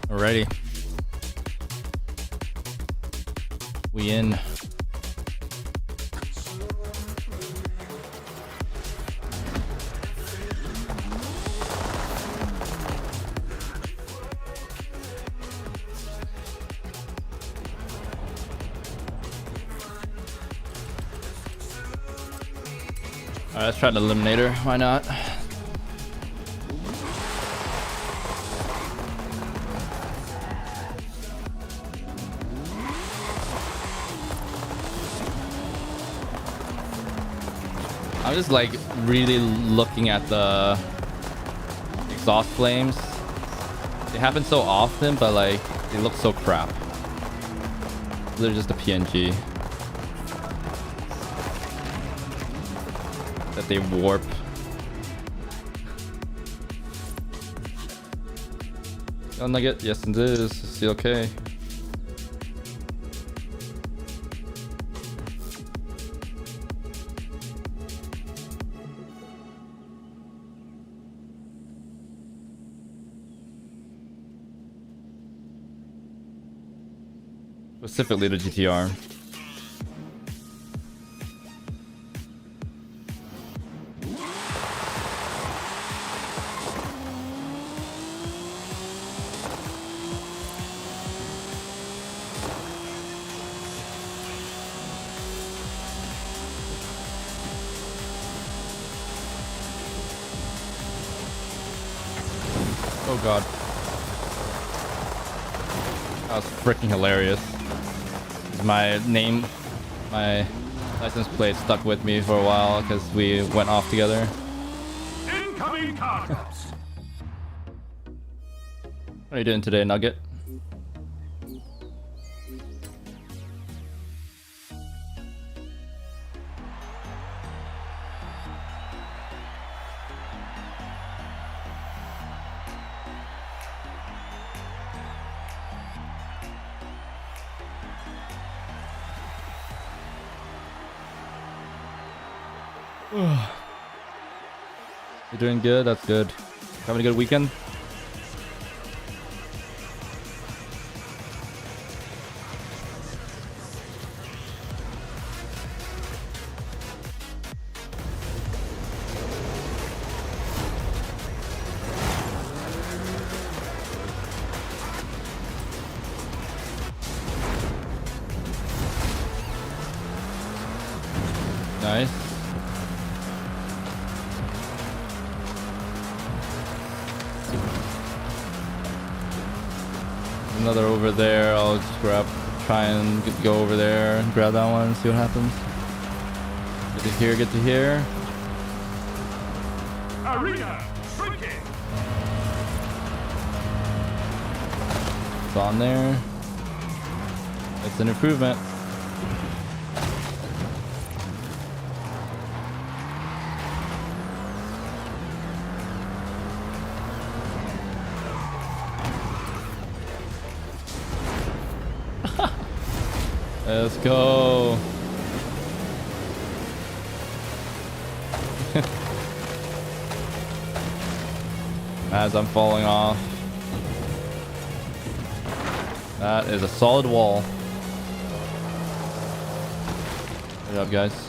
Alrighty. We in. Alright, let's try an eliminator. Why not? I'm just like really looking at the exhaust flames. They happen so often, but like they look so crap. They're just a PNG that they warp. Oh, Nugget, yes it is. Is he okay? Specifically the GTR. Oh god. That was freaking hilarious. My name, my license plate stuck with me for a while because we went off together. Incoming cards. What are you doing today, Nugget? You're doing good? That's good. Having a good weekend? Nice. Another over there. I'll just try and go over there and grab that one and see what happens. Get to here, get to here. Arena shrinking. It's on there. It's an improvement. Let's go. As I'm falling off. That is a solid wall. Good job, guys.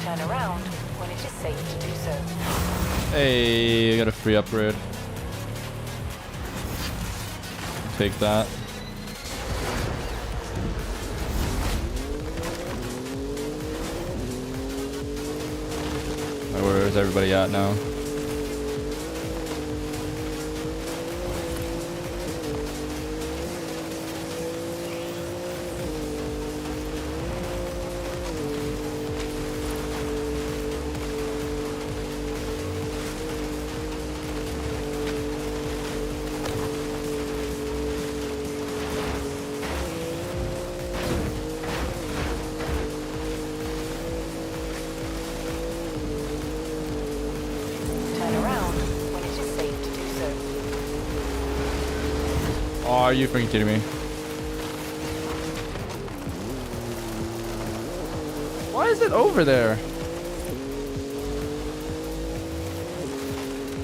Turn around when it is safe to do so. Hey, I got a free upgrade. Take that. Where is everybody at now? Are you freaking kidding me? Why is it over there?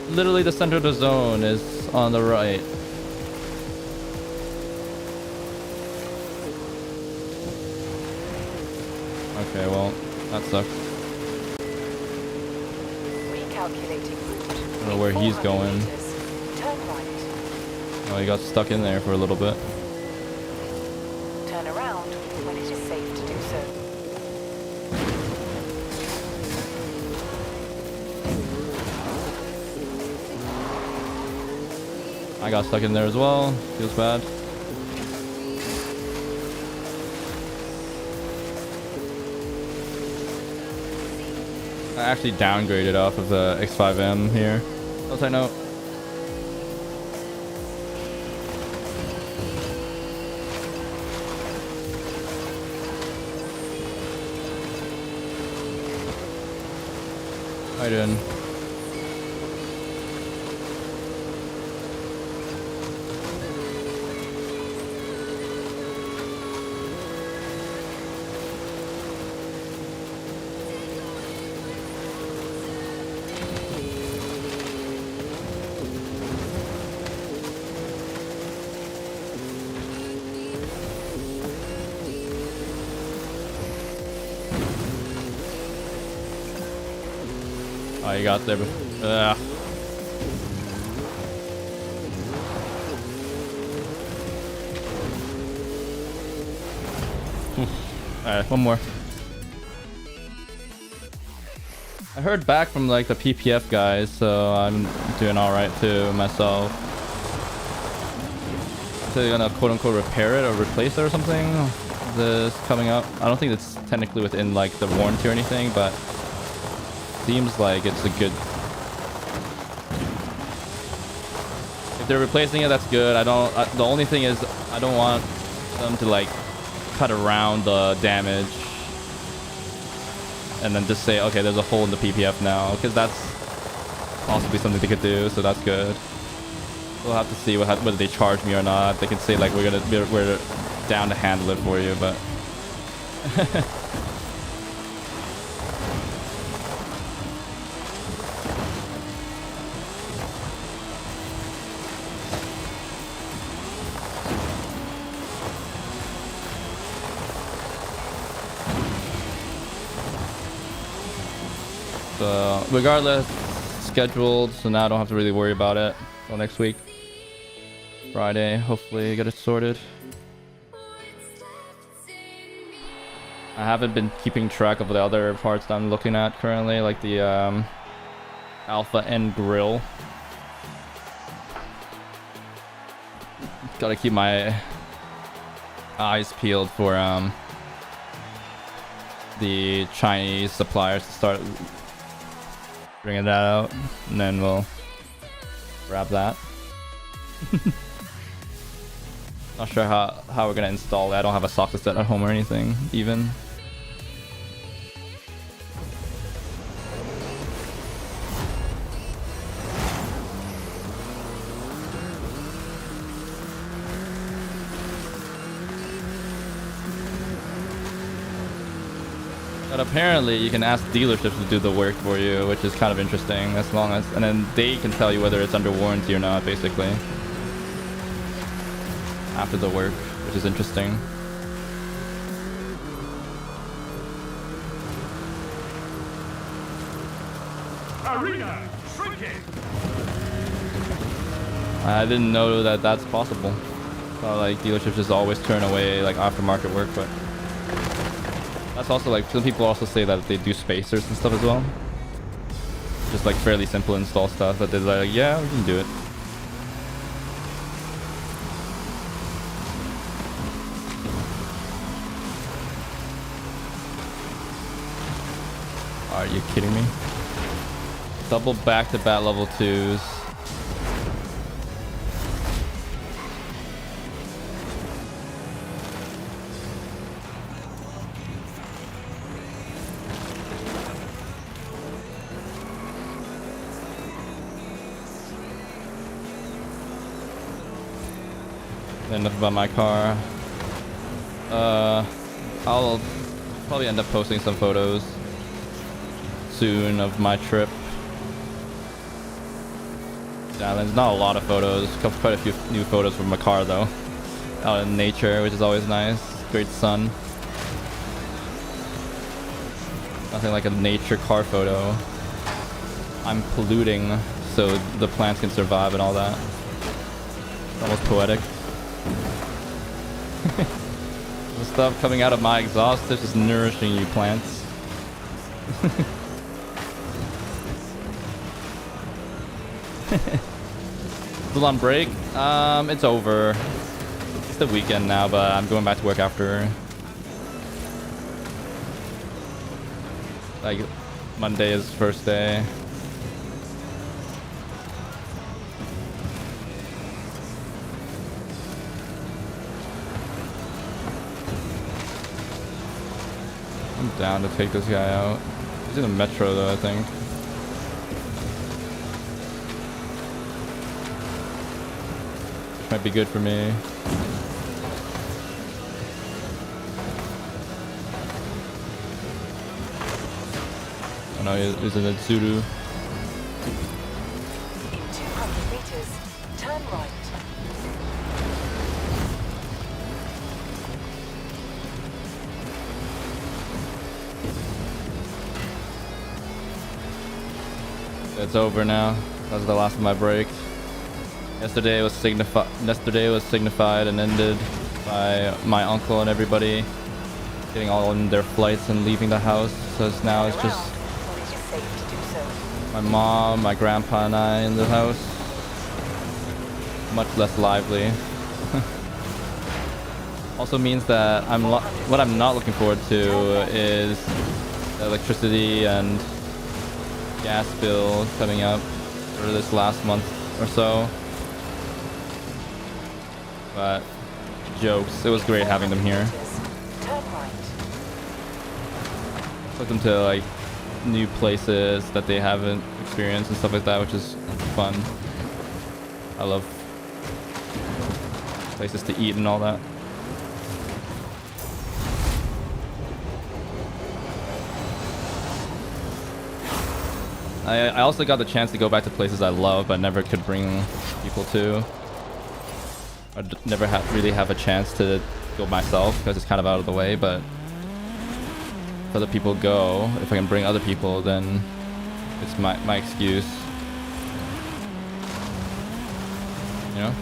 Literally the center of the zone is on the right. Okay, well, that sucks. Recalculating route. I don't know where he's 400 going. meters. Turn right. Oh, he got stuck in there for a little bit. Turn around when it is safe to do so. I got stuck in there as well. Feels bad. I actually downgraded off of the X5M here. Oh, I know. How you doing? Oh, you got there. Alright, one more. I heard back from like the PPF guys, so I'm doing alright too myself. So they're gonna quote unquote repair it or replace it or something. This coming up. I don't think it's technically within like the warranty or anything, but seems like it's a good. If they're replacing it, that's good. The only thing is I don't want them to like cut around the damage and then just say, okay, there's a hole in the PPF now, because that's possibly something they could do. So that's good. We'll have to see whether they charge me or not. They can say like we're down to handle it for you, but. So regardless, scheduled, so now I don't have to really worry about it until next week. Friday, hopefully get it sorted. I haven't been keeping track of the other parts that I'm looking at currently, like the Alpha N grill. Gotta keep my eyes peeled for the Chinese suppliers to start bringing that out, and then we'll grab that. Not sure how we're gonna install it. I don't have a socket set at home or anything even. But apparently you can ask dealerships to do the work for you, which is kind of interesting, as long as, and then they can tell you whether it's under warranty or not, basically, after the work, which is interesting. Arena shrinking. I didn't know that that's possible. So like dealerships just always turn away like aftermarket work, but that's also like some people also say that they do spacers and stuff as well. Just like fairly simple install stuff that they're like, yeah, we can do it. Are you kidding me? Double back-to-back level 2s. enough about my car. I'll probably end up posting some photos soon of my trip. Yeah, there's not a lot of photos. Quite a few new photos from my car though. Out in nature, which is always nice. Great sun. Nothing like a nature car photo. I'm polluting so the plants can survive and all that. It's almost poetic. The stuff coming out of my exhaust is just nourishing you plants. Still on break? It's over. It's the weekend now, but I'm going back to work after. Like, Monday is first day. I'm down to take this guy out. He's in the metro though, I think. Which might be good for me. Oh no, he's in a Zuru. In 200 meters, turn right. It's over now. That's the last of my break. Yesterday was signified and ended by my uncle and everybody getting all in their flights and leaving the house. So now it's just my mom, my grandpa, and I in the house. Much less lively. Also means that what I'm not looking forward to is electricity and gas bill coming up for this last month or so. But jokes, it was great having them here. Took them to like new places that they haven't experienced and stuff like that, which is fun. I love places to eat and all that. I also got the chance to go back to places I love but never could bring people to. I never really have a chance to go myself because it's kind of out of the way, but if other people go, if I can bring other people, then it's my excuse. You know?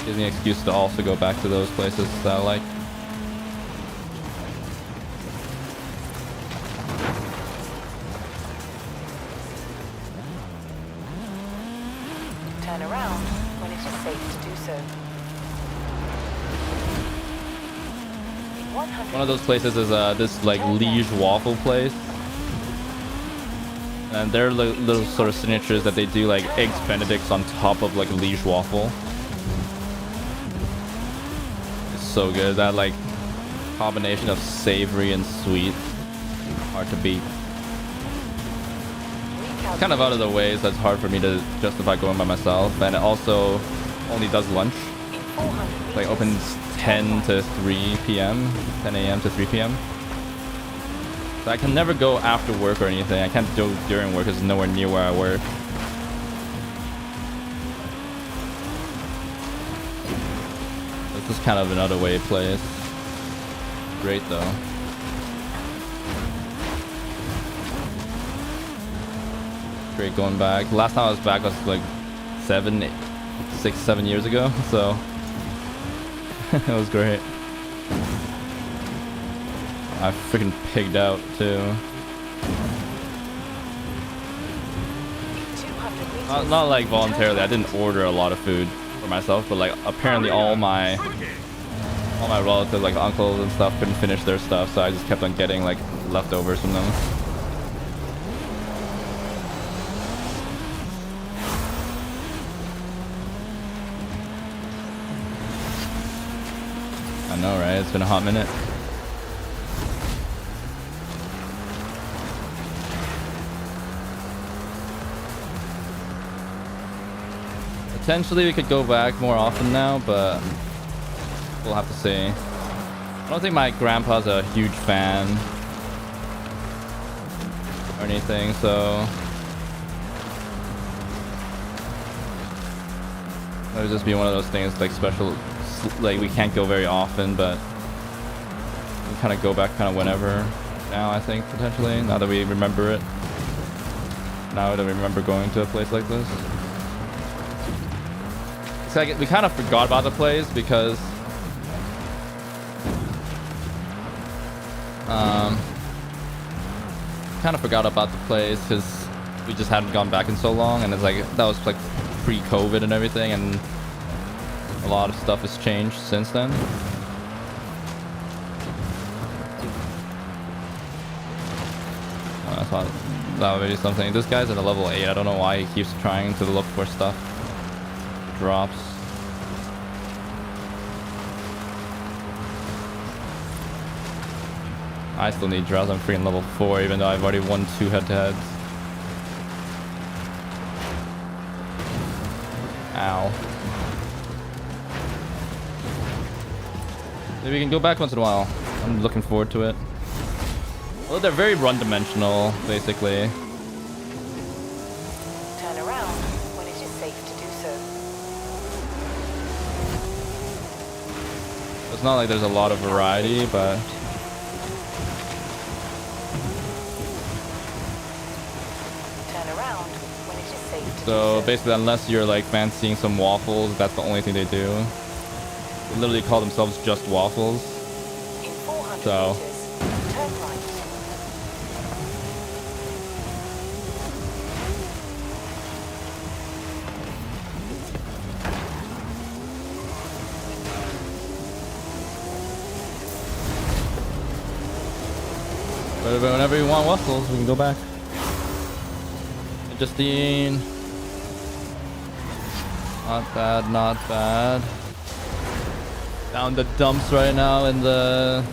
Gives me an excuse to also go back to those places that I like. Turn around when it is safe to do so. One of those places is this like Liege waffle place, and their little sort of signatures that they do like eggs Benedicts on top of like Liege waffle. It's so good. That like combination of savory and sweet, hard to beat. It's kind of out of the way, so it's hard for me to justify going by myself, and it also only does lunch. It's like opens 10 to 3 p.m. 10 a.m. to 3 p.m. So I can never go after work or anything. I can't do during work because it's nowhere near where I work. This is kind of an out of the way place. Great though. Great going back. Last time I was back was like 6, 7 years ago, so it was great. I freaking pigged out too. Not like voluntarily. I didn't order a lot of food for myself, but like apparently all my relatives, like uncles and stuff, couldn't finish their stuff, so I just kept on getting like leftovers from them. I know, right? It's been a hot minute. Potentially we could go back more often now, but We'll have to see. I don't think my grandpa's a huge fan or anything, so it would just be one of those things like special, like we can't go very often, but we kind of go back kind of whenever now, I think, potentially, now that we remember it. Now that we remember going to a place like this. It's like we kind of forgot about the place because kind of forgot about the place because we just hadn't gone back in so long, and it's like that was like pre-COVID and everything, and a lot of stuff has changed since then. I thought that would be something. This guy's at a level 8. I don't know why he keeps trying to look for stuff. Drops. I still need drops. I'm freaking level 4, even though I've already won 2 head-to-heads. Ow. Maybe we can go back once in a while. I'm looking forward to it. Well, they're very run-dimensional, basically. Turn around when it is safe to do so. It's not like there's a lot of variety, but Turn around when it is safe to do so basically, unless you're like fancying some waffles, that's the only thing they do. They literally call themselves just waffles. In 400 So meters, turn right. but whenever you want waffles, we can go back. Justine. Not bad, not bad. Down the dumps right now in the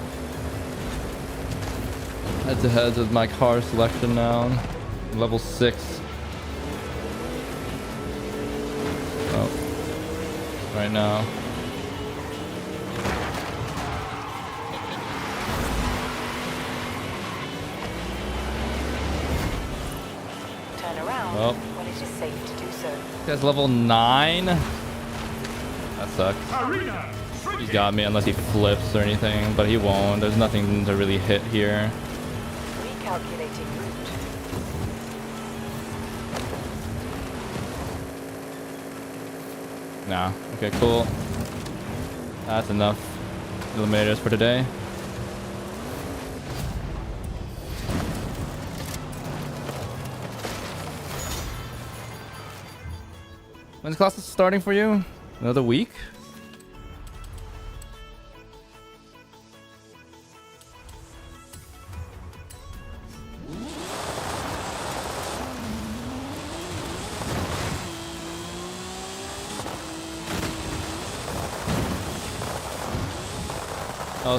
head-to-heads with my car selection now. Level 6. Oh. Right now. Turn around Oh. when it is safe to do so. This guy's level 9. That sucks. Arena. He's got me unless he flips or anything, but he won't. There's nothing to really hit here. Recalculating route. Nah. Okay, cool. That's enough eliminators for today. When's classes starting for you? Another week?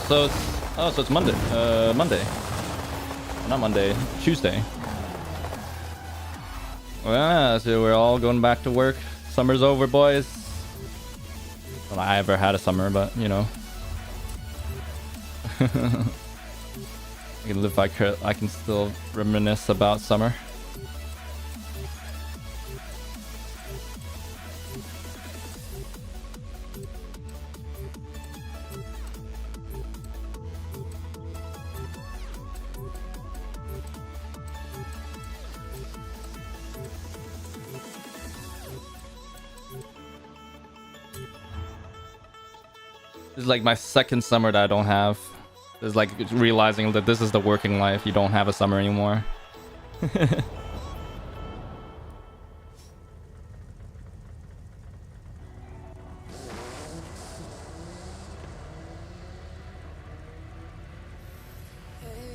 So it's Monday. Monday. Not Monday. Tuesday. Well, yeah, so we're all going back to work. Summer's over, boys. Well, I ever had a summer, but you know. I can live I can still reminisce about summer. This is like my second summer that I don't have. It's like realizing that this is the working life. You don't have a summer anymore. Hey,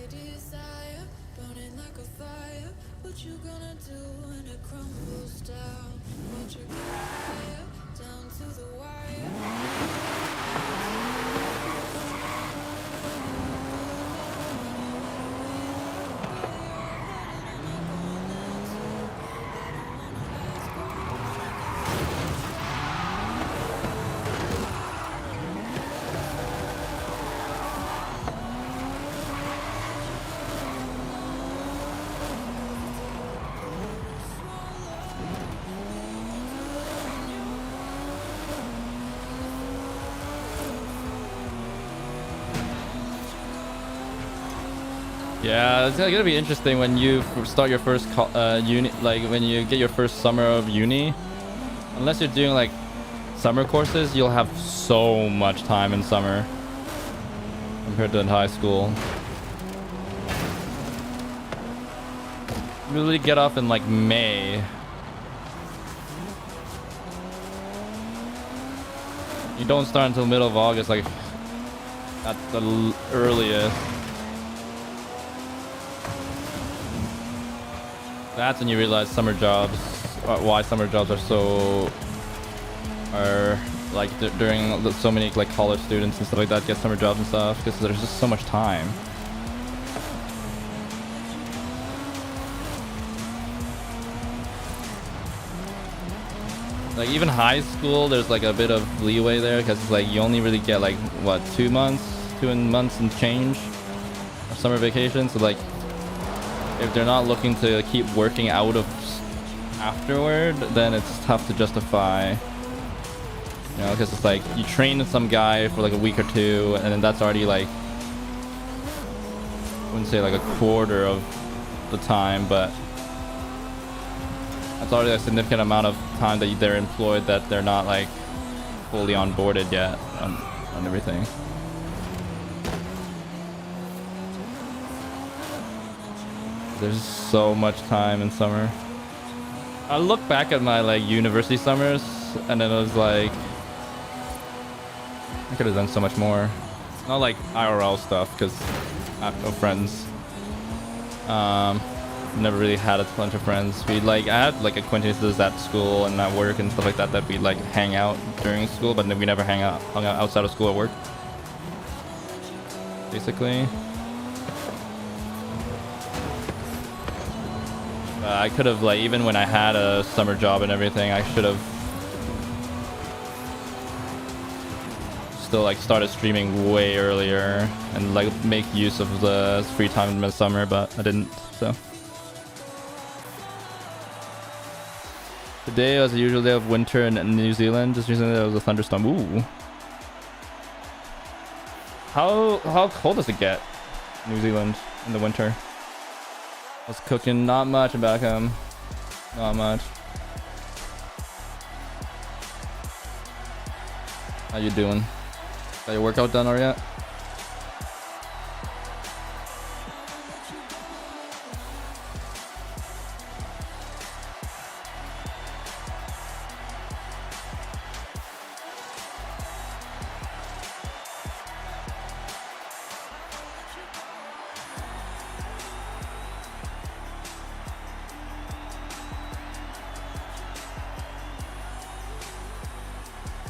desire, burning like a fire. What you gonna do when it crumbles down? What you gonna fire down to the wire? Yeah, it's gonna be interesting when you start your first uni, like when you get your first summer of uni. Unless you're doing like summer courses, you'll have so much time in summer compared to in high school. You really get off in like May. You don't start until middle of August, like at the earliest. That's when you realize summer jobs, why summer jobs are like during so many like college students and stuff like that get summer jobs and stuff, because there's just so much time. Like even high school, there's like a bit of leeway there, because it's like you only really get like what 2 months and change of summer vacation. So like if they're not looking to keep working out of afterward, then it's tough to justify, you know, because it's like you train some guy for like a week or two, and then that's already like, I wouldn't say like a quarter of the time, but that's already a significant amount of time that they're employed, that they're not like fully onboarded yet on everything. There's so much time in summer. I look back at my like university summers, and then it was like I could have done so much more. Not like IRL stuff, because I have no friends. Never really had a bunch of friends. I had like acquaintances at school and at work and stuff like that we'd like hang out during school, but then we never hung out outside of school or work, basically. I could have, like, even when I had a summer job and everything, I should have still like started streaming way earlier and like make use of the free time in the summer, but I didn't. So today was the usual day of winter in New Zealand. Just recently there was a thunderstorm. Ooh. How cold does it get in New Zealand in the winter? I was cooking not much back home. Not much. How you doing? Got your workout done already yet?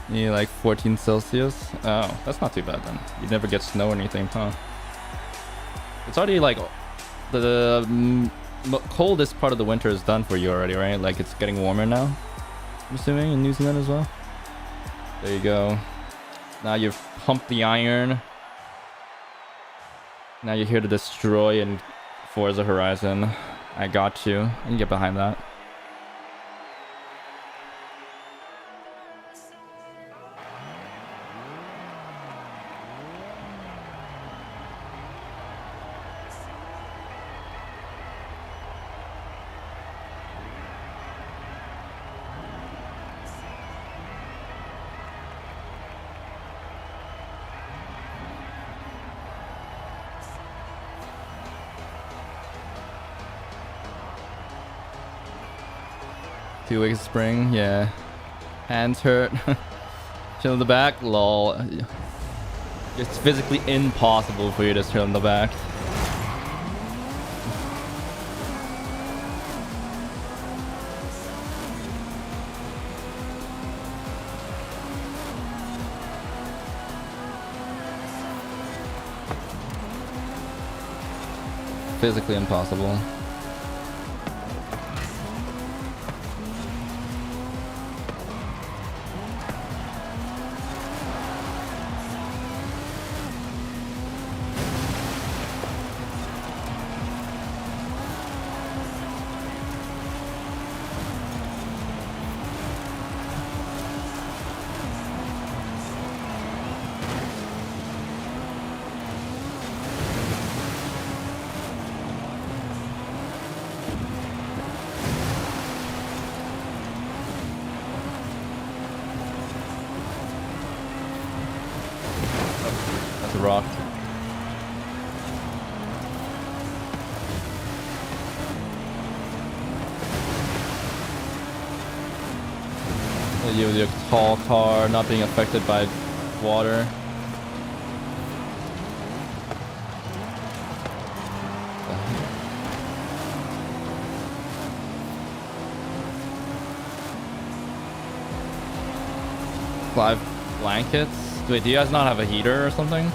Yeah, like 14 Celsius. Oh, that's not too bad then. You never get snow or anything, huh? It's already like the coldest part of the winter is done for you already, right? Like it's getting warmer now, I'm assuming, in New Zealand as well. There you go. Now you've pumped the iron. Now you're here to destroy in Forza Horizon. I got you. I can get behind that. Two weeks of spring, yeah. Hands hurt. Chill in the back, lol. It's physically impossible for you to chill in the back. Physically impossible. rock. You with your tall car not being affected by water. Five blankets? Wait, do you guys not have a heater or something?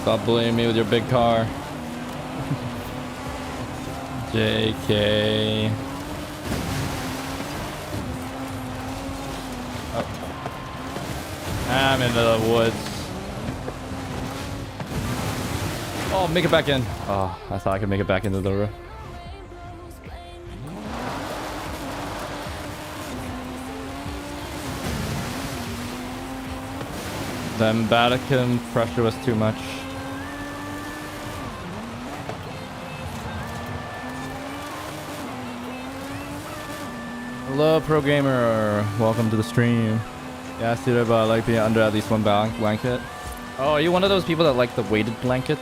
Stop bullying me with your big car. JK. Oh. I'm into the woods. Oh, make it back in. Oh, I thought I could make it back into the roof. The Vatican pressure was too much. Hello, pro gamer. Welcome to the stream. Yeah, I see about like being under at least one blanket. Oh, are you one of those people that like the weighted blankets?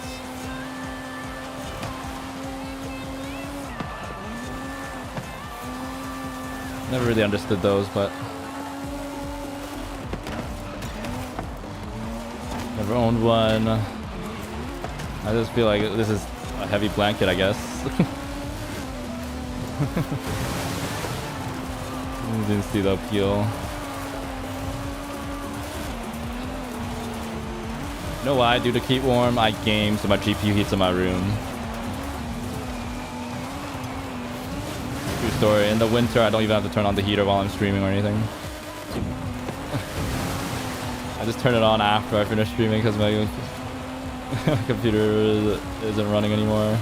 Never really understood those, but never owned one. I just feel like this is a heavy blanket, I guess. Didn't see the appeal. You know what I do to keep warm? I game so my GPU heats in my room. True story. In the winter, I don't even have to turn on the heater while I'm streaming or anything. I just turn it on after I finish streaming because my computer isn't running anymore.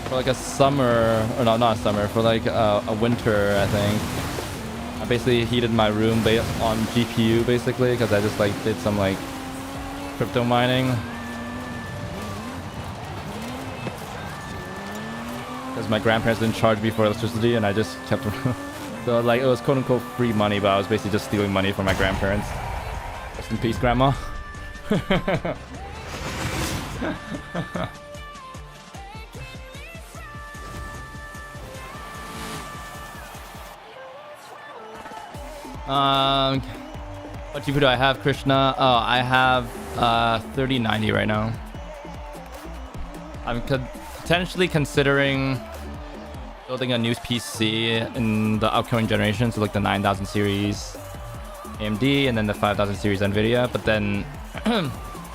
For like a summer, or no, not a summer, for like a winter, I think. I basically heated my room on GPU basically because I just like did some like crypto mining. Because my grandparents didn't charge me for electricity and I just kept so like it was quote unquote free money, but I was basically just stealing money from my grandparents. Rest in peace, grandma. What GPU do I have, Krishna? Oh, I have 3090 right now. I'm potentially considering building a new PC in the upcoming generation, so like the 9000 series AMD and then the 5000 series Nvidia. But then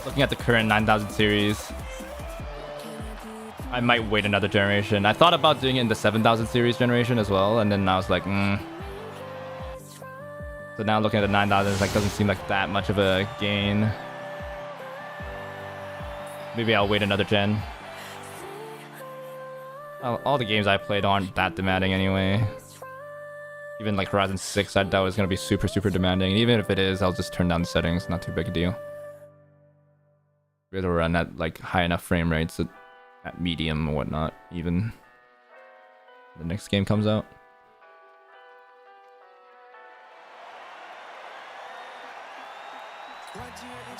looking at the current 9000 series, I might wait another generation. I thought about doing it in the 7000 series generation as well, and then I was like, So now looking at the 9000, it like doesn't seem like that much of a gain. Maybe I'll wait another gen. All the games I played aren't that demanding anyway. Even like Horizon 6, I doubt it's gonna be super demanding. Even if it is, I'll just turn down the settings. Not too big a deal. It'll run at like high enough frame rates at medium or whatnot. Even the next game comes out.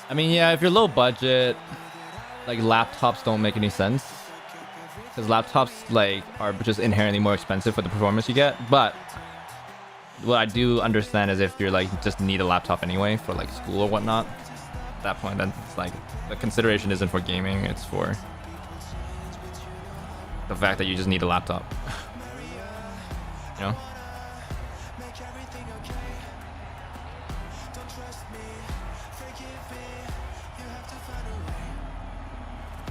I mean, yeah, if you're low budget, like laptops don't make any sense. Because laptops like are just inherently more expensive for the performance you get. But what I do understand is if you're like just need a laptop anyway for like school or whatnot, at that point then it's like the consideration isn't for gaming, it's for the fact that you just need a laptop. You know?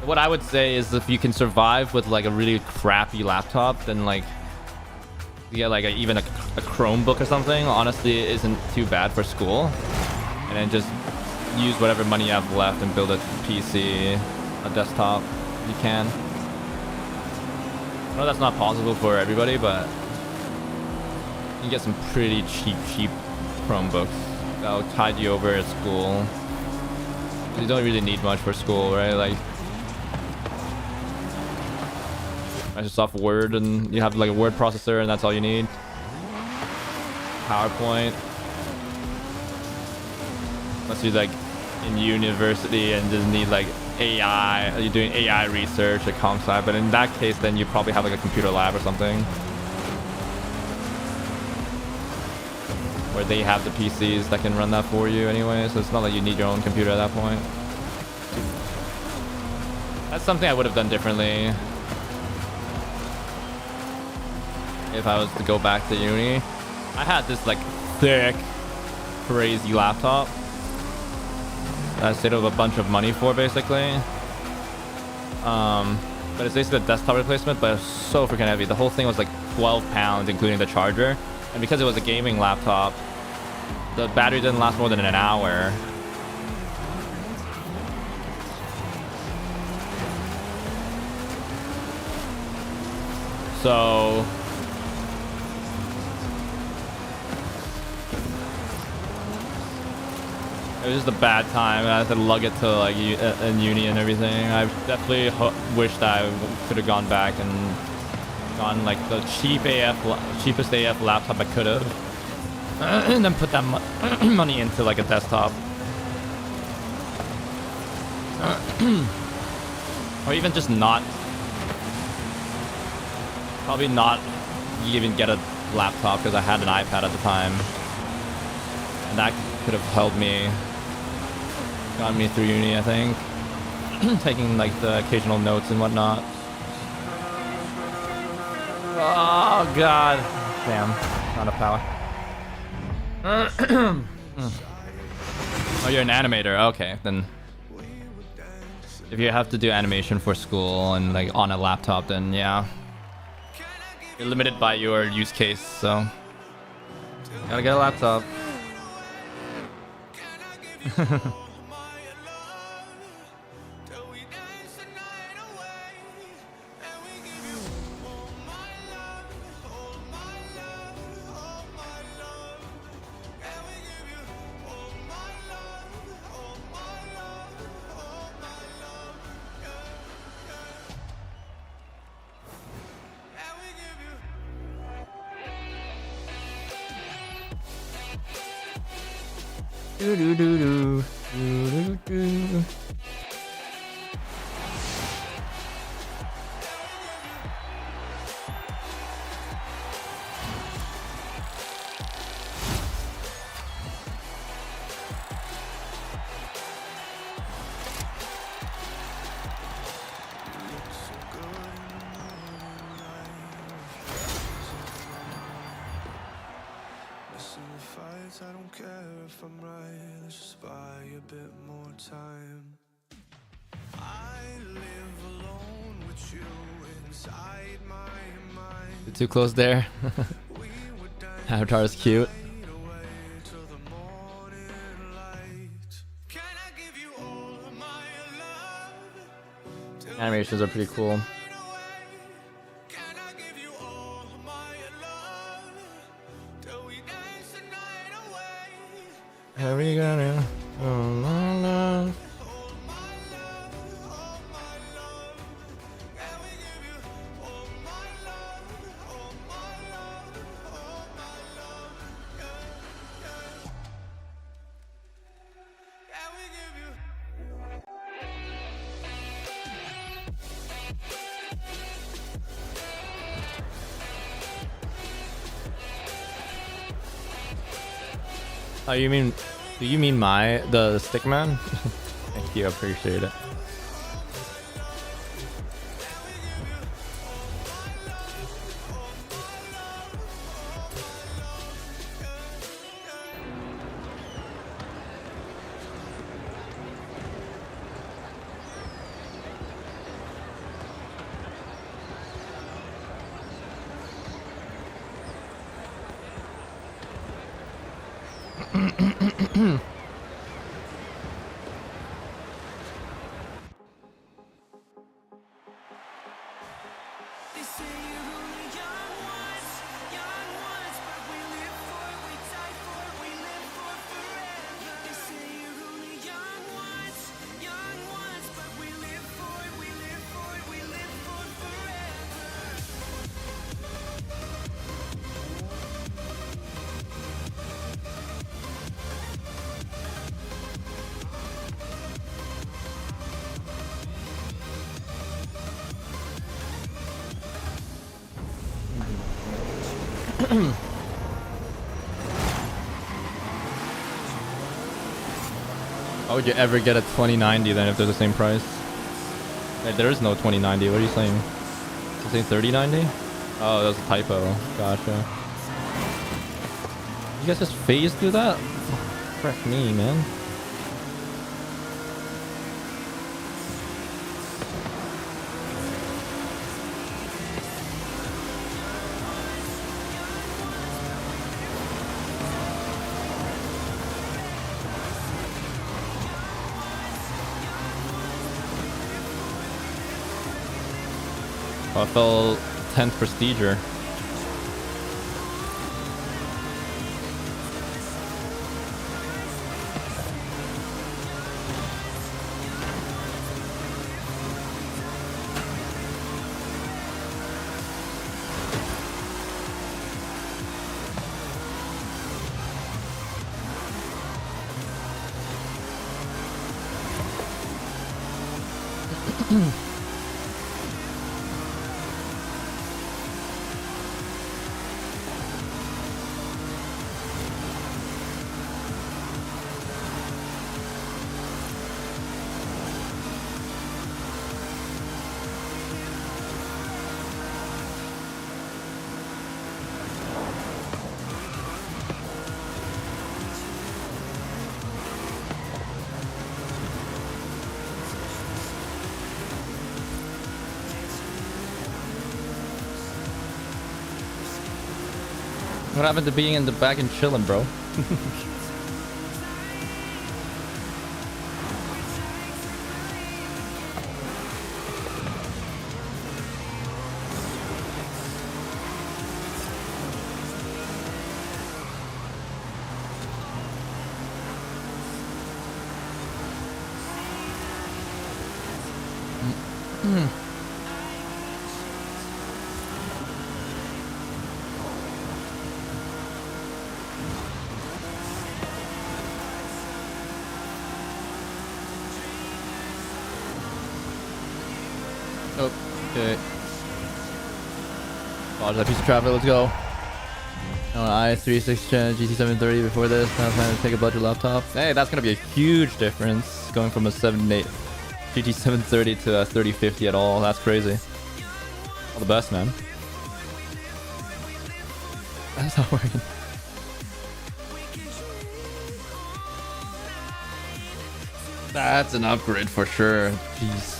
What I would say is if you can survive with like a really crappy laptop, then like you get like even a Chromebook or something. Honestly, it isn't too bad for school. And then just use whatever money you have left and build a PC, a desktop. You can. I know that's not possible for everybody, but you can get some pretty cheap Chromebooks that'll tide you over at school. You don't really need much for school, right? Like Microsoft Word, and you have like a word processor, and that's all you need. PowerPoint. Unless you're like in university and just need like AI, you're doing AI research at comp sci, but in that case, then you probably have like a computer lab or something where they have the PCs that can run that for you anyway. So it's not like you need your own computer at that point. That's something I would have done differently if I was to go back to uni. I had this like thick, crazy laptop that I saved up a bunch of money for, basically. But it's basically a desktop replacement, but it's so freaking heavy. The whole thing was like 12 pounds, including the charger. And because it was a gaming laptop, the battery didn't last more than an hour. So it was just a bad time. I had to lug it to like in uni and everything. I definitely wish that I could have gone back and gone like the cheapest AF laptop I could have, and then put that money into like a desktop, or even just not. Probably not even get a laptop because I had an iPad at the time, and that could have helped me. Got me through uni, I think. Taking like the occasional notes and whatnot. Oh god. Damn. Not enough power. Oh, you're an animator. Okay, then if you have to do animation for school and like on a laptop, then yeah. You're limited by your use case, so gotta get a laptop. I don't care if I'm right, let's just buy a bit more time. I live alone with you inside my mind. You're too close there. Avatar is cute. Animations are pretty cool. Are we gonna? Oh, my love. Oh, you mean? Do you mean the stick man? Thank you, I appreciate it. They say you're only young once, but we live for it, we die for it, we live for forever. They say you're only young once, but we live for it, we live for it, we live for forever. Why would you ever get a 2090 then if they're the same price? Like, there is no 2090. What are you saying? You're saying 3090? Oh, that was a typo. Gotcha. You guys just phase through that? Frick me, man. Oh, I fell 10th prestiger. What happened to being in the back and chilling, bro? Okay. Dodge that piece of traffic, let's go. On i3 Gen GT730 before this, now time to take a budget laptop. Hey, that's gonna be a huge difference going from a 7.8 GT730 to a 3050 at all. That's crazy. All the best, man. That's not working. That's an upgrade for sure. Jeez.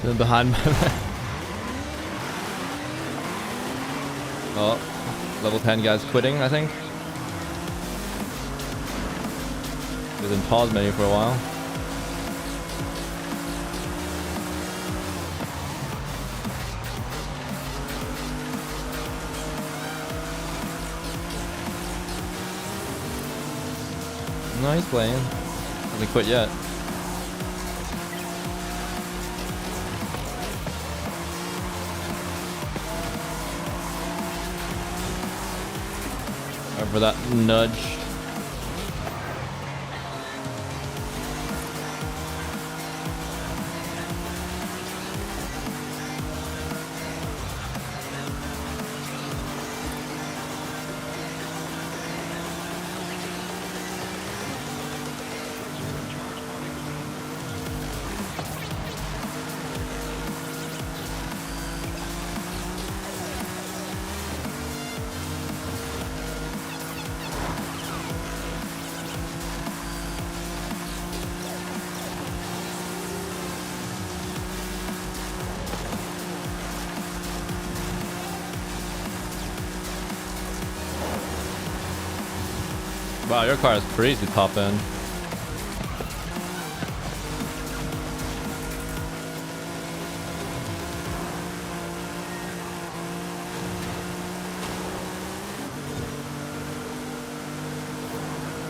Then behind my oh, level 10 guys quitting, I think. He was in pause menu for a while. No, he's playing. Hasn't quit yet. For that nudge. Wow, your car is crazy top end.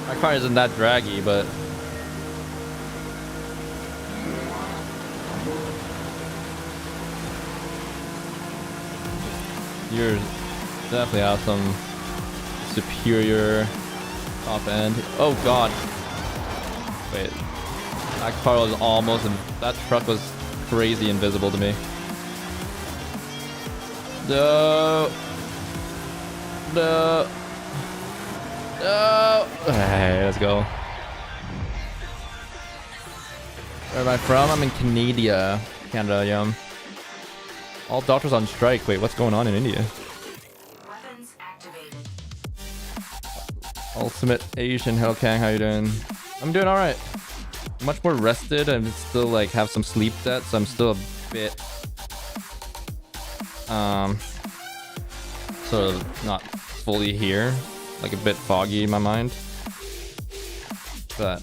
My car isn't that draggy, but yours definitely have some superior top end. Oh god. Wait. That car was almost... That truck was crazy invisible to me. No. No. No. Hey, let's go. Where am I from? I'm in Canada. Canada, yeah. All doctors on strike. Wait, what's going on in India? Ultimate Asian Hellkang, how you doing? I'm doing alright. Much more rested. I'm still like have some sleep debt, so I'm still a bit sort of not fully here. Like a bit foggy in my mind. But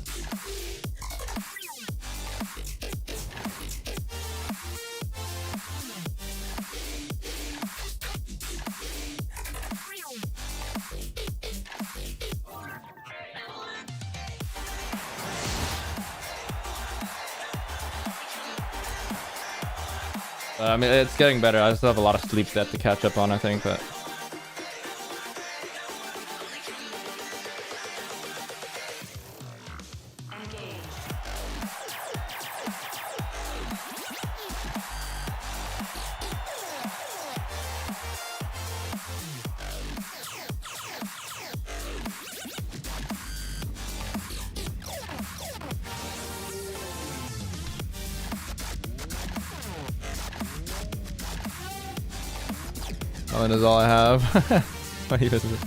I mean, it's getting better. I still have a lot of sleep debt to catch up on, I think, but... That is all I have. What even is it?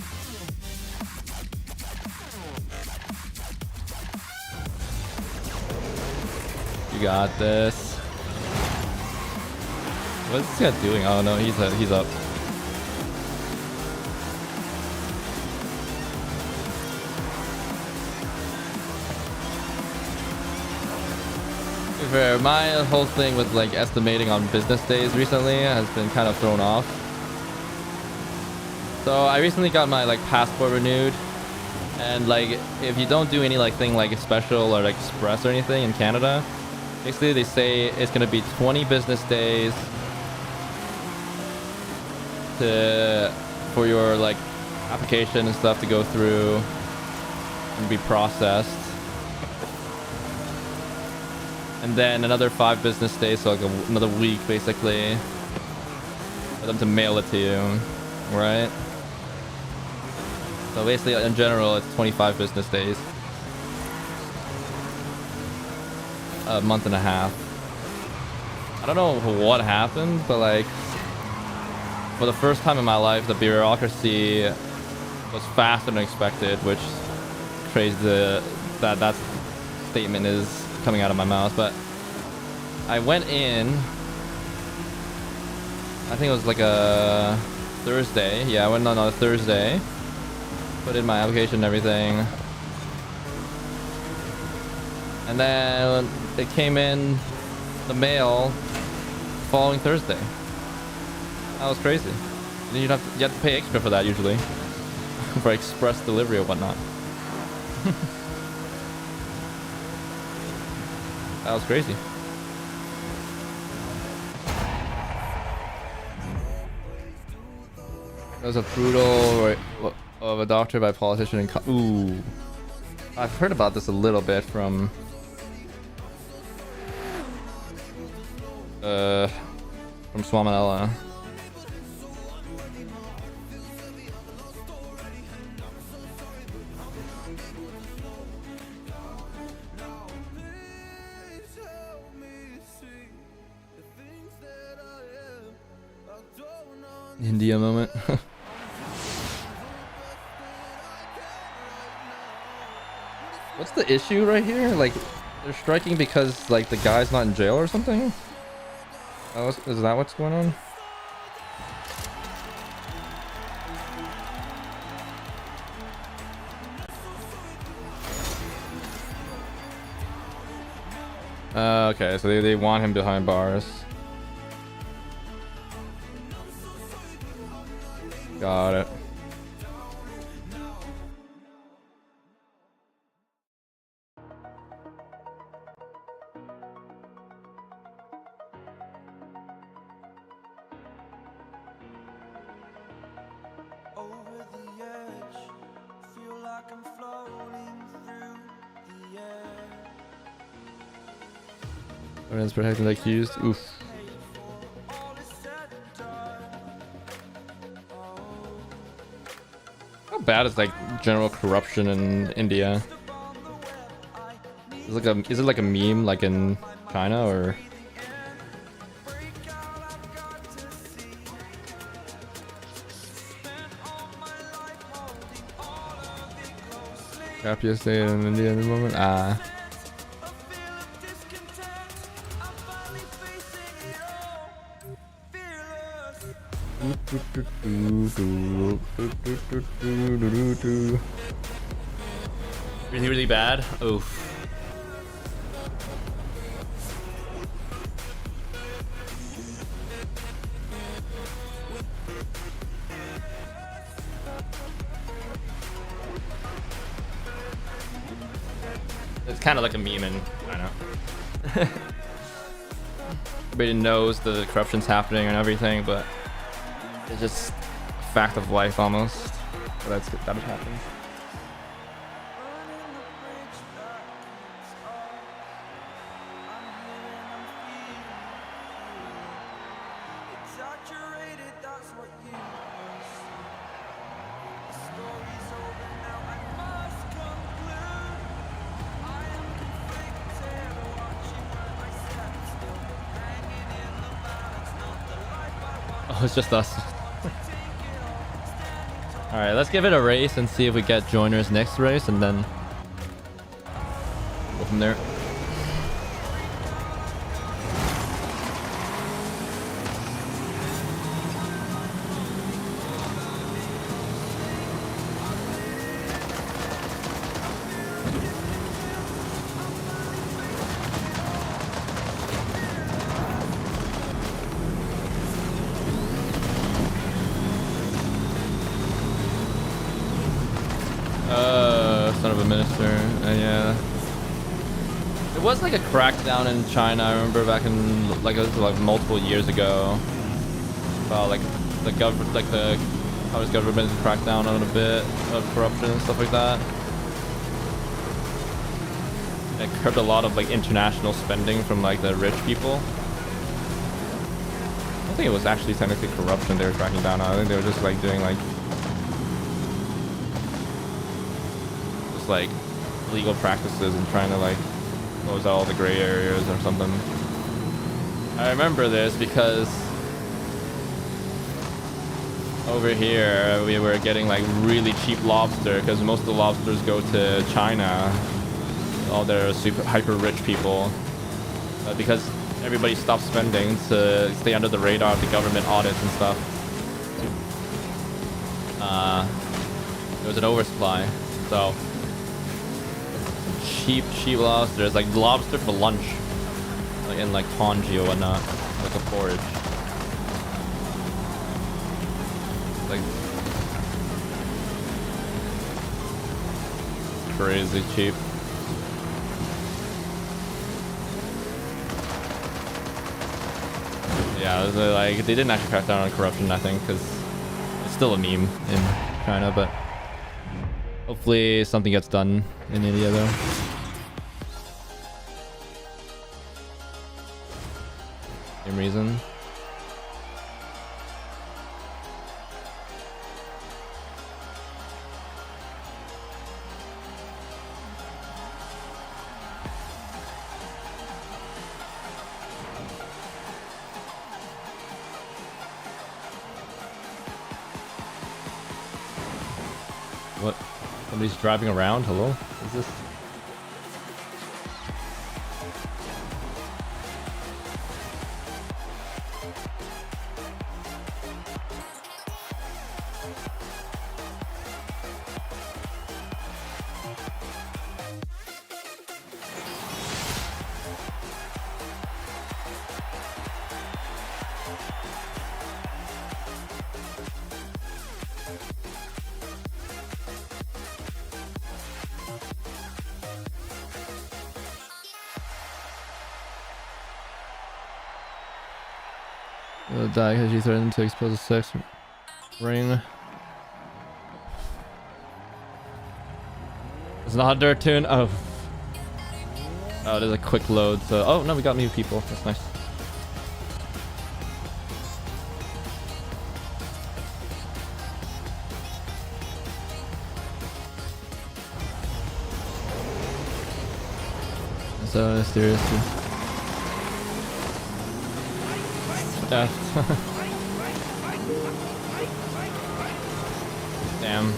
You got this. What is this guy doing? Oh no, he's up. To be fair, my whole thing with like estimating on business days recently has been kind of thrown off. So I recently got my like passport renewed, and like if you don't do any like thing like special or like express or anything in Canada, basically they say it's gonna be 20 business days for your like application and stuff to go through and be processed, and then another 5 business days, so like another week basically, for them to mail it to you, right? So basically, in general, it's 25 business days. A month and a half. I don't know what happened, but like, for the first time in my life, the bureaucracy was faster than expected, which is crazy that statement is coming out of my mouth. But I went in, I think it was like a Thursday. Yeah, I went on a Thursday. Put in my application and everything. And then it came in the mail following Thursday. That was crazy. Then you have to pay extra for that usually. For express delivery or whatnot. That was crazy. There was a brutal of a doctor by a politician in ooh. I've heard about this a little bit from Swamanella. India moment. What's the issue right here? Like, they're striking because like the guy's not in jail or something? Is that what's going on? Okay, so they want him behind bars. Got it. Over the edge, feel like I'm floating through the air. Everyone's protecting the accused. Oof. All is said and done. How bad is like general corruption in India? Is it like a meme like in China or? Happiest day in India at the moment? Ah. Really, really bad? Oof. It's kind of like a meme in China. Everybody knows the corruption's happening and everything, but it's just a fact of life almost. But that happens. Exaggerated, that's what you must. The story's over now, I must conclude. I am conflicted, watching where I step, still hanging in the balance, not the life I want. Oh, it's just us. Alright, let's give it a race and see if we get joiners next race and then go from there. Son of a minister. Yeah. It was like a crackdown in China. I remember back in like it was like multiple years ago. About like the government, like the Chinese government cracked down on a bit of corruption and stuff like that. It curbed a lot of like international spending from like the rich people. I don't think it was actually technically corruption they were cracking down on. I think they were just like doing like legal practices and trying to like close out all the gray areas or something. I remember this because over here we were getting like really cheap lobster because most of the lobsters go to China, all their super hyper rich people, because everybody stopped spending to stay under the radar of the government audits and stuff. there was an oversupply. So cheap lobster. There's like lobster for lunch, like in like congee or whatnot, like a forage. Like crazy cheap. Yeah, it was, like they didn't actually crack down on corruption, I think, because it's still a meme in China, but hopefully something gets done in India though. Same reason. What? Somebody's driving around? Hello? Is this? Die because you threatened to expose a sex ring. It's not a dirt tune. Oh, there's a quick load. So, oh no, we got new people. That's nice. So mysterious. Death. Damn.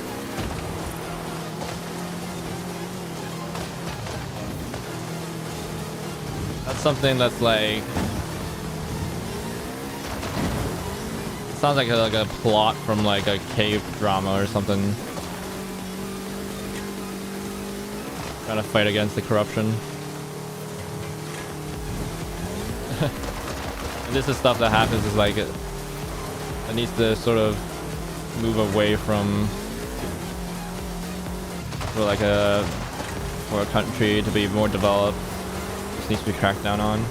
That's something that's like sounds like a plot from like a cave drama or something. Trying to fight against the corruption. And this is stuff that happens is like it needs to sort of move away from for a country to be more developed. Just needs to be cracked down on.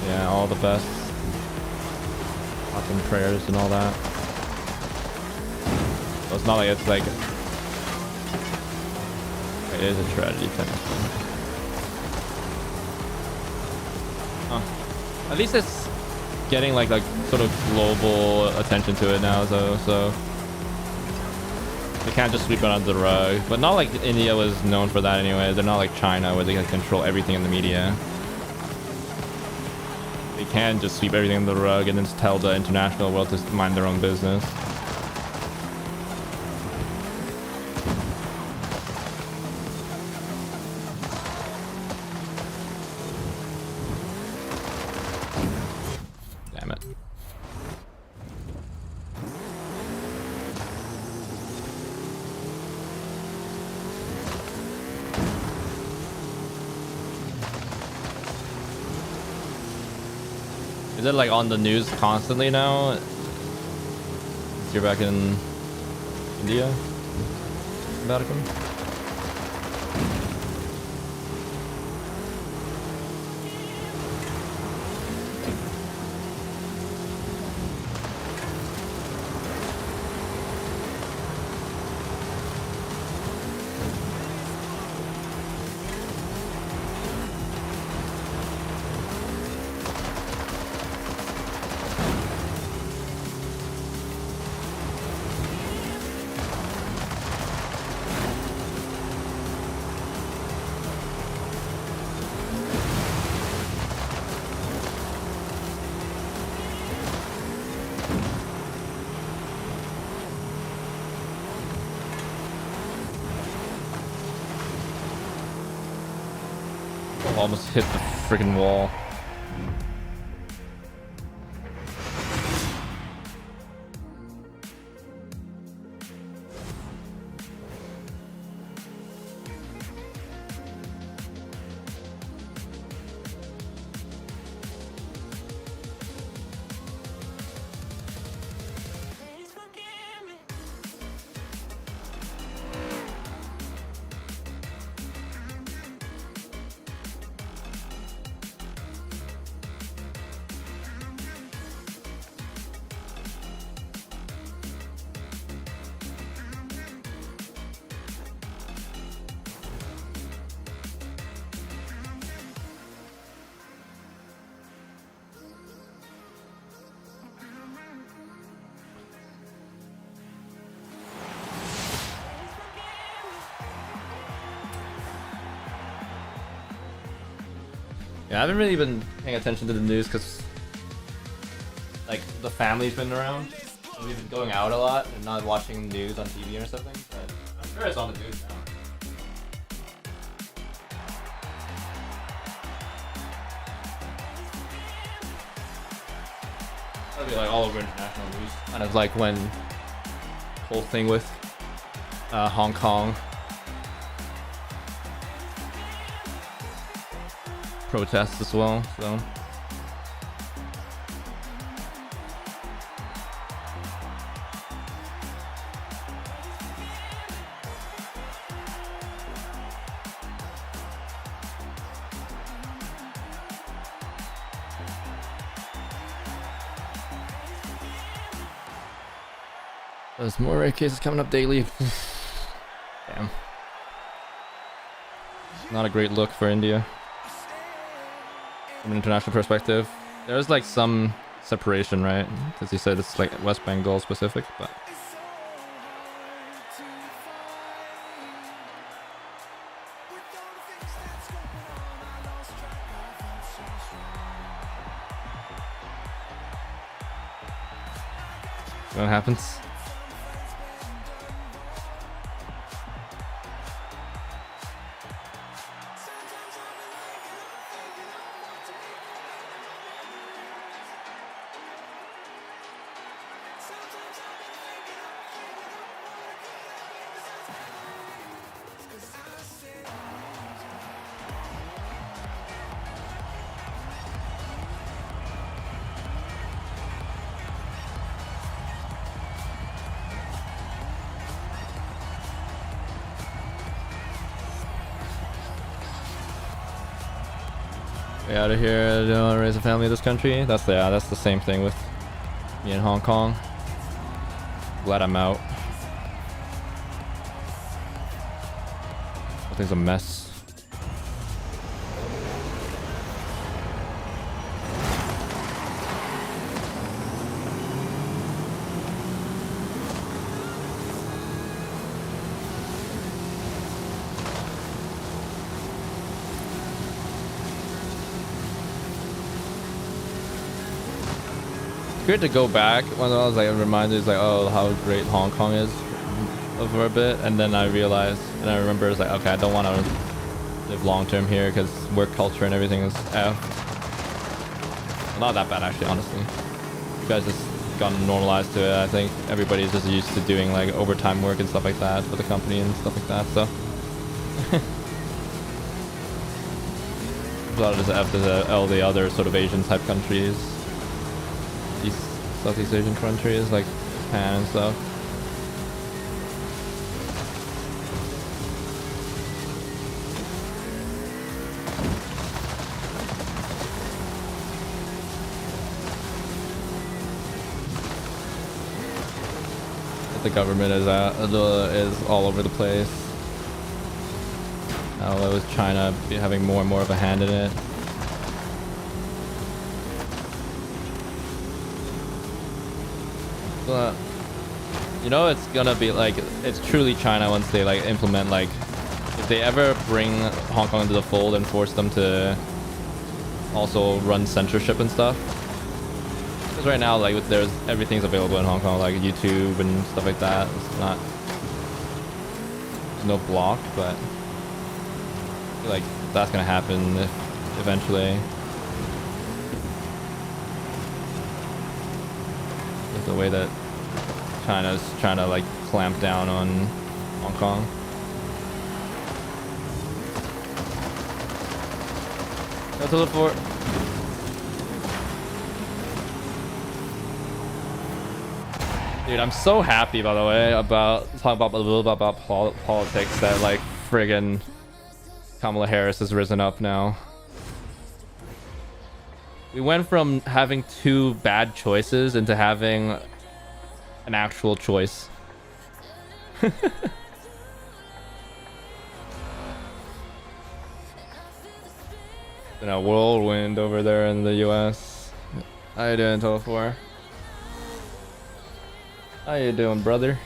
Yeah, all the best. Thoughts and prayers and all that. So it's not like it's like it is a tragedy technically. At least it's getting like sort of global attention to it now, so they can't just sweep it under the rug. But not like India was known for that anyway. They're not like China where they can control everything in the media. They can just sweep everything under the rug and then just tell the international world to mind their own business. Is it like on the news constantly now? You're back in India? Vatican? Almost hit the freaking wall. Yeah, I haven't really been paying attention to the news because, like, the family's been around. So we've been going out a lot and not watching news on TV or something. But I'm sure it's on the news now. That'll be like all over international news. Kind of like when whole thing with Hong Kong protests as well. So there's more rare cases coming up daily. Damn. Not a great look for India. From an international perspective. There's like some separation, right? Because you said it's like West Bengal specific, but... What happens? Way out of here. I don't want to raise a family in this country. That's the same thing with me in Hong Kong. Glad I'm out. Everything's a mess. Great to go back when I was like reminded like, oh, how great Hong Kong is over a bit, and then I realized and I remember it's like, okay, I don't want to live long term here because work culture and everything is well, not that bad actually, honestly. You guys just gotten normalized to it. I think everybody's just used to doing like overtime work and stuff like that for the company and stuff like that. So a lot of this after all the other sort of Asian type countries. Southeast Asian countries like Japan and stuff. But the government is all over the place. Now with China having more and more of a hand in it. But you know, it's gonna be like, it's truly China once they like implement, like if they ever bring Hong Kong into the fold and force them to also run censorship and stuff. Because right now, like there's everything's available in Hong Kong, like YouTube and stuff like that. It's not, there's no block, but I feel like that's gonna happen eventually. The way that China's trying to like clamp down on Hong Kong. Go to the fort. Dude, I'm so happy, by the way, about talking about a little bit about politics, that like friggin' Kamala Harris has risen up now. We went from having two bad choices into having an actual choice. In a whirlwind over there in the US. How you doing, 12-4? How you doing, brother?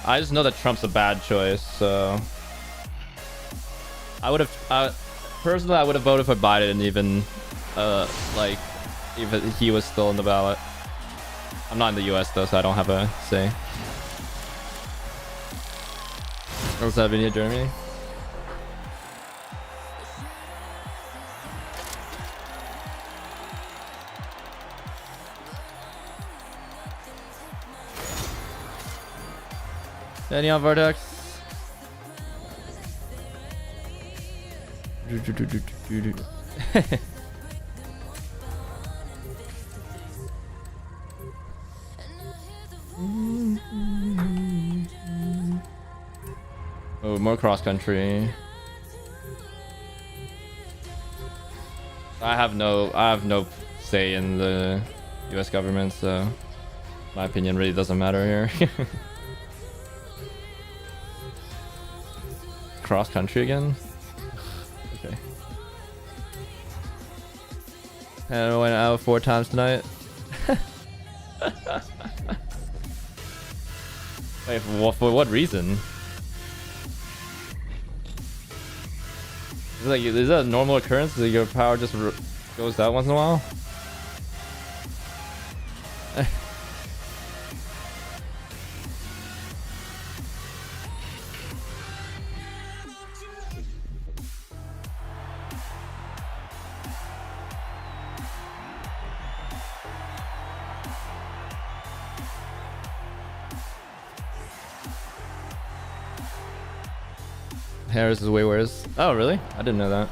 I just know that Trump's a bad choice, so I would have personally I would have voted for Biden even like if he was still in the ballot. I'm not in the US though, so I don't have a say. What's up, Vinny, Jeremy? Any on Vortex? Oh, more cross country. I have no say in the US government, so my opinion really doesn't matter here. Cross country again? Okay. And I went out 4 times tonight. Wait, for what reason? Is that a normal occurrence that your power just goes out once in a while? Harris is way worse. Oh, really? I didn't know that.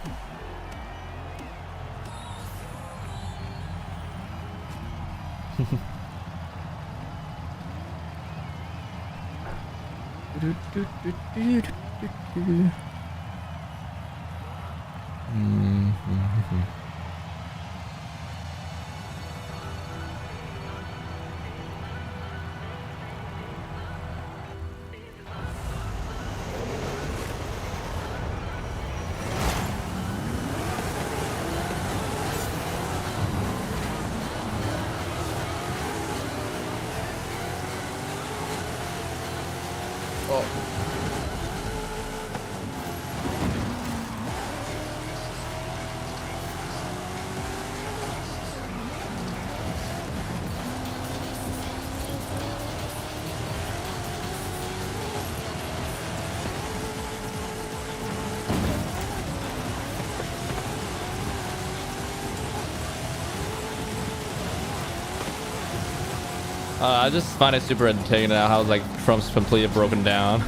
I just find it super entertaining now how like Trump's completely broken down.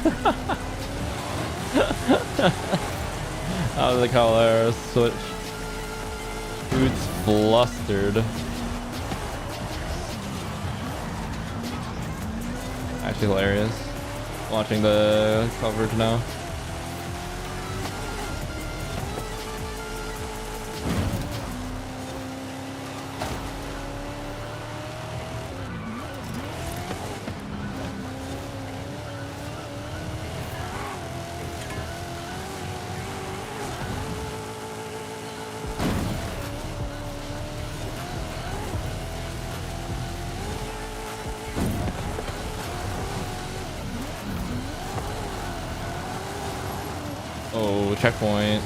I was like hilarious. Switch. Dude's flustered. Actually hilarious. Watching the coverage now. Oh, checkpoint.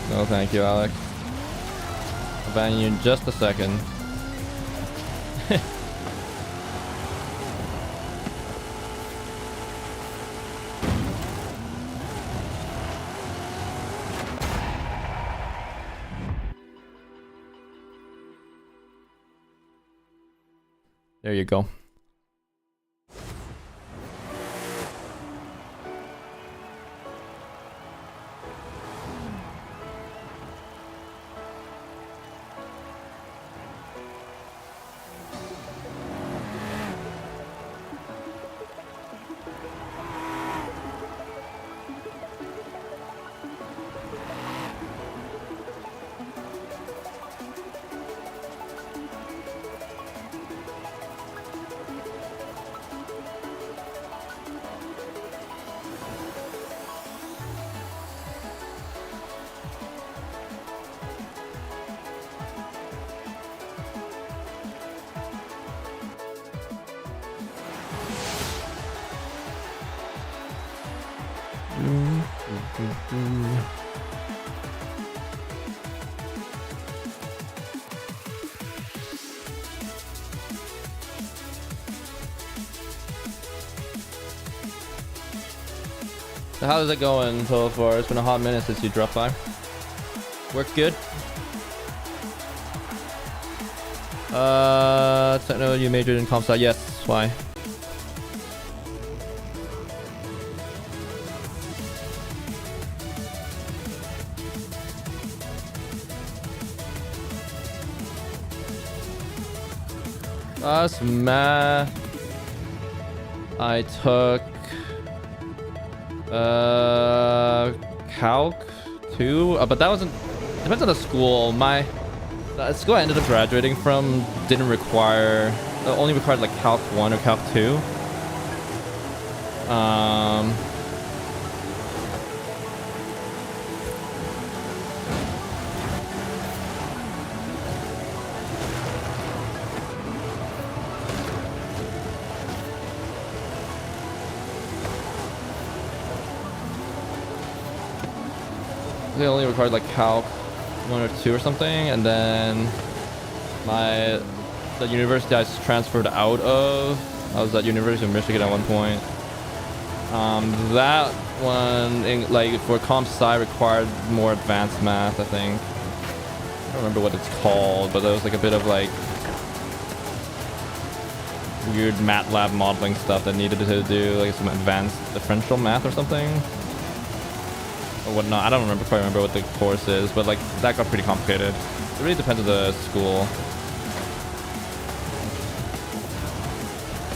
No, thank you, Alex. I'll ban you in just a second. There you go. So how's it going so far? It's been a hot minute since you dropped by. Work good? Techno, you majored in comp sci. Yes, why? That's math. I took calc 2, but that wasn't, depends on the school. The school I ended up graduating from didn't require, only required like calc 1 or calc 2. They only required like calc 1 or 2 or something, and then the university I transferred out of, I was at University of Michigan at one point. That one, like for comp sci, required more advanced math, I think. I don't remember what it's called, but there was like a bit of like weird MATLAB modeling stuff that needed to do like some advanced differential math or something. Or whatnot. I don't quite remember what the course is, but like that got pretty complicated. It really depends on the school.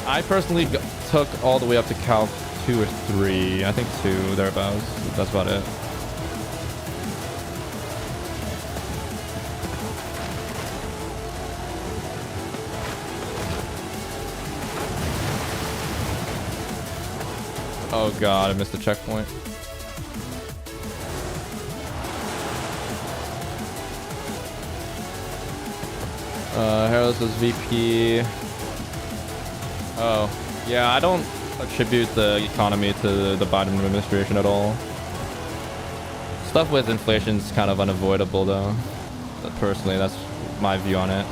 I personally took all the way up to calc 2 or 3. I think 2, thereabouts. That's about it. Oh god, I missed the checkpoint. Harris is VP. Oh, yeah, I don't attribute the economy to the Biden administration at all. Stuff with inflation is kind of unavoidable, though. But personally, that's my view on it.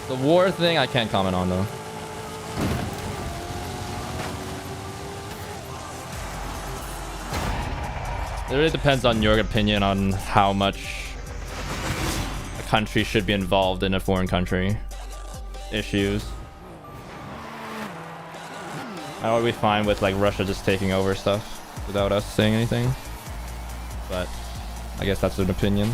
The war thing, I can't comment on, though. It really depends on your opinion on how much a country should be involved in a foreign country issues. I would be fine with like Russia just taking over stuff without us saying anything, but I guess that's an opinion.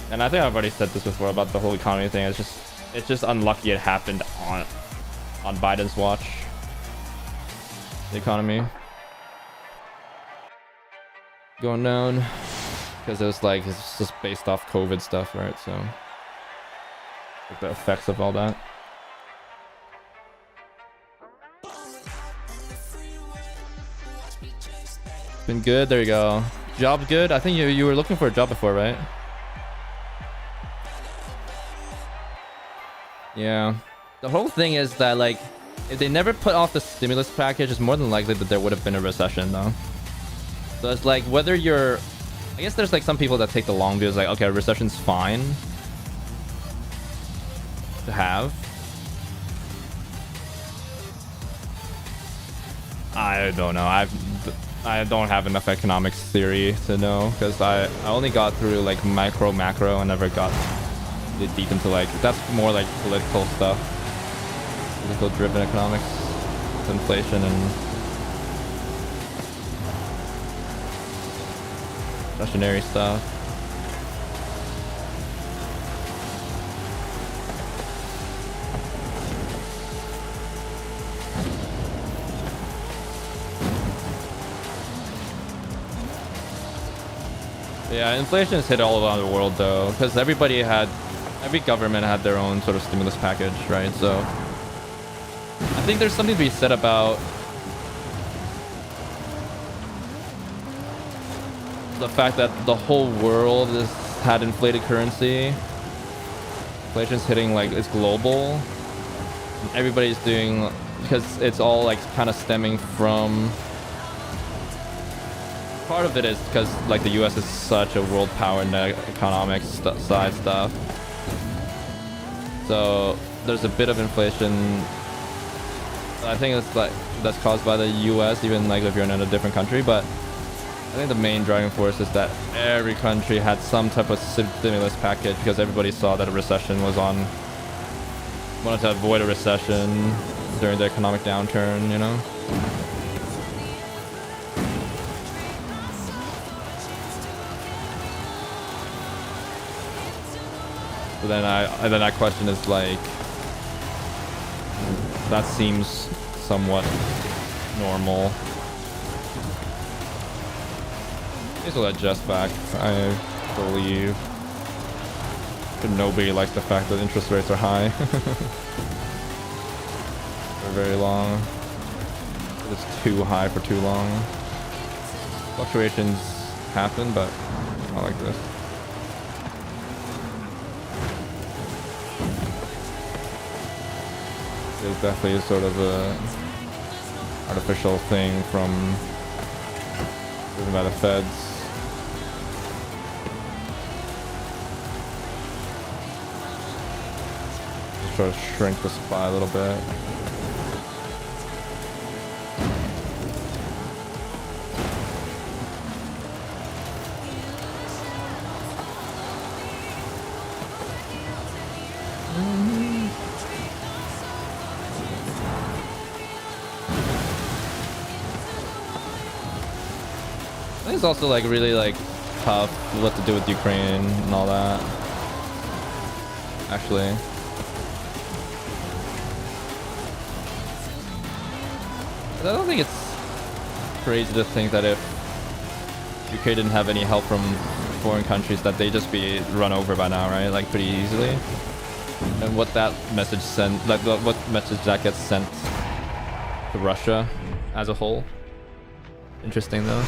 And I think I've already said this before about the whole economy thing. It's just unlucky it happened on Biden's watch. The economy going down because it's just based off COVID stuff, right? So like the effects of all that. Been good. There you go. Job good. I think you were looking for a job before, right? Yeah. The whole thing is that like if they never put off the stimulus package, it's more than likely that there would have been a recession though. So it's like whether you're, I guess there's like some people that take the long view. It's like, okay, a recession's fine to have. I don't know. I don't have enough economics theory to know because I only got through like macro. I never got really deep into like, that's more like political stuff. Political driven economics, inflation and recessionary stuff. Yeah, inflation has hit all around the world though, because every government had their own sort of stimulus package, right? So think there's something to be said about the fact that the whole world has had inflated currency. Inflation's hitting like it's global. Everybody's doing, because it's all like kind of stemming from, part of it is because like the US is such a world power in the economic side stuff. So there's a bit of inflation. I think it's like that's caused by the US, even like if you're in a different country. But I think the main driving force is that every country had some type of stimulus package because everybody saw that a recession was on. Wanted to avoid a recession during the economic downturn, you know. So then I question is like, that seems somewhat normal. This will adjust back, I believe. But nobody likes the fact that interest rates are high for very long. It's too high for too long. Fluctuations happen, but not like this. It's definitely sort of a artificial thing driven by the feds. Just try to shrink the supply a little bit. It's also like really like tough what to do with Ukraine and all that. Actually, but I don't think it's crazy to think that if UK didn't have any help from foreign countries, that they'd just be run over by now, right? Like pretty easily. And what that message sent, like what message that gets sent to Russia as a whole. Interesting though.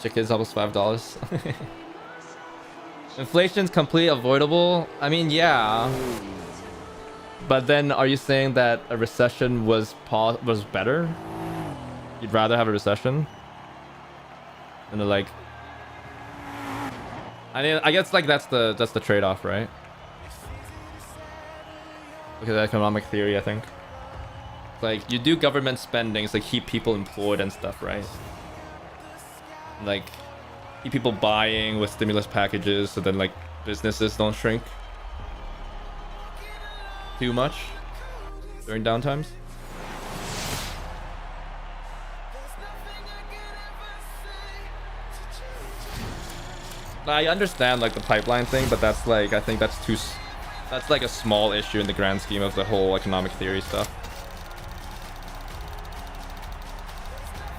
Chicken's almost $5. Inflation's completely avoidable. I mean, yeah. But then, are you saying that a recession was better? You'd rather have a recession? And they're like, I mean, I guess like that's the trade-off, right? Look at the economic theory, I think. Like, you do government spending to keep people employed and stuff, right? Like, keep people buying with stimulus packages so then like businesses don't shrink too much during downtimes. I understand like the pipeline thing, but that's like, I think that's that's like a small issue in the grand scheme of the whole economic theory stuff.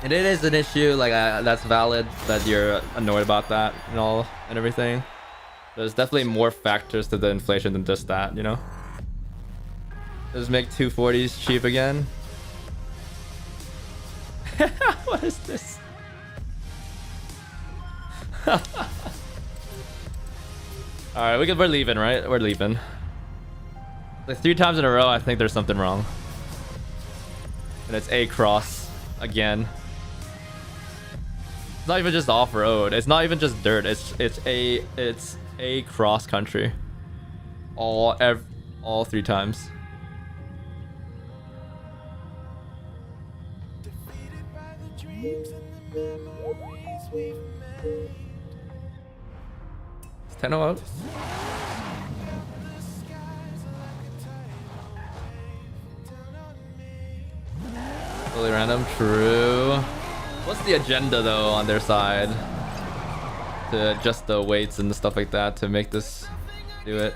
And it is an issue, like that's valid that you're annoyed about that and all and everything. There's definitely more factors to the inflation than just that, you know? Does make 240s cheap again? What is this? Alright, we're leaving, right? We're leaving. Like 3 times in a row, I think there's something wrong. And it's A cross again. It's not even just off-road. It's not even just dirt. It's a cross country. All 3 times. It's 10 out. Really random, true. What's the agenda though on their side to adjust the weights and the stuff like that to make this do it?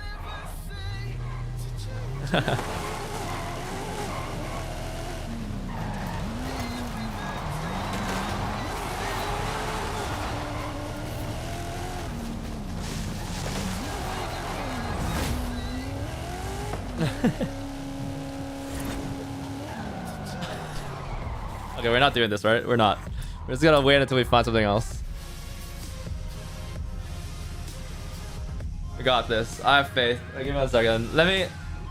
Okay, we're not doing this, right? We're not. We're just gonna wait until we find something else. We got this. I have faith. Give me a second. Let me...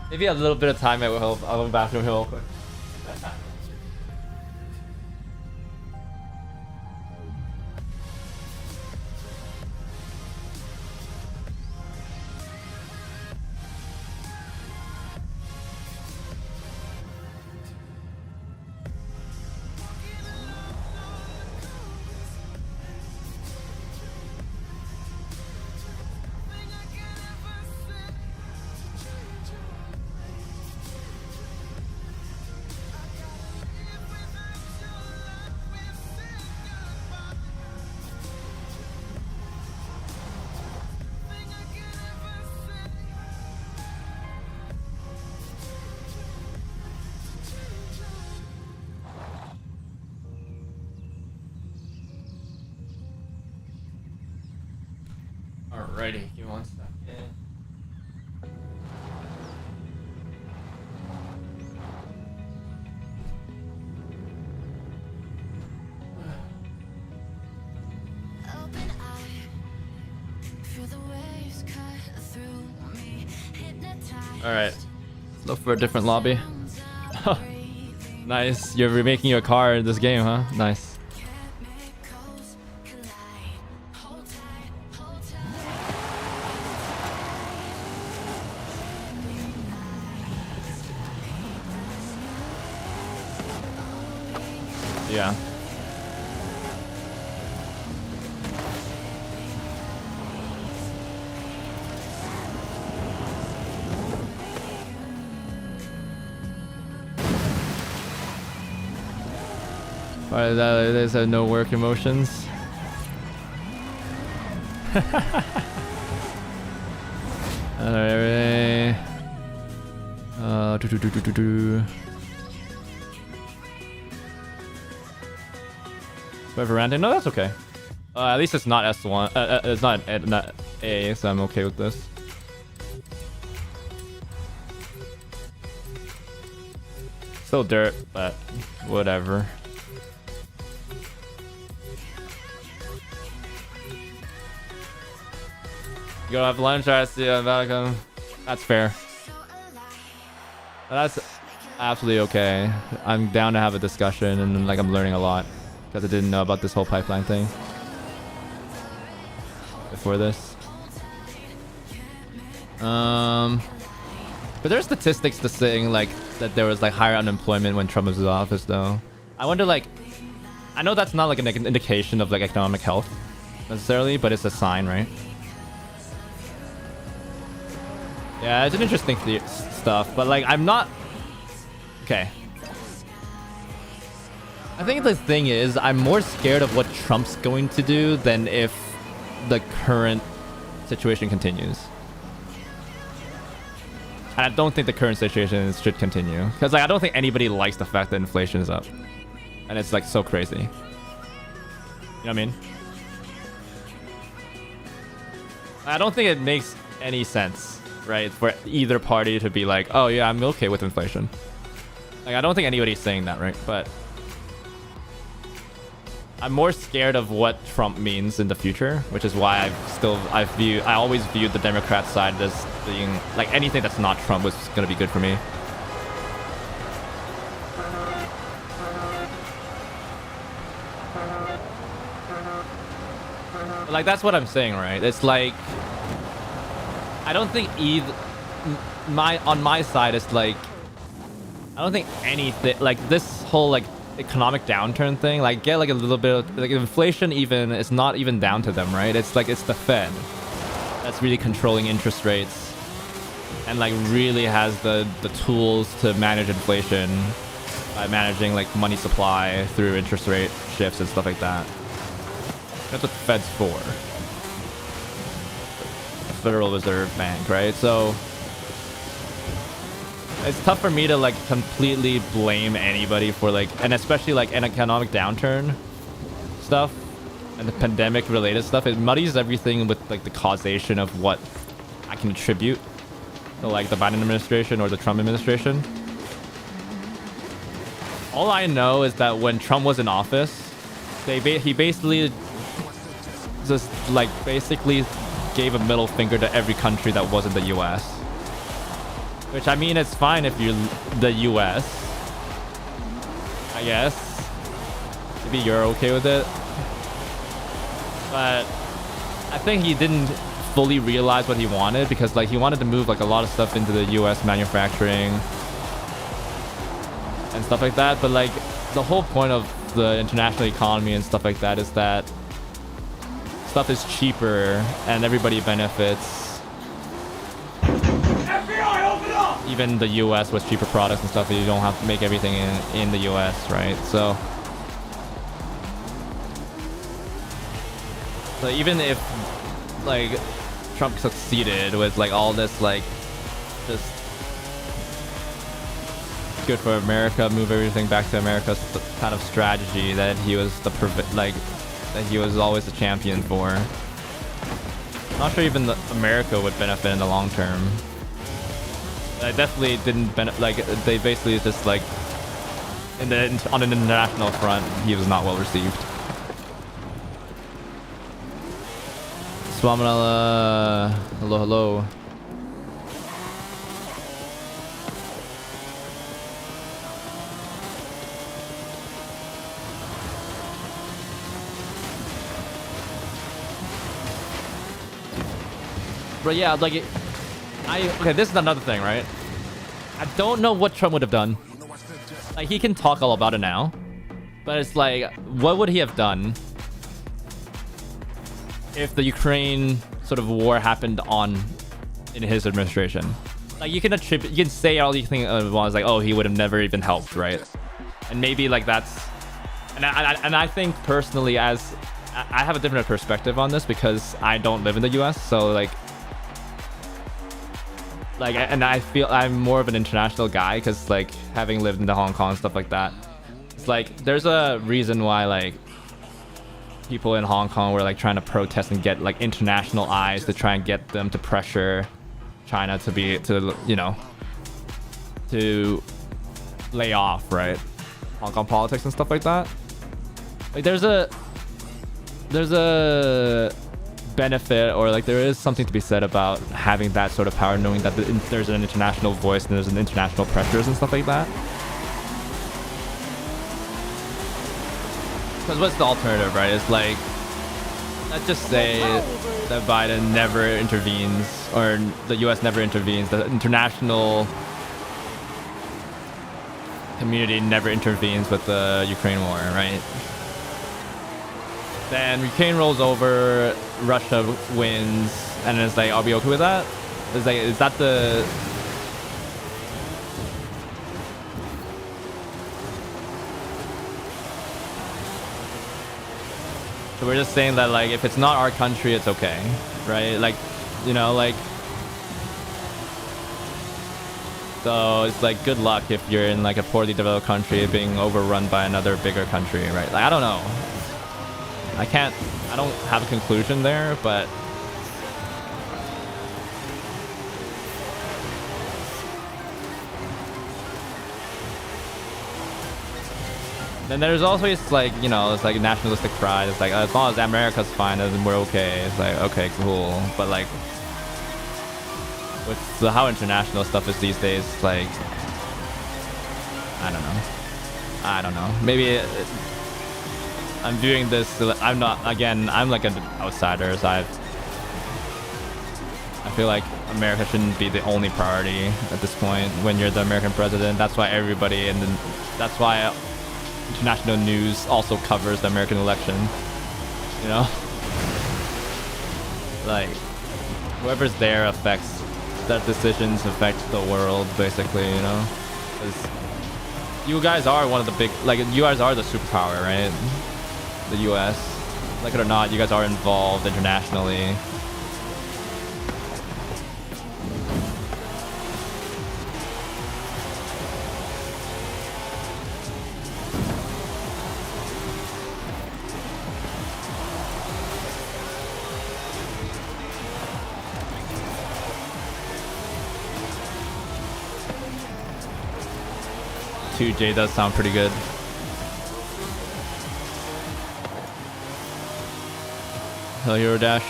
Maybe a little bit of time, it will help. I'll go to the bathroom here real quick. Alrighty, give me one second. Open eye, feel the waves cut through me, hypnotized. Alright. Let's look for a different lobby. Nice. You're remaking your car in this game, huh? Nice. Chemicals collide. Hold tight, hold tight. Yeah. Alright, there's no work emotions. Alright. Whatever ranting. No, that's okay. At least it's not S1. It's not A, so I'm okay with this. Still dirt, but whatever. Go have lunch. I see you. Welcome. That's fair. That's absolutely okay. I'm down to have a discussion, and like I'm learning a lot because I didn't know about this whole pipeline thing before this. But there's statistics to saying like that there was like higher unemployment when Trump was in office, though. I wonder, like, I know that's not like an indication of like economic health necessarily, but it's a sign, right? Yeah, it's an interesting stuff, but like I'm not... Okay. I think the thing is, I'm more scared of what Trump's going to do than if the current situation continues. And I don't think the current situation should continue. Because like, I don't think anybody likes the fact that inflation is up. And it's like so crazy. You know what I mean? I don't think it makes any sense, right, for either party to be like, oh yeah, I'm okay with inflation. Like, I don't think anybody's saying that, right? But I'm more scared of what Trump means in the future, which is why I always viewed the Democrat side as being like anything that's not Trump was gonna be good for me. Like, that's what I'm saying, right? It's like, I don't think either on my side, it's like, I don't think anything like this whole like economic downturn thing, like, get like a little bit of, like, inflation even is not even down to them, right? It's like it's the Fed that's really controlling interest rates and like really has the tools to manage inflation by managing like money supply through interest rate shifts and stuff like that. That's what the Fed's for. The Federal Reserve Bank, right? So it's tough for me to like completely blame anybody for like, and especially like an economic downturn stuff and the pandemic related stuff. It muddies everything with like the causation of what I can attribute So like the Biden administration or the Trump administration. All I know is that when Trump was in office, he basically just like basically gave a middle finger to every country that wasn't the U.S. Which I mean, it's fine if you're the U.S. I guess. Maybe you're okay with it. But I think he didn't fully realize what he wanted because like he wanted to move like a lot of stuff into the U.S. manufacturing and stuff like that. But like the whole point of the international economy and stuff like that is that stuff is cheaper and everybody benefits. FBI, open up! Even the US with cheaper products and stuff, you don't have to make everything in the US, right? So even if like Trump succeeded with like all this like just good for America, move everything back to America kind of strategy that he was that he was always the champion for. Not sure even America would benefit in the long term. I definitely didn't like they basically just like on an international front he was not well received. Swamanala, hello. But yeah, like okay, this is another thing, right? I don't know what Trump would have done. Like he can talk all about it now, but it's like, what would he have done if the Ukraine sort of war happened in his administration? Like you can say all you think was like, oh, he would have never even helped, right? And maybe like that's, and I think personally, as I have a different perspective on this because I don't live in the U.S., so like, and I feel I'm more of an international guy because like having lived in Hong Kong and stuff like that, it's like there's a reason why like people in Hong Kong were like trying to protest and get like international eyes to try and get them to pressure China to lay off, right? Hong Kong politics and stuff like that. Like there's a benefit, or like there is something to be said about having that sort of power, knowing that there's an international voice and there's an international pressures and stuff like that. Because what's the alternative, right? It's like, let's just say that Biden never intervenes, or the US never intervenes, the international community never intervenes with the Ukraine war, right? Then Ukraine rolls over, Russia wins, and it's like, are we okay with that? It's like, is that the... So we're just saying that like, if it's not our country, it's okay, right? Like, you know, like... So it's like, good luck if you're in like a poorly developed country being overrun by another bigger country, right? Like, I don't know. I don't have a conclusion there, but then there's always like, you know, it's like nationalistic pride. It's like, as long as America's fine, then we're okay. It's like, okay, cool. But like with how international stuff is these days, like, I don't know. Maybe I'm doing this. I'm not, again, I'm like an outsider, so I feel like America shouldn't be the only priority at this point when you're the American president. That's why everybody, and then that's why international news also covers the American election, you know? Like, whoever's there affects, their decisions affect the world, basically, you know? 'Cause you guys are one of the big, like, you guys are the superpower, right? The US, like it or not, you guys are involved internationally. 2J does sound pretty good. Hello, Hero Dash.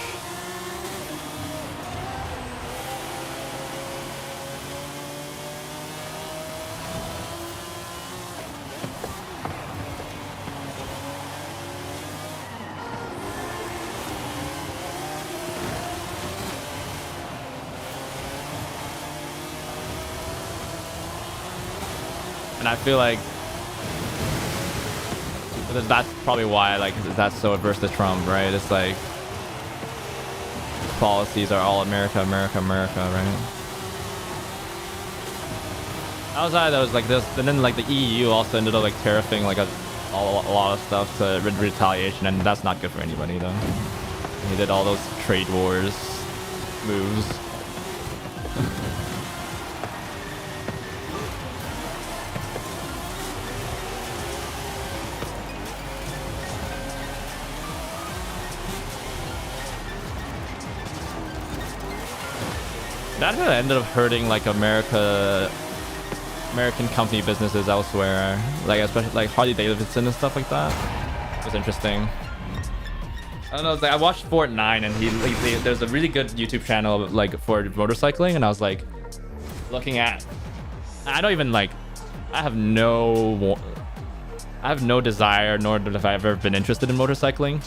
And I feel like that's probably why that's so adverse to Trump, right? It's like policies are all America, America, America, right? Outside that was like this, and then like the EU also ended up like tariffing like a lot of stuff to retaliation, and that's not good for anybody though. He did all those trade wars moves. That ended up hurting like American company businesses elsewhere, like especially like Harley Davidson and stuff like that. It was interesting. I don't know. It's like I watched Fort 9, and there's a really good YouTube channel like for motorcycling, and I was like looking at. I don't even like. I have no desire, nor have I ever been interested in motorcycling,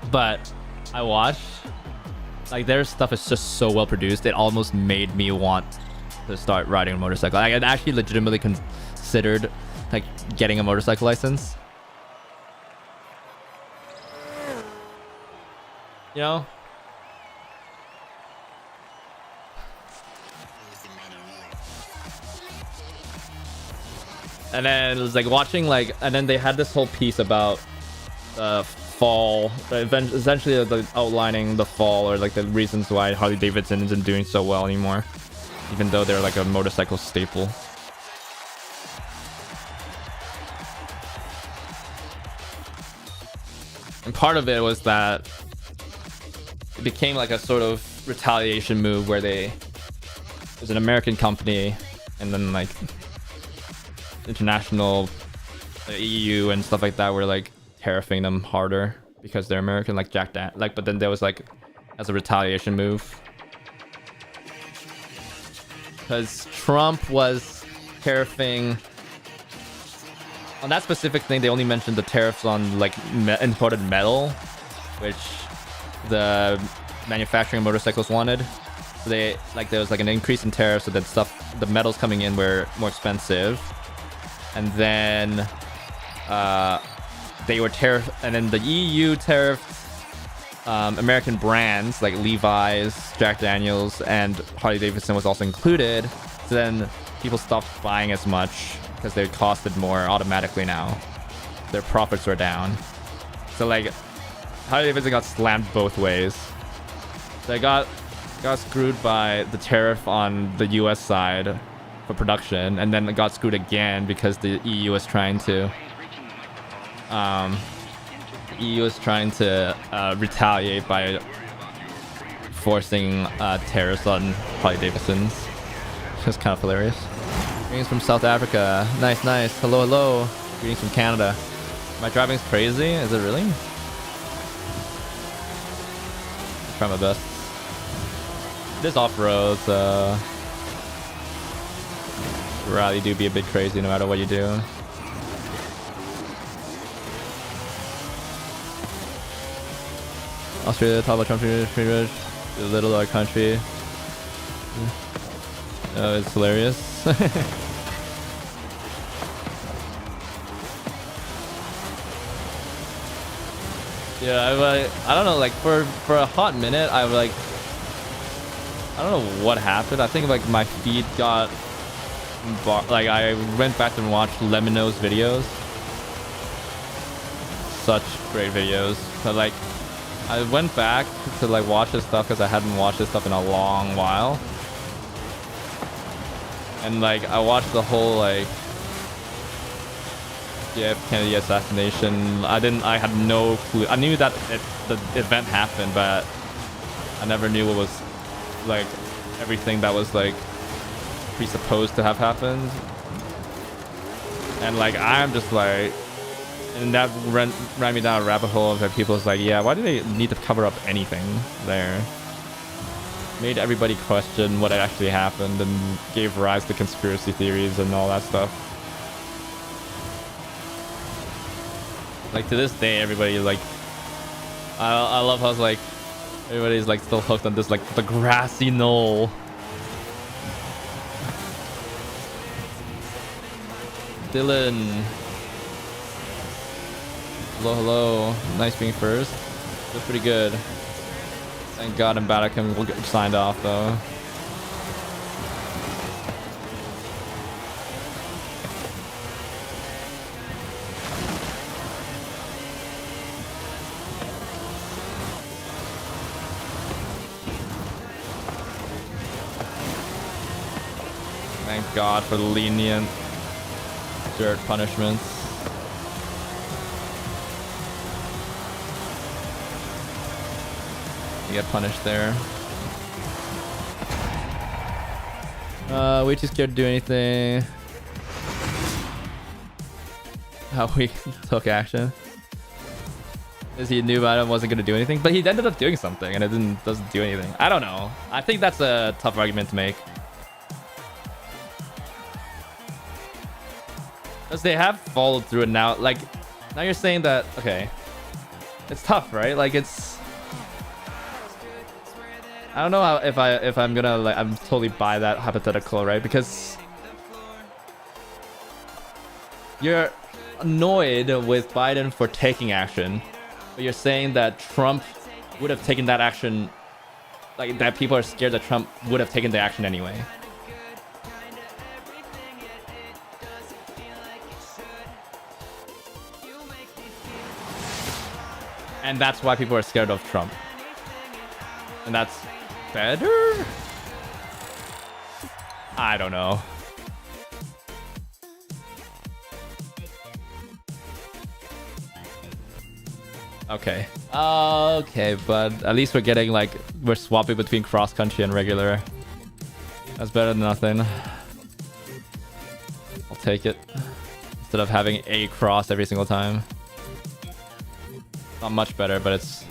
but I watched. Like their stuff is just so well produced, it almost made me want to start riding a motorcycle. I had actually legitimately considered like getting a motorcycle license. You know? And then it was like watching like, and then they had this whole piece about fall, essentially like outlining the fall or like the reasons why Harley Davidson isn't doing so well anymore, even though they're like a motorcycle staple. And part of it was that it became like a sort of retaliation move where it was an American company, and then like international EU and stuff like that were like tariffing them harder because they're American, like but then there was like as a retaliation move because Trump was tariffing on that specific thing. They only mentioned the tariffs on like imported metal, which the manufacturing motorcycles wanted. So they like there was like an increase in tariffs, so that the metals coming in were more expensive, and then they were tariff, and then the EU tariffed American brands like Levi's, Jack Daniels, and Harley Davidson was also included. So then people stopped buying as much because they costed more automatically now. Their profits were down. So like Harley Davidson got slammed both ways. They got screwed by the tariff on the US side for production, and then it got screwed again because the EU was trying to retaliate by forcing tariffs on Harley Davidsons. It's kind of hilarious. Greetings from South Africa. Nice. Hello. Greetings from Canada. My driving's crazy. Is it really? I'll try my best. It is off-road, so rally do be a bit crazy no matter what you do. Australia, top of country, a little our country. It's hilarious. Yeah, I don't know, like for a hot minute, I don't know what happened. I think like my feed got like I went back and watched Lemino's videos. Such great videos. But like I went back to like watch his stuff because I hadn't watched his stuff in a long while. And like I watched the whole like Kennedy assassination. I had no clue. I knew that the event happened, but I never knew what was like everything that was like presupposed to have happened. And like I'm just like, and that ran me down a rabbit hole of people's like, yeah, why do they need to cover up anything there? Made everybody question what actually happened and gave rise to conspiracy theories and all that stuff. Like to this day, everybody like, I love how it's like everybody's like still hooked on this like the grassy knoll. Dylan. Hello, hello. Nice being first. That's pretty good. Thank God Mbaticum will get signed off though. Thank God for the lenient dirt punishments. You get punished there. Way too scared to do anything. How we took action. Is he knew about it and wasn't gonna do anything, but he ended up doing something and it doesn't do anything. I don't know. I think that's a tough argument to make. Because they have followed through it now. Like, now you're saying that, okay. It's tough, right? Like, it's... I don't know how, if I'm gonna, like, I'm totally buy that hypothetical, right? Because... you're annoyed with Biden for taking action. But you're saying that Trump would have taken that action... Like, that people are scared that Trump would have taken the action anyway. And that's why people are scared of Trump. And that's better? I don't know. Okay. Okay, but at least we're getting like, we're swapping between cross country and regular. That's better than nothing. I'll take it. Instead of having a cross every single time. Not much better, but it's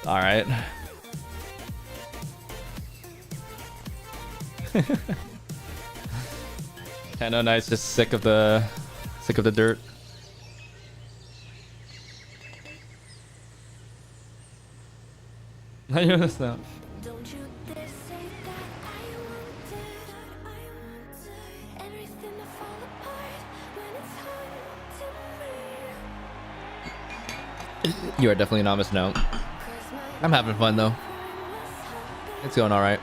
all right. Tendo Knight's just sick of the dirt. I hear this now. Don't you dare say that I want everything to fall apart when it's home to me. You are definitely a novice now. I'm having fun though. It's going all right.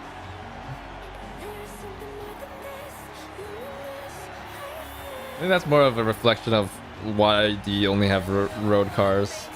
I think that's more of a reflection of why do you only have road cars.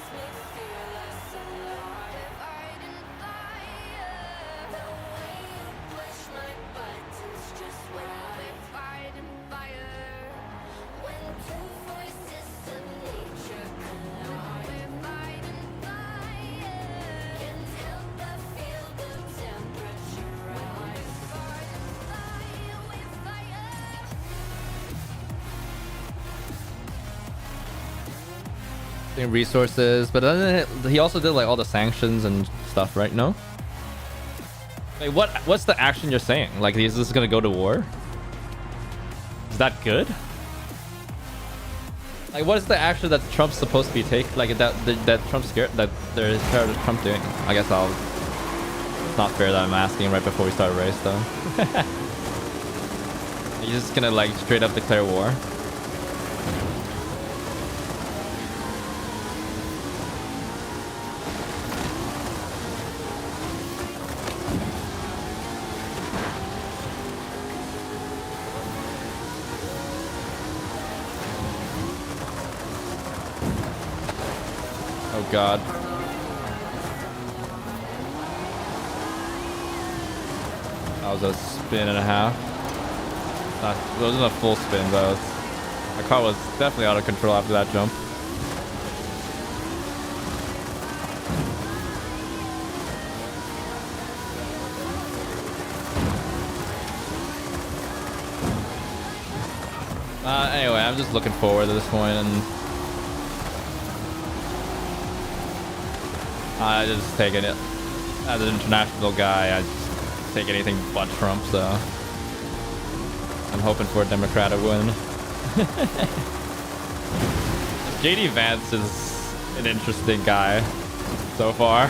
Resources, but then he also did like all the sanctions and stuff, right? No? Wait, what's the action you're saying? Like, is this gonna go to war? Is that good? Like, what is the action that Trump's supposed to be taking? Like that Trump's scared that they're scared of Trump doing? I guess it's not fair that I'm asking right before we start a race, though. He's just gonna like straight up declare war. God. That was a spin and a half. It wasn't a full spin, but my car was definitely out of control after that jump. Anyway, I'm just looking forward to this point, and I just taking it as an international guy. I just take anything but Trump, so I'm hoping for a Democratic win. JD Vance is an interesting guy so far.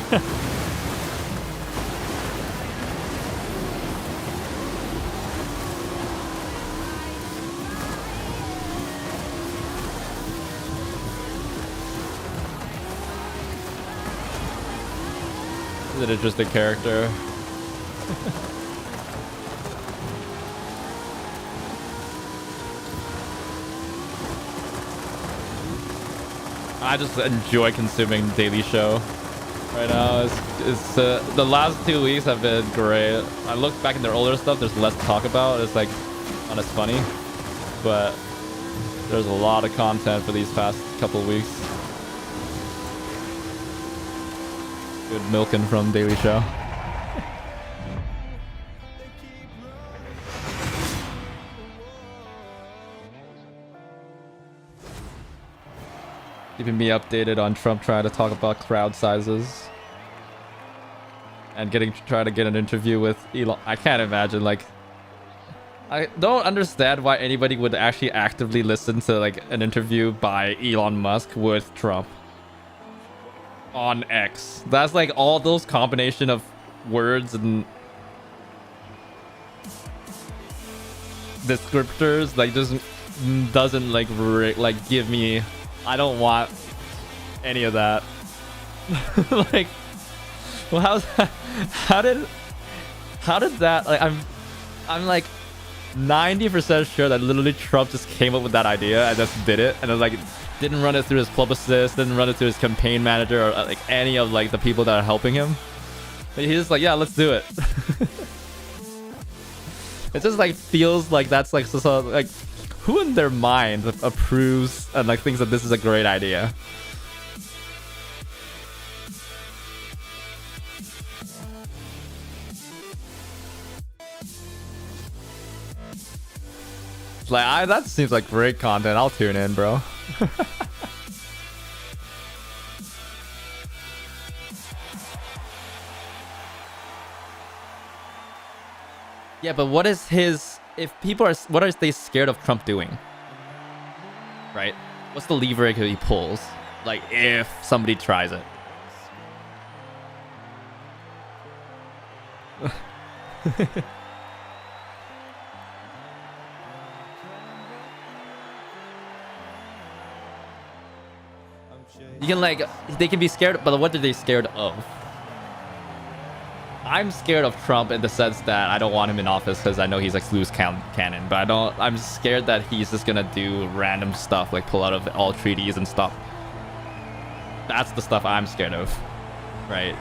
He's an interesting character. I just enjoy consuming Daily Show right now. It's the last 2 weeks have been great. I look back at their older stuff. There's less to talk about. It's like not as funny, but there's a lot of content for these past couple of weeks. Good milking from Daily Show. Keeping me updated on Trump trying to talk about crowd sizes and trying to get an interview with Elon. I can't imagine, like, I don't understand why anybody would actually actively listen to like an interview by Elon Musk with Trump on X. That's like all those combination of words and descriptors like doesn't like give me. I don't want any of that. Like, well, how's that? How did that? Like, I'm like 90% sure that literally Trump just came up with that idea and just did it, and then like didn't run it through his publicist, didn't run it through his campaign manager or like any of like the people that are helping him. But he's just like, yeah, let's do it. It just like feels like that's like so like. Who in their mind approves and like thinks that this is a great idea? It's like, that seems like great content. I'll tune in, bro. Yeah, but what is his... If people are, what are they scared of Trump doing? Right? What's the lever he pulls? Like, if somebody tries it. You can like, they can be scared, but what are they scared of? I'm scared of Trump in the sense that I don't want him in office because I know he's like loose cannon. But I'm scared that he's just gonna do random stuff like pull out of all treaties and stuff. That's the stuff I'm scared of, right?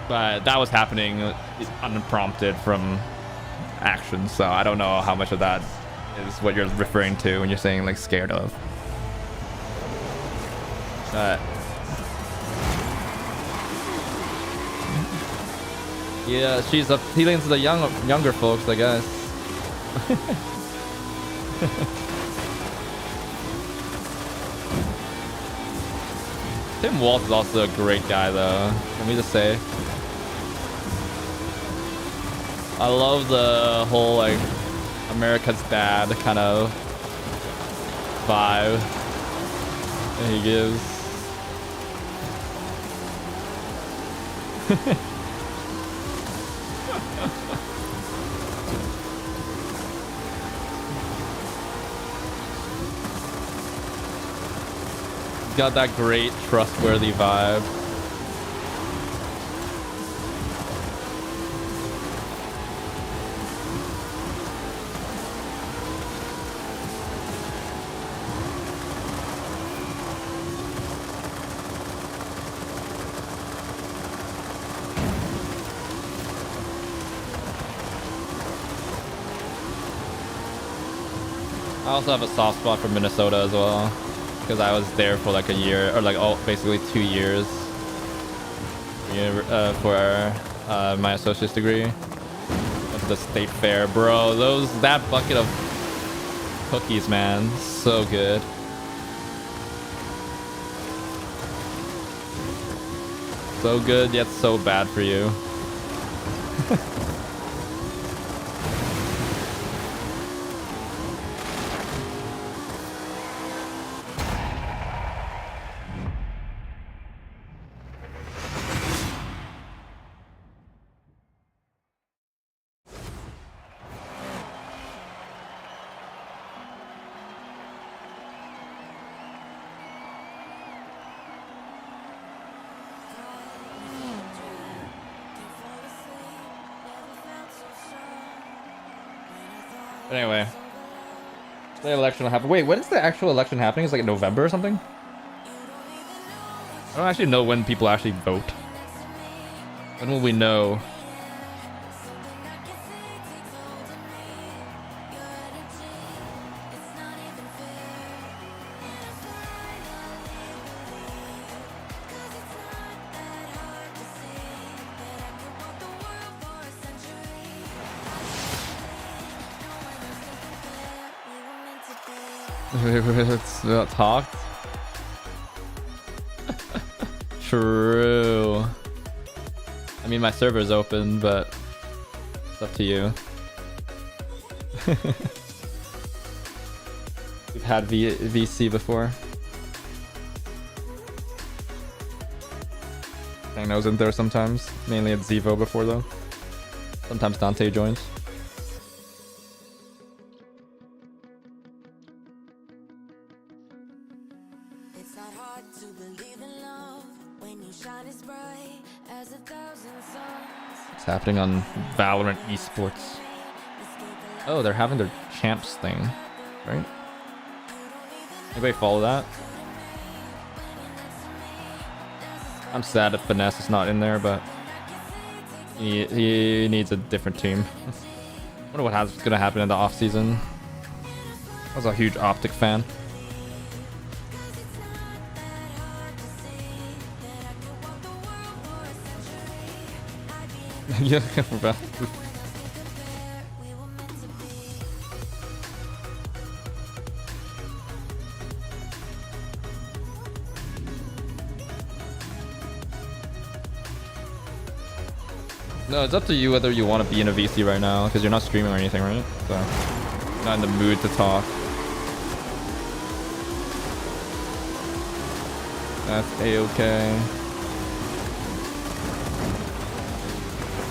But that was happening unprompted from action, so I don't know how much of that is what you're referring to when you're saying like scared of. Yeah, she's appealing to the younger folks, I guess. Tim Walz is also a great guy, though. Let me just say, I love the whole like America's Dad kind of vibe that he gives. Got that great trustworthy vibe. I also have a soft spot for Minnesota as well, because I was there for like a year, or like basically 2 years for my associate's degree. to the state fair, bro. That bucket of cookies, man, so good. So good, yet so bad for you. But anyway, the election will happen. Wait, when is the actual election happening? It's like in November or something? I don't actually know when people actually vote. When will we know? It's not talked. True. I mean, my server's open, but it's up to you. We've had VC before. I was in there sometimes, mainly at Zevo before though. Sometimes Dante joins. It's happening on Valorant esports. Oh, they're having their champs thing, right? Anybody follow that? I'm sad that Finesse is not in there, but he needs a different team. Wonder what's gonna happen in the off season. I was a huge Optic fan. Yeah, we're back. No, it's up to you whether you want to be in a VC right now, because you're not streaming or anything, right? So, you're not in the mood to talk. That's a-okay.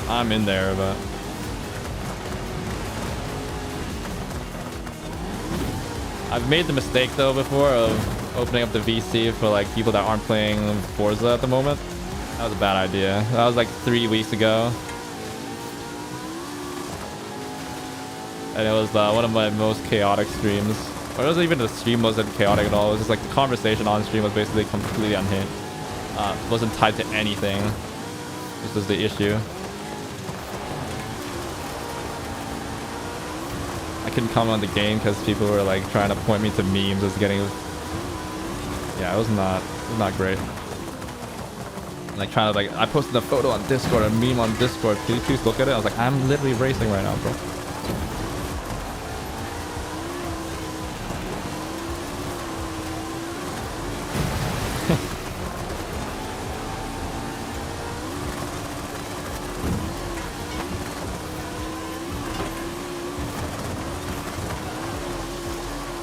I'm in there, but I've made the mistake though before of opening up the VC for like people that aren't playing Forza at the moment. That was a bad idea. That was like 3 weeks ago, and it was one of my most chaotic streams. Or it wasn't even the stream wasn't chaotic at all. It was just like the conversation on stream was basically completely unhinged. Wasn't tied to anything. This was the issue. I couldn't comment on the game because people were like trying to point me to memes as getting. Yeah, it was not great. Like trying to like, I posted a photo on Discord, a meme on Discord. Can you please look at it? I was like, I'm literally racing right now, bro.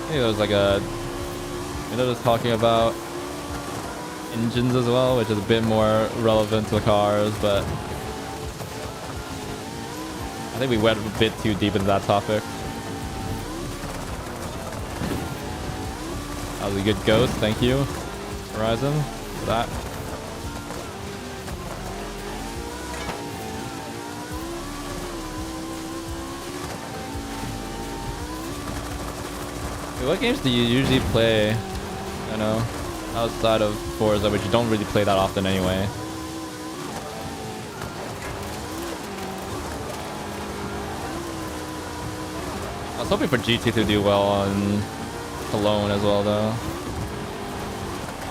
There was like a, you know, just talking about engines as well, which is a bit more relevant to cars, but I think we went a bit too deep into that topic. That was a good ghost, thank you, Horizon, for that. What games do you usually play, you know, outside of Forza, which you don't really play that often anyway? I was hoping for GT to do well on Cologne as well, though.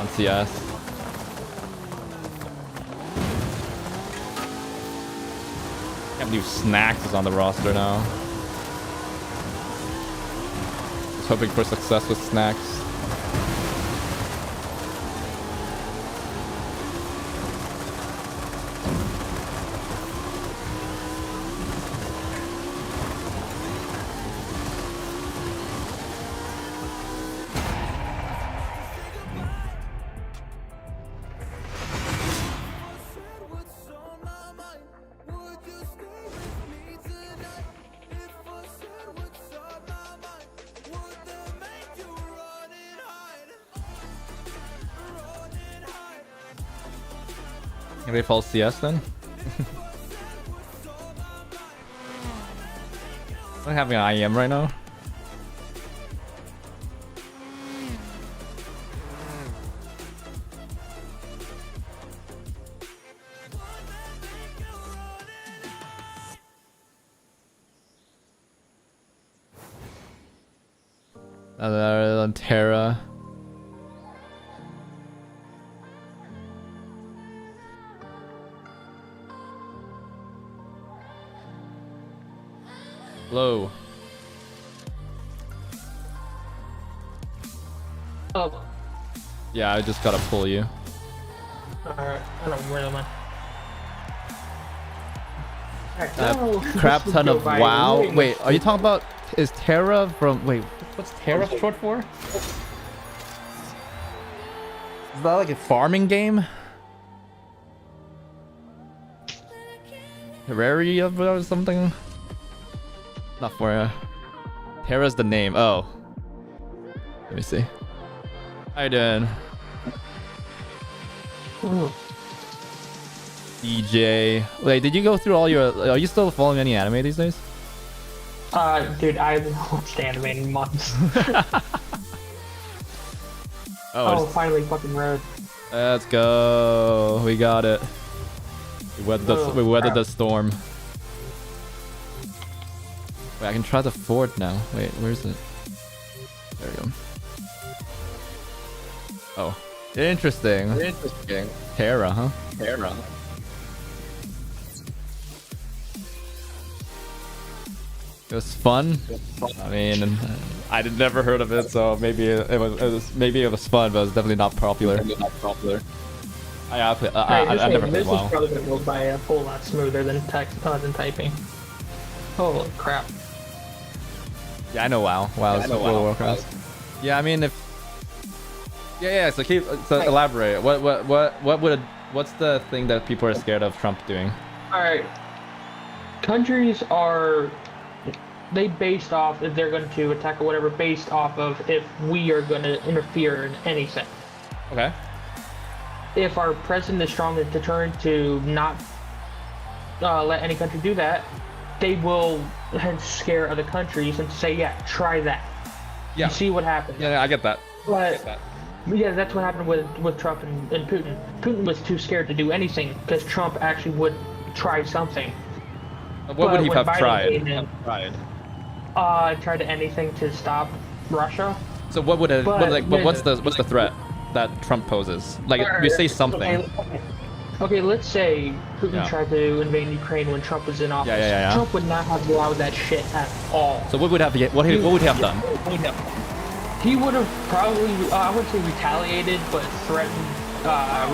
On CS. Can't believe Snacks is on the roster now. Just hoping for success with Snacks. Anybody follow CS then? I'm having an IM right now. On Terra. Hello. Oh, Yeah, I just gotta pull you. alright. I don't really mind. Alright, Crap ton of WoW. Wait, Wait, are you talking about? Is Terra from? Wait, what's Terra short for? Is that like a farming game? Terraria or something? Not for ya. Terra's the name. Oh. Let me see. How you doing? DJ. Wait, did you go through all your... Are you still following any anime these days? Dude, I haven't watched anime in months. Oh, Finally fucking road. let's go. We got it. We weathered the storm. Wait, I can try the fort now. Wait, where is it? There we go. Oh, interesting. Interesting. Terra, huh? Terra. It was fun. I mean, I had never heard of it, so maybe it was fun, but it was definitely not popular. I never played This WoW. is probably gonna go by a whole lot smoother than typing. Holy crap! Yeah, I know WoW. WoW is World of Warcraft. Yeah, I mean, if so elaborate. What's the thing that people are scared of Trump doing? All right, countries are based off if they're going to attack or whatever based off of if we are going to interfere in anything. Okay. If our president is strong and determined to not let any country do that, they will scare other countries and say, yeah, try that. Yeah. You see what happens. Yeah, I get that. But yeah, that's what happened with Trump and Putin. Putin was too scared to do anything because Trump actually would try something. What would he when have Biden tried? came in, tried anything to stop Russia. So what would it? But What's the threat that Trump poses? Like, you say something. Okay, let's say Putin tried to invade Ukraine when Trump was in office. Yeah. Trump would not have allowed that shit at all. So what would he have done? He would have probably, I wouldn't say retaliated, but threatened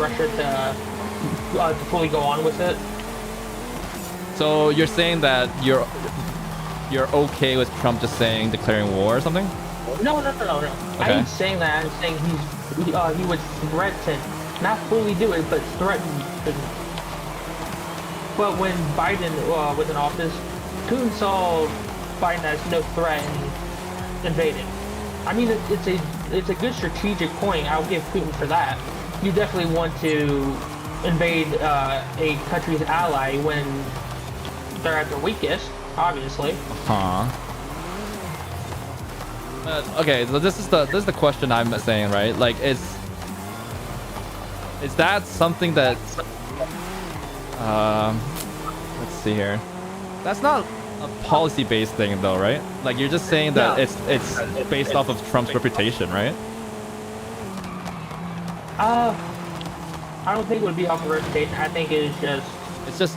Russia to fully go on with it. So you're saying that you're okay with Trump just declaring war or something? No. Okay. I ain't saying that. I'm saying he would threaten, not fully do it, but threaten. But when Biden was in office, Putin saw Biden as no threat and invaded. I mean, it's a good strategic point. I'll give Putin for that. You definitely want to invade a country's ally when they're at their weakest, obviously. Okay, so this is the question I'm saying, right? Like, is that something that let's see here. That's not a policy-based thing, though, right? Like, you're just saying that it's based off of Trump's reputation, right? I don't think it would be off of reputation. I think it's just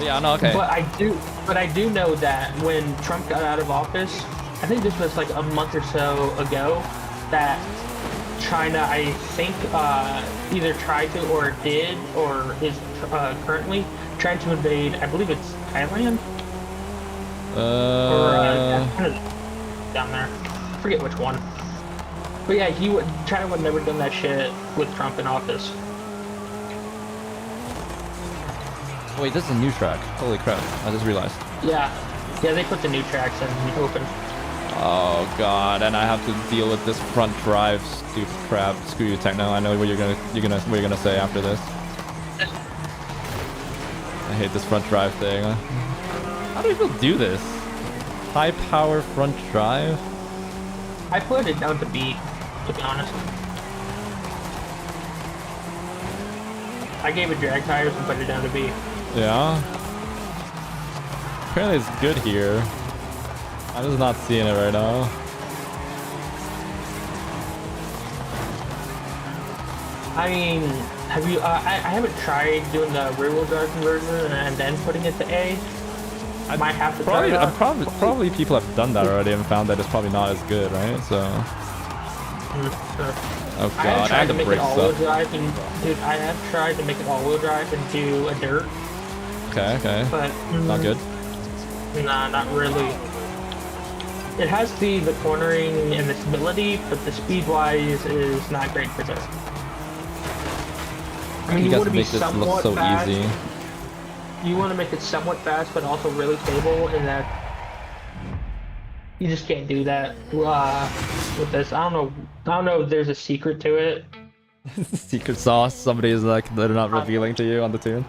Yeah, no, okay. But I do know that when Trump got out of office, I think this was like a month or so ago, that China, I think, either tried to or did or is currently trying to invade. I believe it's Thailand or down there. I forget which one. But yeah, China would never done that shit with Trump in office. Wait, this is a new track. Holy crap! I just realized. Yeah, they put the new tracks in open. Oh god, and I have to deal with this front drive, stupid crap. Screw you, Techno. I know what you're gonna say after this. I hate this front drive thing. How do people do this? High power front drive? I put it down to B, to be honest. I gave it drag tires and put it down to B. Yeah. Apparently it's good here. I'm just not seeing it right now. I mean, have you? I haven't tried doing the rear-wheel drive conversion and then putting it to A. I might have to try that. Probably people have done that already and found that it's probably not as good, right? So. Oh god, I had to break stuff. Dude, I have tried to make it all-wheel drive and do a dirt. Okay. But not good. Nah, not really. It has the cornering and the stability, but the speed-wise is not great for this. I mean, you want guys to be make this look somewhat so fast. easy. You want to make it somewhat fast, but also really stable, and that you just can't do that with this. I don't know if there's a secret to it. Secret sauce. Somebody is like they're not revealing to you on the tune.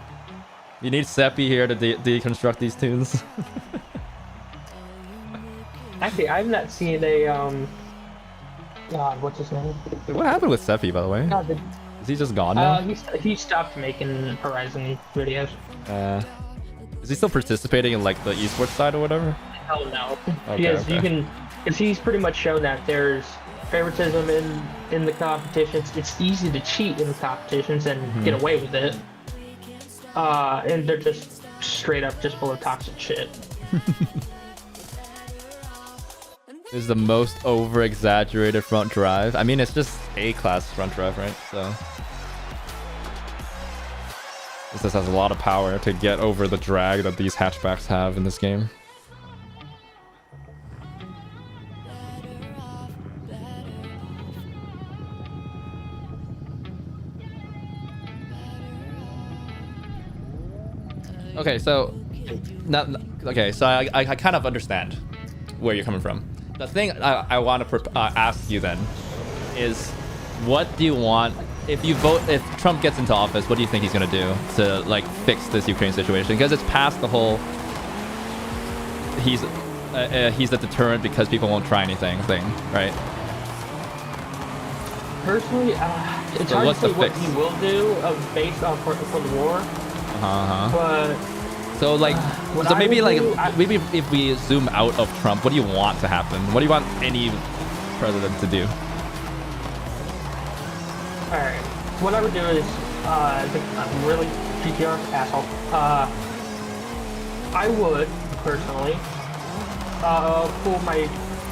You need Seppi here to deconstruct these tunes. Actually, I've not seen a God, what's his name? What happened with Seppi, by the way? Is he just gone now? He stopped making Horizon videos. Is he still participating in like the esports side or whatever? Hell no. Okay, Because he's pretty much shown that there's favoritism in the competitions. It's easy to cheat in the competitions and get away with it. And they're just straight up just full of toxic shit. This is the most over-exaggerated front drive. I mean, it's just A-class front drive, right? So this just has a lot of power to get over the drag that these hatchbacks have in this game. Okay, so I kind of understand where you're coming from. The thing I want to ask you then is, what do you want if Trump gets into office? What do you think he's gonna do to like fix this Ukraine situation? Because it's past the whole he's a deterrent because people won't try anything thing, right? Personally, it's hard to say what he will do based on for the war. But so like, so maybe maybe if we zoom out of Trump, what do you want to happen? What do you want any president to do? All right, what I would do is, I'm really GTR asshole. I would personally pull my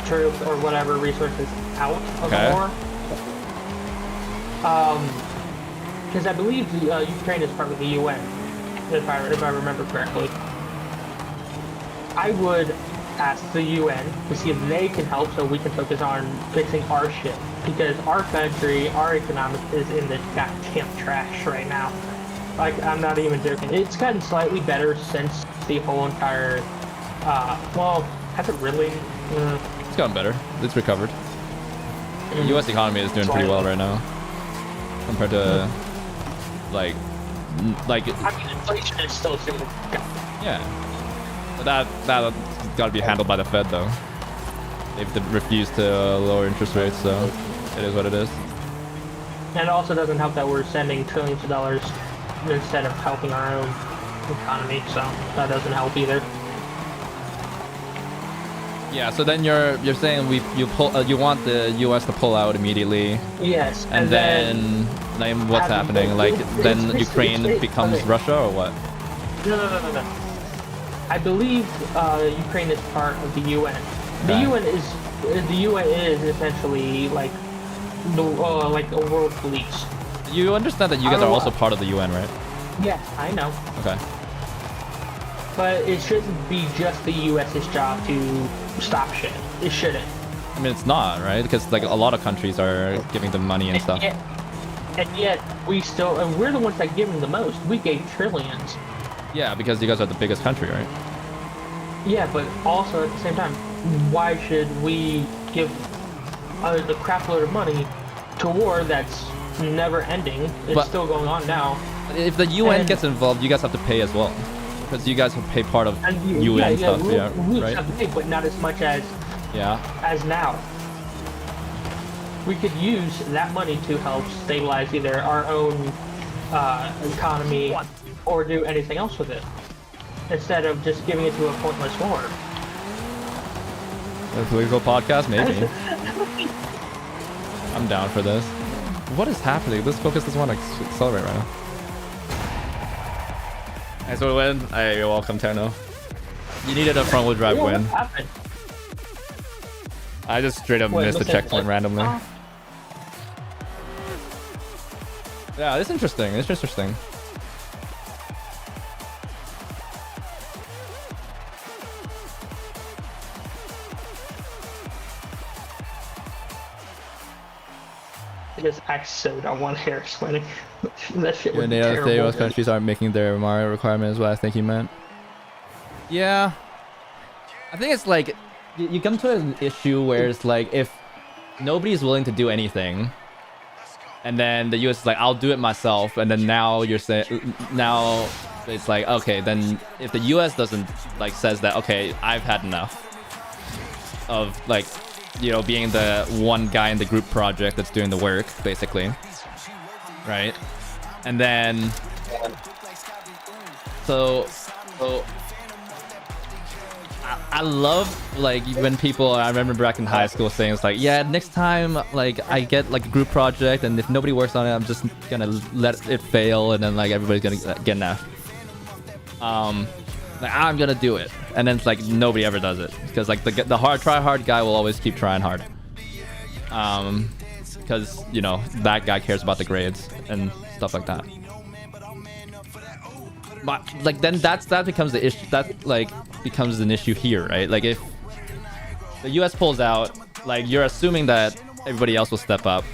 troops or whatever resources out of the war. Because I believe Ukraine is part of the UN. If I remember correctly, I would ask the UN to see if they can help so we can focus on fixing our shit, because our country, our economics is in the goddamn trash right now. Like, I'm not even joking. It's gotten slightly better since the whole entire, well, has it really? It's gotten better. It's recovered. The U.S. economy is doing pretty well right now compared to like I mean, inflation is still super. Yeah, but that got to be handled by the Fed though. They've refused to lower interest rates, so it is what it is. And it also doesn't help that we're sending trillions of dollars instead of helping our own economy, so that doesn't help either. Yeah, so then you're saying you want the U.S. to pull out immediately. Yes. And then what's happening? Like then Ukraine becomes Russia or what? No. I believe Ukraine is part of the UN. The Okay. UN is essentially like the like a world police. You understand that you guys are also part of the UN, right? Yeah, I know. Okay. But it shouldn't be just the US's job to stop shit. It shouldn't. I mean, it's not, right? Because like a lot of countries are giving them money and stuff. And yet we still, and we're the ones that give them the most. We gave trillions. Yeah, because you guys are the biggest country, right? Yeah, but also at the same time, why should we give the crap load of money to a war that's never ending? It's But- still going on now. If the UN And- gets involved, you guys have to pay as well. Because you guys have paid part of And UN stuff, we right? have to pay, but not as much Yeah. as now. We could use that money to help stabilize either our own economy or do anything else with it, instead of just giving it to a pointless war. A political podcast, maybe. I'm down for this. What is happening? This focus doesn't want to accelerate right now. Nice one win. Hey, you're welcome, Terno. You needed a front wheel drive Yeah, win. what happened? I just straight up Wait, missed the listen, checkpoint what? randomly. Yeah, it's interesting. It's interesting. I just act so don't want hair sweating. That shit Yeah, would be the other thing, terrible. most countries aren't making their Mario requirements. What I think you meant. Yeah, I think it's like you come to an issue where it's like if nobody's willing to do anything, and then the US is like, I'll do it myself, and then now you're saying now it's like, okay, then if the US doesn't like says that, okay, I've had enough of like, you know, being the one guy in the group project that's doing the work basically, right? And then so I love like when people, I remember back in high school saying it's like, yeah, next time like I get like a group project and if nobody works on it, I'm just gonna let it fail and then like everybody's gonna get an F. Like I'm gonna do it, and then it's like nobody ever does it because like the try hard guy will always keep trying hard. Because you know that guy cares about the grades and stuff like that. But like then that becomes the issue. That like becomes an issue here, right? Like if the US pulls out, like you're assuming that everybody else will step up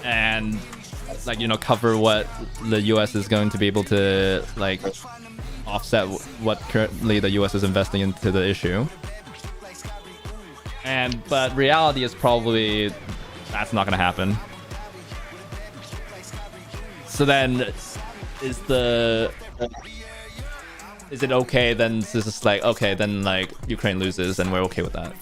and like, you know, cover what the US is going to be able to like offset what currently the US is investing into the issue. But reality is probably that's not gonna happen. So then is it okay then? This is like, okay, then like Ukraine loses and we're okay with that.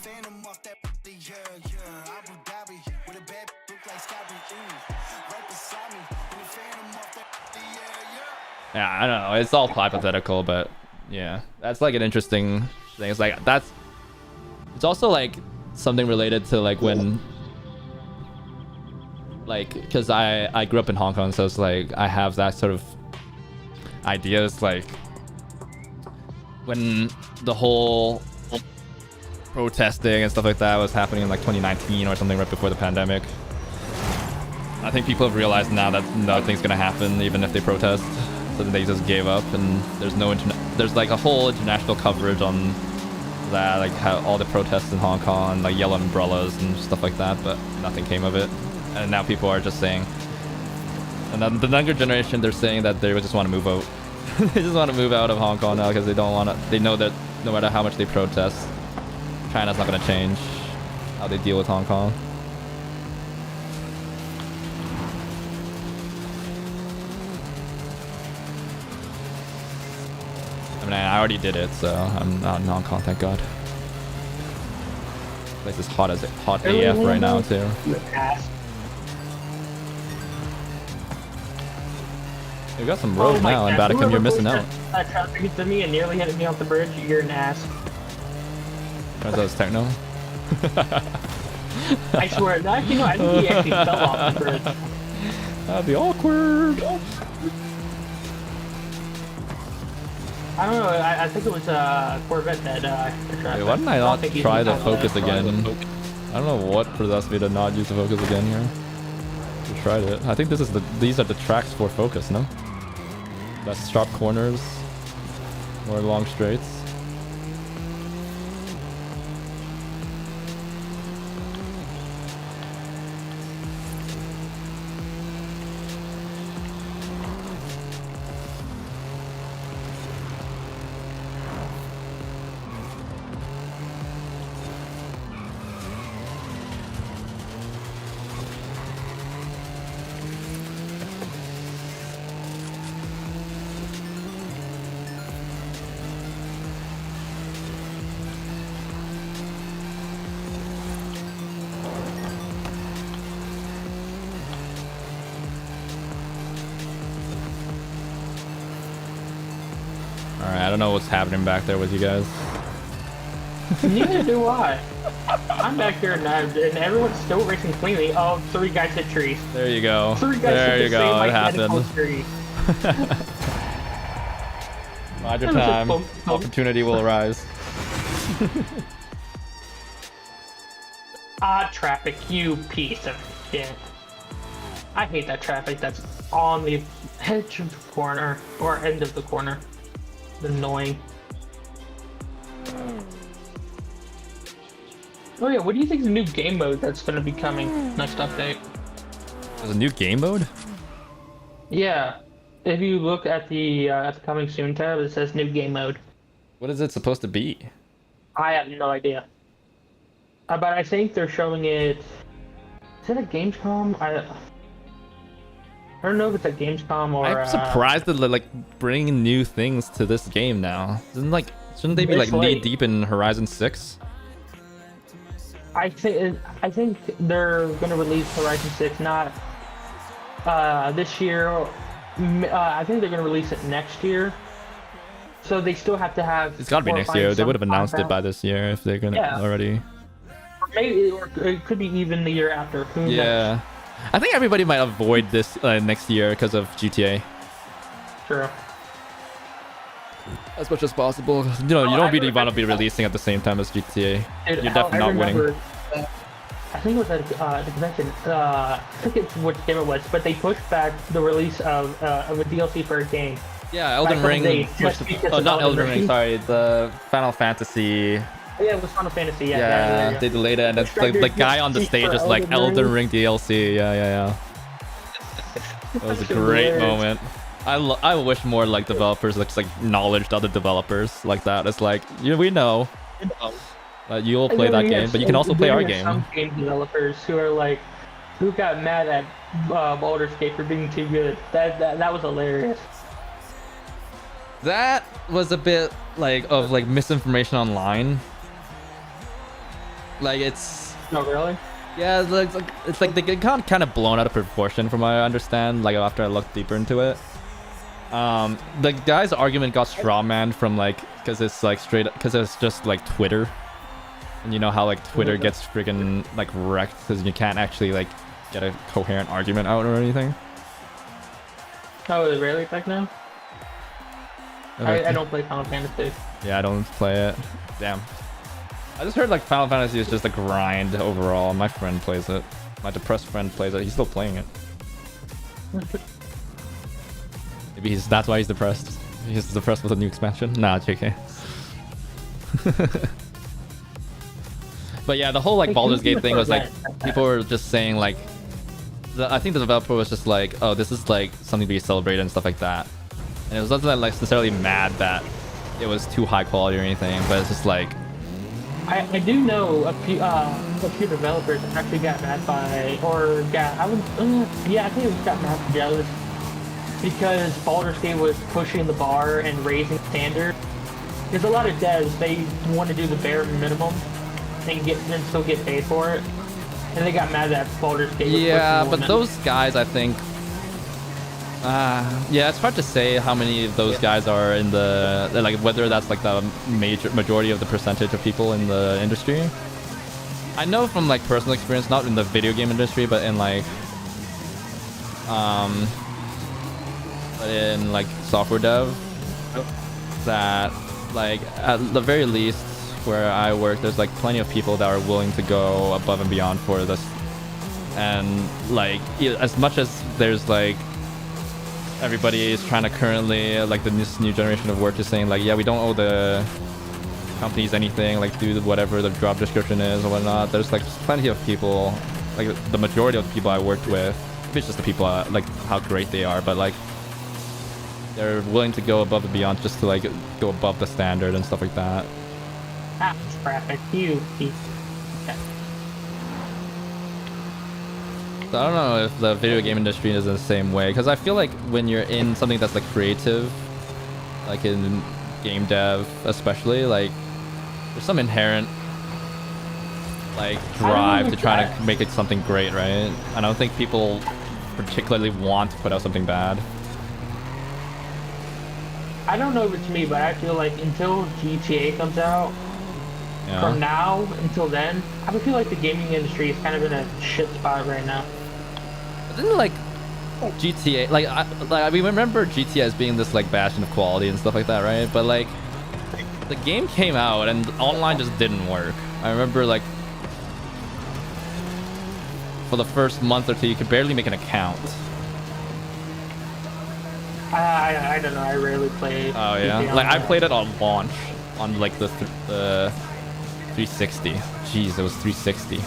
Yeah, I don't know. It's all hypothetical, but yeah, that's like an interesting thing. It's like it's also like something related to like when like because I grew up in Hong Kong, so it's like I have that sort of idea. It's like when the whole protesting and stuff like that was happening in like 2019 or something right before the pandemic. I think people have realized now that nothing's gonna happen even if they protest. So then they just gave up, and there's like a whole international coverage on that, like how all the protests in Hong Kong, like yellow umbrellas and stuff like that, but nothing came of it. And now people are just saying, and then the younger generation, they're saying that they just want to move out. They just want to move out of Hong Kong now because they don't want to. They know that no matter how much they protest, China's not going to change how they deal with Hong Kong. I mean, I already did it, so I'm not in Hong Kong, thank God. Place is hot AF right now too. We got some road now in Vatican. You're missing out. That traffic into me and nearly hit me off the bridge. You're an ass. Are those techno? I swear. You know, I think he actually fell off the bridge. That'd be awkward. I don't know. I think it was Corvette that Wait, why didn't I not think he's try the got focus again? I don't know what possessed me to not use the focus again here. We tried it. I think these are the tracks for focus, no? Less sharp corners, more long straights. Alright, I don't know what's happening back there with you guys. Neither do I. I'm back here now, and everyone's still racing cleanly. Oh, 3 guys hit trees. There you go. 3 guys There hit you the same go. It identical happened. tree. Bide your That was a time. fun- Opportunity will arise. Traffic, you piece of shit. I hate that traffic that's on the edge of the corner, or end of the corner. Annoying. Oh yeah, what do you think is the new game mode that's going to be coming next update? There's a new game mode? Yeah, if you look at the coming soon tab, it says new game mode. What is it supposed to be? I have no idea. But I think they're showing it. Is it a Gamescom? I don't know if it's a Gamescom or. I'm surprised that they're like bringing new things to this game now. Shouldn't they be like It's knee like- deep in Horizon 6? I think they're gonna release Horizon 6 not this year. I think they're gonna release it next year. So they still have to have. It's gotta be or next find year. They some would have announced it content. by this year if they're gonna Yeah. already. Or maybe, or it could be even the year after. Who knows? Yeah. I think everybody might avoid this next year because of GTA. True. As much as possible. You know, you Oh, don't I really want to remember be that. releasing at the same time as GTA. Dude, You're hell, definitely not winning. remember, I think it was at the convention. I forget which game it was, but they pushed back the release of a DLC for a game. Yeah, Elden Back in the Ring. day, just because Oh, of not Elden Elden Ring. Ring. Sorry, the Final Fantasy. Yeah, it was Final Fantasy. Yeah, Yeah, they delayed it, and it's like the guy on the stage is like Elden Ring DLC. Yeah. That was a great moment. I wish more like developers like acknowledged other developers like that. It's like we know that you'll play that game, but you can also play our game. Some game developers who got mad at Baldur's Gate for being too good. That was hilarious. That was a bit of misinformation online. It's No, really? yeah, it's like they get kind of blown out of proportion from what I understand. Like after I looked deeper into it, the guy's argument got strawmanned from because it's because it's just Twitter, and you know how Twitter gets freaking wrecked because you can't actually get a coherent argument out or anything. Oh, is it really back now? I don't play Final Fantasy. Yeah, I don't play it. Damn. I just heard Final Fantasy is just a grind overall. My friend plays it. My depressed friend plays it. He's still playing it. Maybe that's why he's depressed. He's depressed with a new expansion. Nah, JK. But yeah, the whole Baldur's Gate thing was people were just saying I think the developer was just oh, this is something to be celebrated and stuff like that. And it was not necessarily mad that it was too high quality or anything, but it's just I do know a few developers actually got mad by, or got, I think it was got mad jealous because Baldur's Gate was pushing the bar and raising standards. There's a lot of devs, they want to do the bare minimum and still get paid for it. And they got mad that Baldur's Gate was yeah, pushing but more those guys, I think, yeah, it's hard to say how many of those guys are in the whether that's the majority of the percentage of people in the industry. I know from personal experience, not in the video game industry, but in software dev. that like at the very least where I work, there's like plenty of people that are willing to go above and beyond for this. And like as much as there's like everybody is trying to currently like this new generation of work is saying like, yeah, we don't owe the companies anything, like do whatever the job description is or whatnot. There's like plenty of people, like the majority of the people I worked with, it's just the people like how great they are, but like they're willing to go above and beyond just to like go above the standard and stuff like that. Ah, traffic, you piece. So I don't know if the video game industry is in the same way, because I feel like when you're in something that's like creative, like in game dev especially, like there's some inherent like drive to try to make it something great, right? I don't think people particularly want to put out something bad. I don't know if it's me, but I feel like until GTA comes out, from now until then, I feel like the gaming industry is kind of in a shit spot right now. Didn't like GTA like I remember GTA as being this like bastion of quality and stuff like that, right? But like the game came out and online just didn't work. I remember like for the first month or two you could barely make an account. I don't know, I rarely play. Oh yeah, GTA like I online. played it on launch on like the 360. Jeez, it was 360,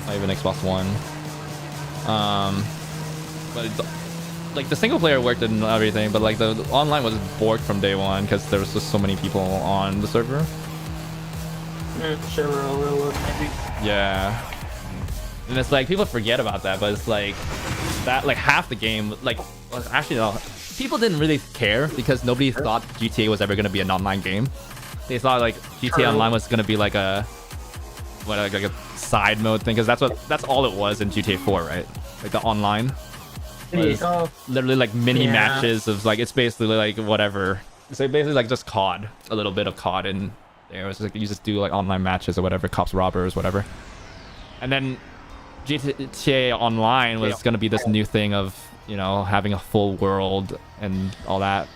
not even Xbox One. But it's, like the single player worked and everything, but like the online was borked from day one because there was just so many people on the server. Server overload, maybe. Yeah, and it's like people forget about that, but it's like that like half the game like actually no, people didn't really care because nobody thought GTA was ever going to be an online game. They thought like GTA Online was going to be like a like a side mode thing, because that's all it was in GTA 4, right? Like the online was literally like mini matches of like, it's basically like whatever. It's like basically like just COD, a little bit of COD in there. It was like you just do like online matches or whatever, cops, robbers, whatever. And then GTA Online was going to be this new thing of, you know, having a full world and all that,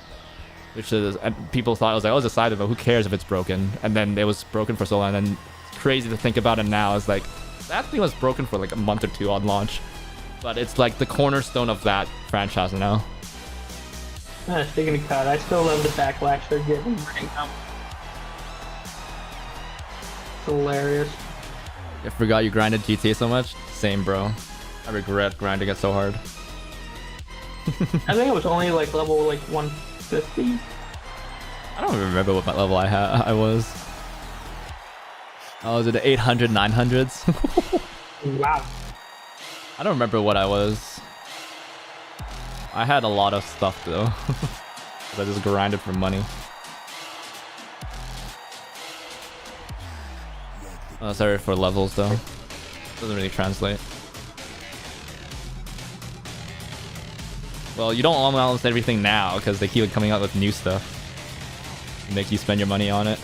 which is, and people thought it was like, oh, it's a side, but who cares if it's broken? And then it was broken for so long, and then it's crazy to think about it now. It's like that thing was broken for like a month or two on launch, but it's like the cornerstone of that franchise now. Speaking of COD, I still love the backlash they're getting right now. It's hilarious. I forgot you grinded GTA so much. Same, bro. I regret grinding it so hard. I think it was only like level like 150. I don't even remember what level I was. I was at the 800, 900s. Wow. I don't remember what I was. I had a lot of stuff though. 'Cause I just grinded for money. Oh, sorry for levels though. Doesn't really translate. Well, you don't almost everything now because they keep coming out with new stuff. Make you spend your money on it.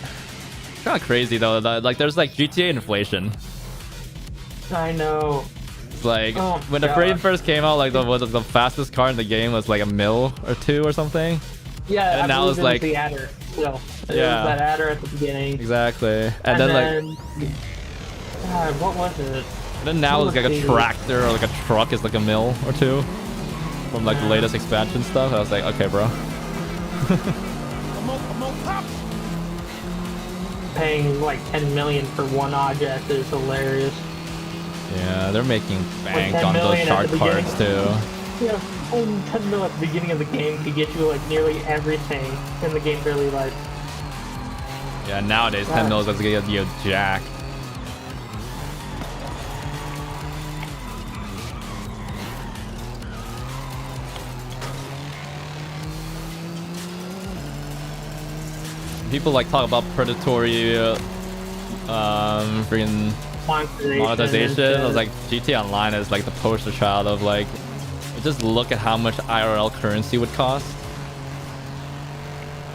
It's kind of crazy though. Like there's like GTA inflation. I know. It's like when the God. frame first came out, like the fastest car in the game was like a mil or two or something. Yeah, and now it's like the adder. So it yeah, was that adder at the beginning. Exactly. And then like, God, what was it? and then now it's like a tractor or like a truck is like a mil or two from like the latest expansion stuff. I was like, okay, bro. Paying like 10 million for one object is hilarious. Yeah, they're making bank 10 on those million at shark the beginning. cards too. Yeah, only 10 mil at the beginning of the game could get you like nearly everything in the game's early life. Yeah, nowadays 10 mil is gonna get you a jack. People like talk about predatory freaking monetization. I was like, GTA Online is like the poster child of like, just look at how much IRL currency would cost.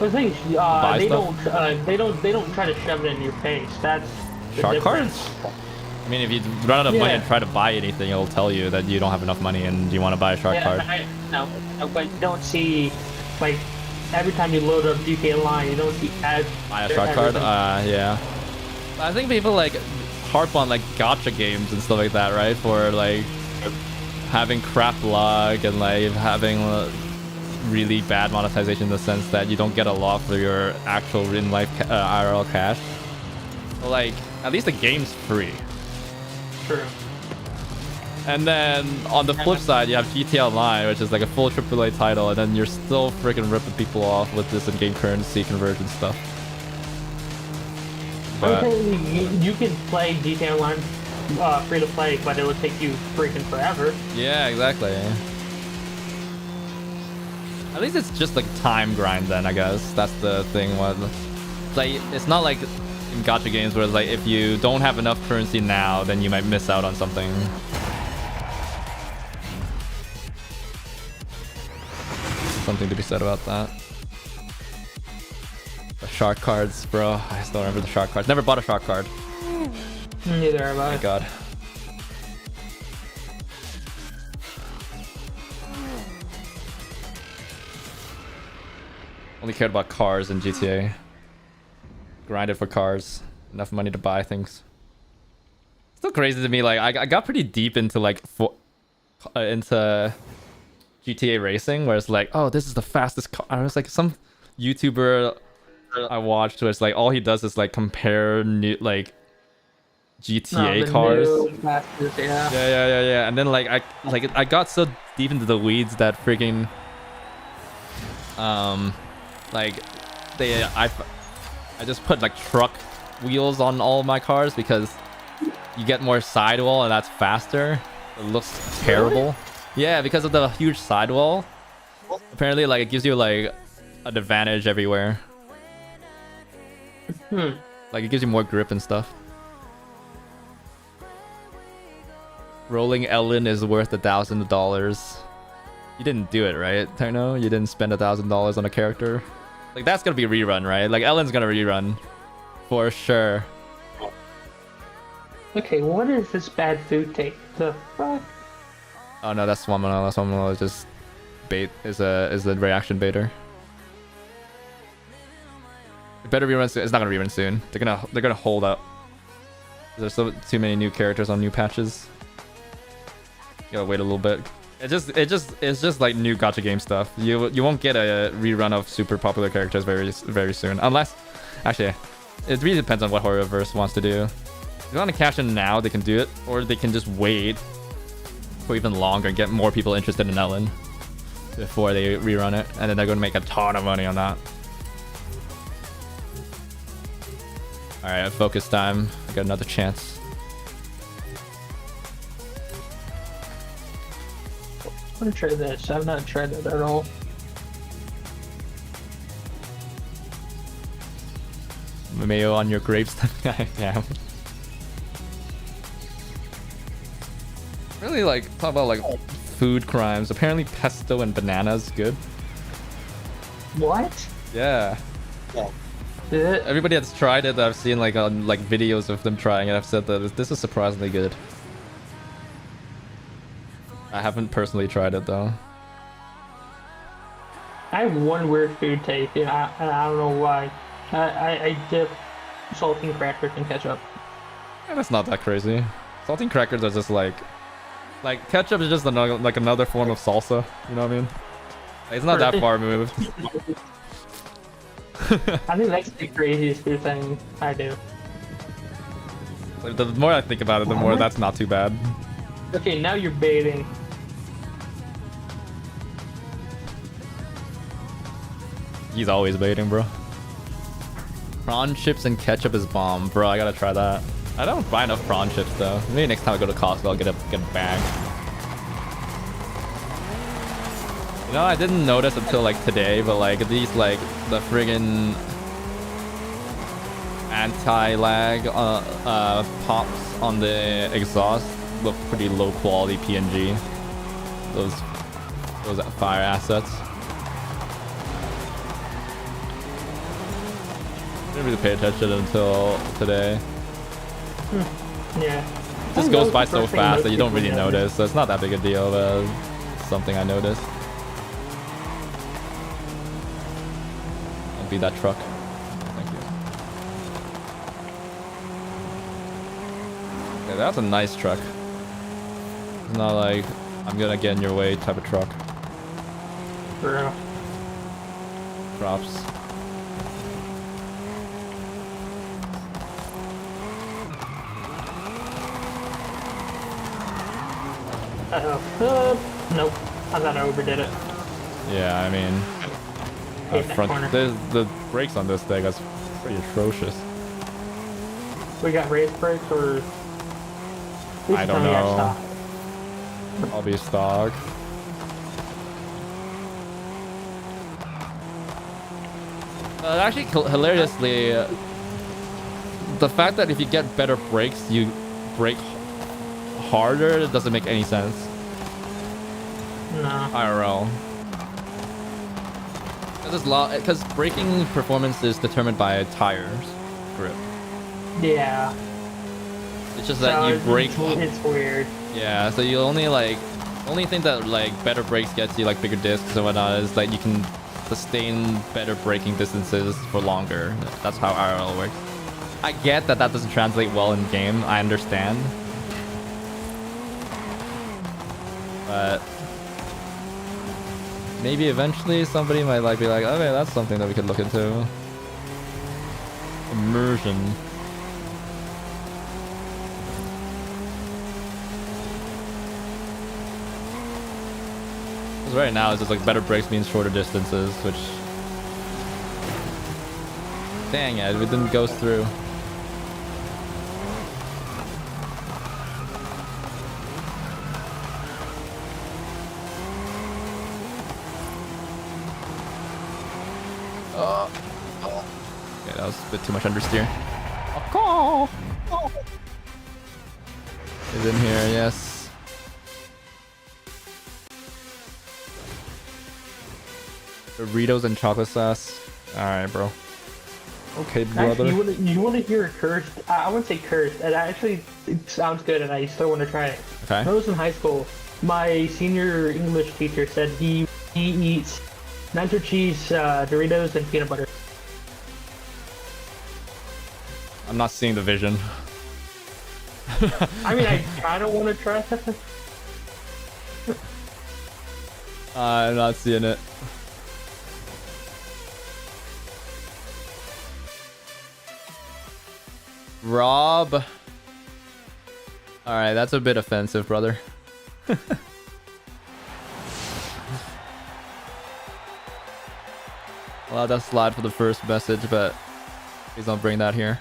The thing is, Buy they stuff? don't try to shove it in your face. That's the Shark difference. cards? I mean, if you run out of money and try to buy anything, it'll tell you that you don't have enough money and you want to buy a shark card. No, but you don't see like every time you load up GTA Online, you don't see ads. Buy a for shark card? everything. Yeah. I think people like harp on like gacha games and stuff like that, right? For like having crap luck and like having really bad monetization in the sense that you don't get a lot for your actual in life IRL cash. But like at least the game's free. True. And then on the flip side, you have GTA Online, which is like a full AAA title, and then you're still freaking ripping people off with this in-game currency conversion stuff. But You can play GTA Online free to play, but it would take you freaking forever. yeah, exactly. At least it's just like time grind then, I guess. That's the thing. Like, it's not like in gacha games where it's like if you don't have enough currency now, then you might miss out on something. Something to be said about that. The shark cards, bro. I still remember the shark cards. Never bought a shark card. Neither have I. Thank God. Only cared about cars in GTA. Grinded for cars. Enough money to buy things. Still crazy to me. Like I got pretty deep into like into GTA racing, where it's like, oh, this is the fastest car. I was like some YouTuber I watched where it's like all he does is like compare new like GTA cars. Yeah. And then like I got so deep into the weeds that freaking like I just put like truck wheels on all my cars because you get more sidewall and that's faster. It looks terrible. Yeah, because of the huge sidewall. Apparently, like it gives you like an advantage everywhere. Like it gives you more grip and stuff. Rolling Ellen is worth $1,000. You didn't do it, right, Terno? You didn't spend $1,000 on a character. Like that's gonna be a rerun, right? Like Ellen's gonna rerun, for sure. Okay, what is this bad food take? The fuck? Oh no, that's Swamino. That's Swamino is just bait. Is the reaction baiter. It better rerun soon. It's not gonna rerun soon. They're gonna hold up. There's so too many new characters on new patches. You gotta wait a little bit. It's just like new gacha game stuff. You won't get a rerun of super popular characters very soon, unless actually it really depends on what Horrorverse wants to do. If they want to cash in now, they can do it, or they can just wait for even longer and get more people interested in Ellen before they rerun it, and then they're going to make a ton of money on that. All right, focus time. I got another chance. I'm gonna try this. I've not tried it at all. Mayo on your grapes. Yeah. Really like talk about like food crimes. Apparently pesto and bananas good. What? Yeah. Did it? Everybody that's tried it, I've seen like on like videos of them trying it. I've said that this is surprisingly good. I haven't personally tried it though. I have one weird food taste, and I don't know why. I dip saltine crackers in ketchup. Yeah, that's not that crazy. Saltine crackers are just like ketchup is just another form of salsa. You know what I mean? It's not that far removed. I think that's the craziest food thing I do. Like, the more I think about it, the more that's not too bad. Okay, now you're baiting. He's always baiting, bro. Prawn chips and ketchup is bomb, bro. I gotta try that. I don't buy enough prawn chips though. Maybe next time I go to Costco, I'll get a bag. You know, I didn't notice until like today, but like these like the friggin' anti-lag pops on the exhaust look pretty low quality PNG. Those fire assets. Didn't really pay attention until today. Yeah. It just goes by so fast that you don't really notice, so it's not that big a deal, but something I noticed. be that truck. Thank you. Yeah, that's a nice truck. It's not like I'm gonna get in your way type of truck. For real. Props. Nope. I thought I overdid it. Yeah, I mean, Hate that corner. the brakes on this thing is pretty atrocious. We got race brakes or? Please I tell don't me know. stock. Probably stock. Actually, hilariously, the fact that if you get better brakes, you brake harder, it doesn't make any sense. No. IRL. Because braking performance is determined by tires grip. Yeah. It's just that you brake. It's weird. Yeah, so you only thing that like better brakes gets you like bigger discs and whatnot is that you can sustain better braking distances for longer. That's how IRL works. I get that doesn't translate well in game. I understand. But maybe eventually somebody might like be like, okay, that's something that we could look into. Immersion. Because right now it's just like better brakes means shorter distances, which... Dang it, it didn't go through. Okay, that was a bit too much understeer. Oh, is in here, yes. Doritos and chocolate sauce. Alright, bro. Okay, brother. Actually, you want to hear a curse? I wouldn't say curse. It sounds good, and I still want to try it. Okay. When I was in high school, my senior English teacher said he eats nacho cheese, Doritos, and peanut butter. I'm not seeing the vision. I mean, I kind of want to try it. I'm not seeing it. Rob. Alright, that's a bit offensive, brother. Allow that slide for the first message, but please don't bring that here.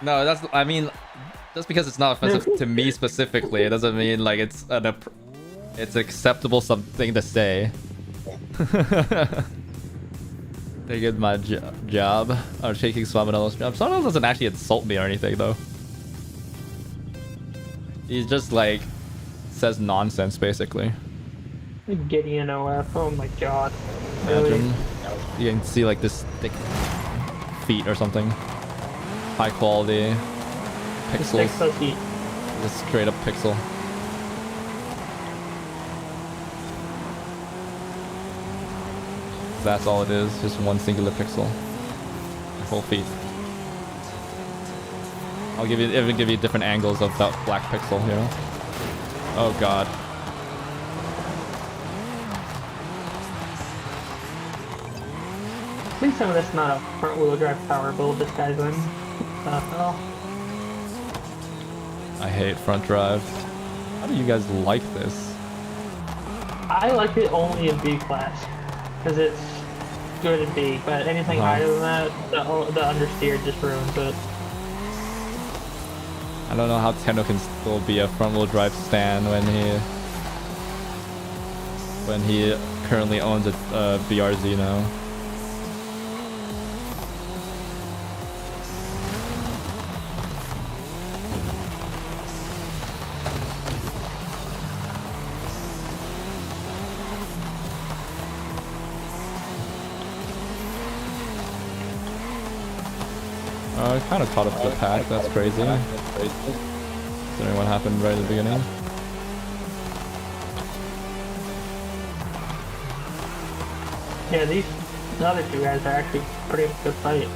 No, that's, I mean, just because it's not offensive to me specifically, it doesn't mean like it's it's acceptable something to say. They get my job. Or taking Swamino's job. Swamino doesn't actually insult me or anything though. He just like says nonsense basically. Gideon OF. Oh my god. Really? Imagine you can see like this thick feet or something. High quality pixels. Just straight up pixel. That's all it is, just one singular pixel. Whole feet. I'll even give you different angles of that black pixel, you know? Oh god. Please tell me that's not a front wheel drive power build this guy's in. Hell. I hate front drive. How do you guys like this? I like it only in B class. Because it's good in B, but anything higher than that, the understeer just ruins it. I don't know how Tendo can still be a front wheel drive stan when he currently owns a BRZ now. It kind of caught up to the pack. That's crazy. Considering what happened right at the beginning. Yeah, these other two guys are actually pretty good fight.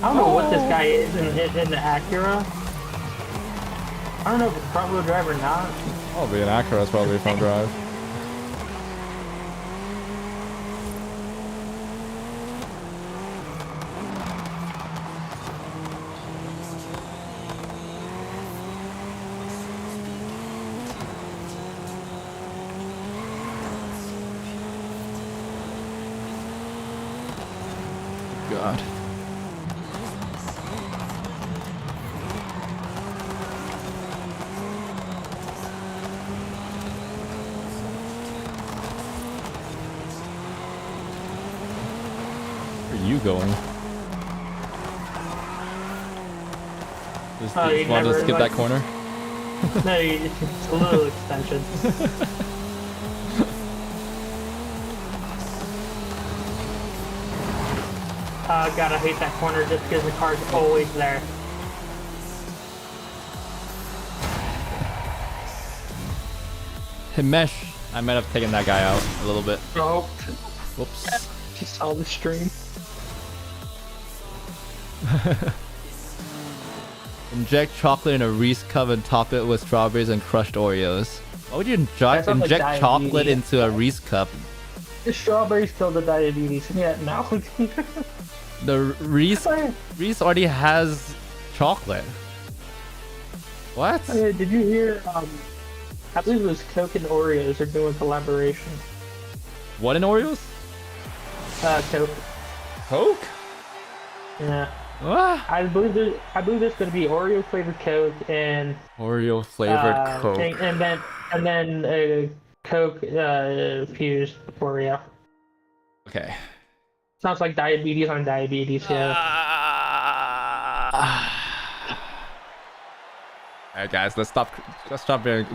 I don't know what this guy is in the Acura. I don't know if it's front wheel drive or not. Probably an Acura is probably front drive. God. Where are you going? Just, You want to never, skip that corner? No, it's a little extension. God, I hate that corner just because the car's always there. Himesh. I might have taken that guy out a little bit. Oh, Whoops. just saw the stream. Inject chocolate in a Reese cup and top it with strawberries and crushed Oreos. Why would you That sounds like inject chocolate diabetes. into a Reese cup? The strawberries kill the diabetes. Yeah, now. The Reese already has chocolate. What? Did you hear? I believe it was Coke and Oreos are doing collaboration. What in Oreos? Coke. Coke? Yeah. What? I believe there's going to be Oreo flavored Coke and Oreo flavored Coke. and then Coke fused Oreo. Okay. Sounds like diabetes on diabetes. Yeah. Alright, guys, let's stop being.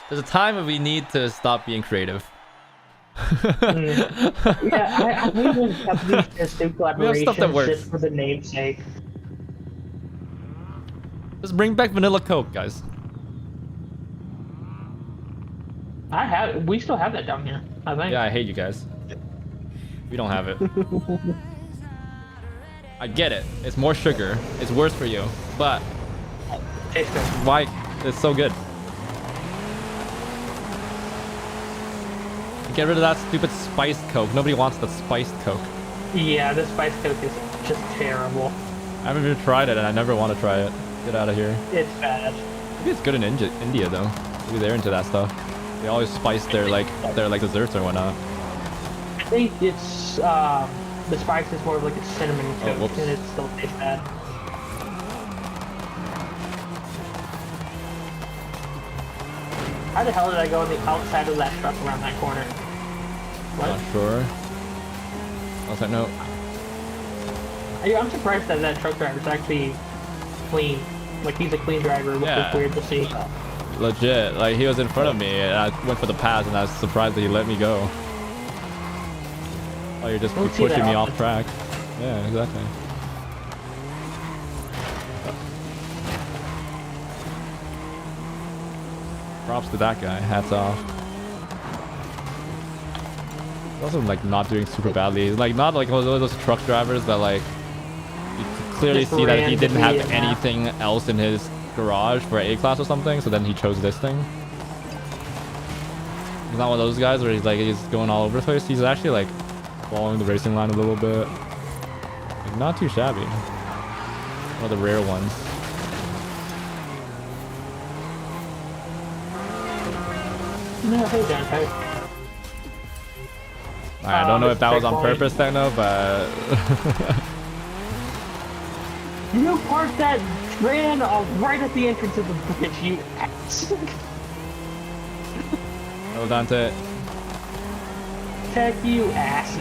There's a time when we need to stop being creative. Yeah, I believe when companies just do stuff that collaborations works. just for the namesake. Just bring back vanilla Coke, guys. We still have that down here, I think. Yeah, I hate you guys. We don't have it. I get it. It's more sugar. It's worse for you. But Tastes good. why? It's so good. Get rid of that stupid spiced Coke. Nobody wants the spiced Coke. Yeah, the spice Coke is just terrible. I haven't even tried it, and I never want to try it. Get out of here. It's bad. Maybe it's good in India though. Maybe they're into that stuff. They always spice their desserts or whatnot. I think it's the spice is more of like a cinnamon Coke, whoops. and it still tastes bad. How the hell did I go on the outside of that truck around that corner? What? Not sure. Also, no. I'm surprised that that truck driver's actually clean. Like, he's a clean driver, which Yeah. is weird to see. Legit. Like, he was in front of me, and I went for the pass, and I was surprised that he let me go. Oh, you're just Don't see that pushing me often. off track. Yeah, exactly. Props to that guy. Hats off. He's also like not doing super badly. He's like not like one of those truck drivers that like you could clearly Just see that he didn't have randomly, yeah. anything else in his garage for A class or something, so then he chose this thing. He's not one of those guys where he's going all over the place. He's actually like following the racing line a little bit. Like, not too shabby. One of the rare ones. No, hey, Dante. I don't know if that was on checkpoint. purpose, Techno, but You parked that van right at the entrance of the bridge, you ass. oh, Dante. Heck, you ass.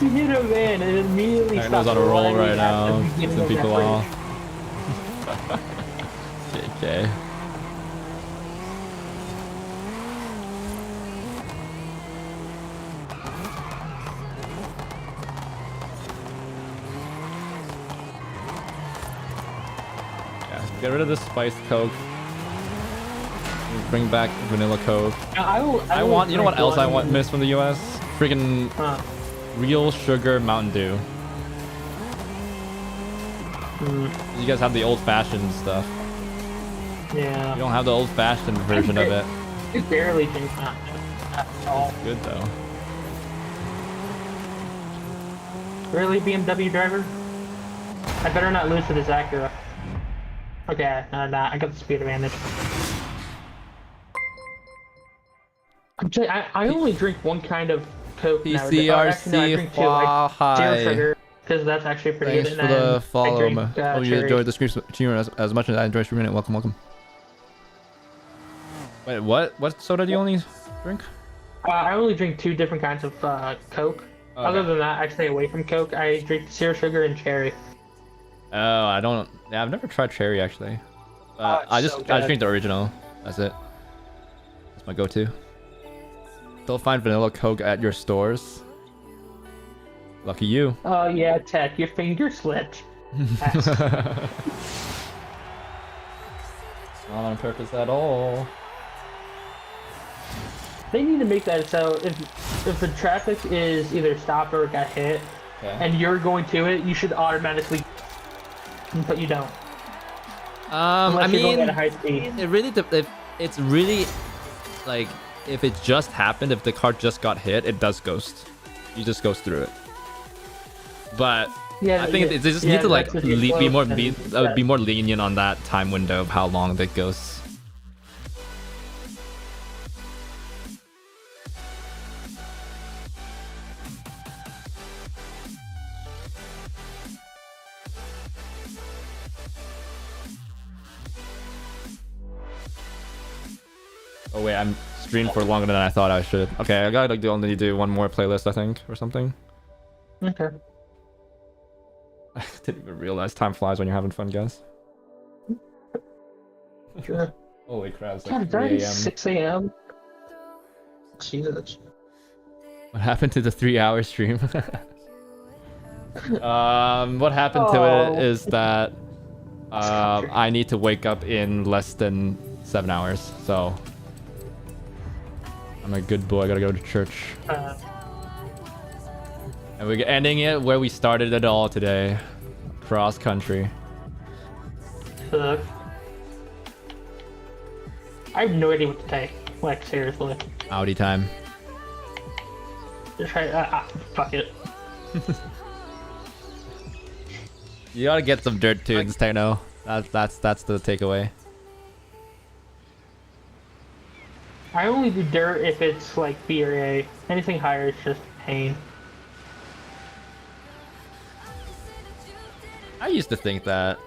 You hit a van and immediately Techno's stopped on a roll running right at now. the beginning Pissing of that people bridge. off. JK. Get rid of the spiced Coke. Bring back vanilla Coke. I want. You know what else I want? Miss from the U.S. Freaking real sugar Mountain Dew. You guys have the old-fashioned stuff. Yeah. You don't have the old-fashioned version of it. I barely drink Mountain Dew at all. Good though. Really, BMW driver? I better not lose to this Acura. Okay, nah, I got the speed advantage. I only drink one kind of Coke nowadays. PCRC, No, I drink two. Zero sugar, because that's actually pretty Thanks good. for And the then follow. I drink, Hope you cherry. enjoyed the stream as much as I enjoyed streaming it. Welcome, welcome. Wait, what soda do you only drink? I only drink two different kinds of Coke. Okay. Other than that, I stay away from Coke. I drink zero sugar and cherry. Oh, I don't. Yeah, I've never tried cherry actually. I just drink the original. That's it. That's my go-to. Still find vanilla Coke at your stores. Lucky you. Oh yeah, Tech, your finger slipped. Not on purpose at all. They need to make that so if the traffic is either stopped or got hit, Okay. and you're going to it, you should automatically. But you don't. I Unless you're going mean, at a high speed. it really it's really like if it just happened, if the car just got hit, it does ghost. You just goes through it. But Yeah, I think yeah, they just yeah, need to like that's if you're be more close and- be more lenient on that time window of how long that goes. Oh wait, I'm streamed for longer than I thought I should. Okay, I gotta like only do one more playlist, I think, or something. Okay. I didn't even realize time flies when you're having fun, guys. Sure. Holy crap, it's God, like it's 3 already a.m. 6 a.m. Jesus. What happened to the 3-hour stream? What happened to Oh. it is that I need to wake up in less than 7 hours, so I'm a good boy. I gotta go to church, and we're ending it where we started it all today, cross country. I have no idea what to take. Like, seriously. Audi time. Just try, fuck it. You gotta get some dirt tunes, Techno. That's the takeaway. I only do dirt if it's like B or A. Anything higher is just pain. I used to think that.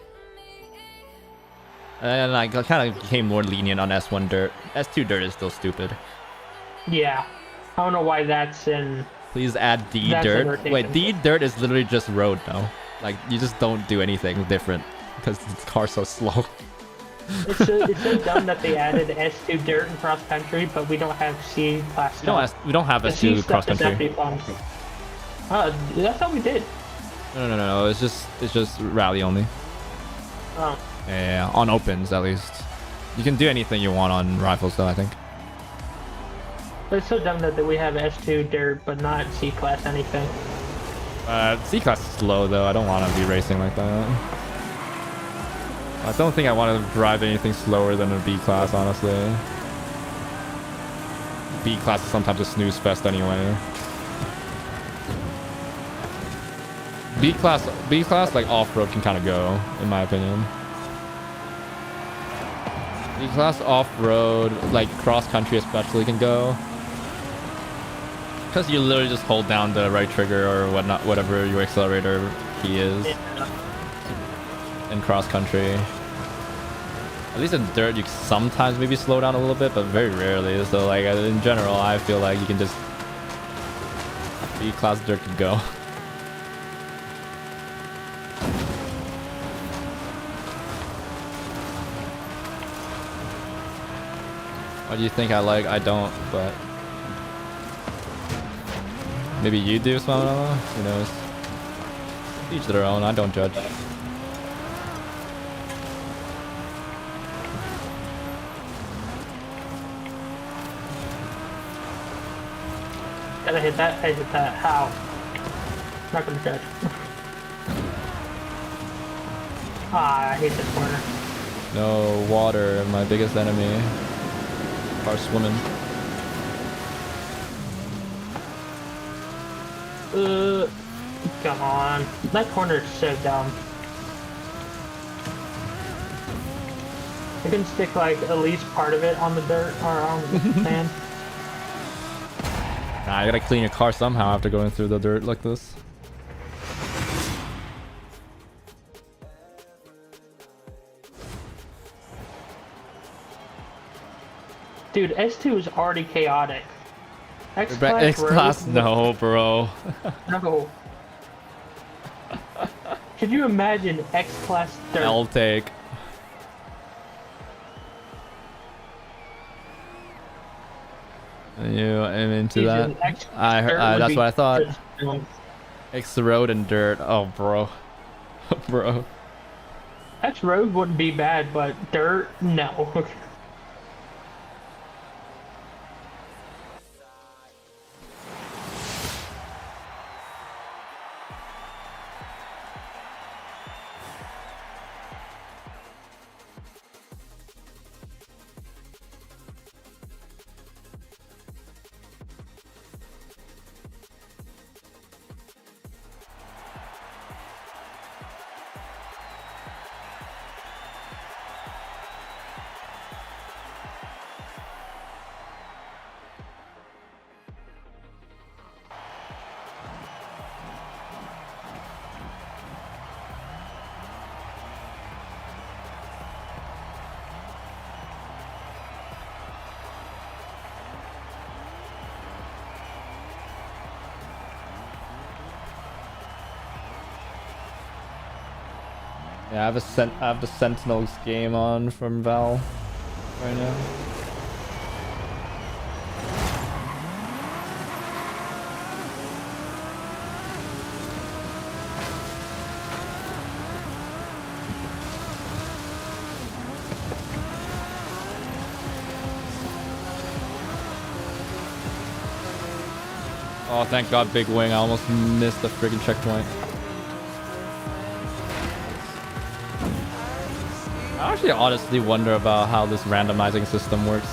And I kind of became more lenient on S1 dirt. S2 dirt is still stupid. Yeah. I don't know why that's in... Please add D That's dirt. irritating. Wait, D dirt is literally just road now. Like, you just don't do anything different because the car's so slow. It's so dumb that they added S2 dirt in cross country, but we don't have C class stuff. We don't have The C S2 cross stuff is country. actually fun. That's how we did. No. It's just rally only. Oh. Yeah, on opens at least. You can do anything you want on rifles though, I think. But it's so dumb that we have S2 dirt, but not C class anything. C class is slow though. I don't want to be racing like that. I don't think I want to drive anything slower than a B class, honestly. B class is sometimes a snooze fest anyway. B class like off-road can kind of go, in my opinion. B class off-road, like cross-country especially, can go. Because you literally just hold down the right trigger or whatnot, whatever your accelerator key is. In cross-country. At least in dirt, you sometimes maybe slow down a little bit, but very rarely. So like in general, I feel like you can just... B-class dirt can go. What do you think I like? I don't, but... Maybe you do, Swamana? Who knows? Each their own, I don't judge. Gotta hit that. I hit that. How? Not gonna judge. I hate this corner. No, water, my biggest enemy. Car swimming. Come on. That corner is so dumb. I can stick like at least part of it on the dirt or on the sand. Nah, you gotta clean your car somehow after going through the dirt like this. Dude, S2 is already chaotic. X-Class, no, bro. No. Could you imagine X-Class dirt? I'll take. You am into that. That's what I thought. X road and dirt. Oh, bro. Bro. X road wouldn't be bad, but dirt, no. Yeah, I have the Sentinels game on from Val right now. Oh, thank God, big wing. I almost missed the friggin' checkpoint. I actually honestly wonder about how this randomizing system works.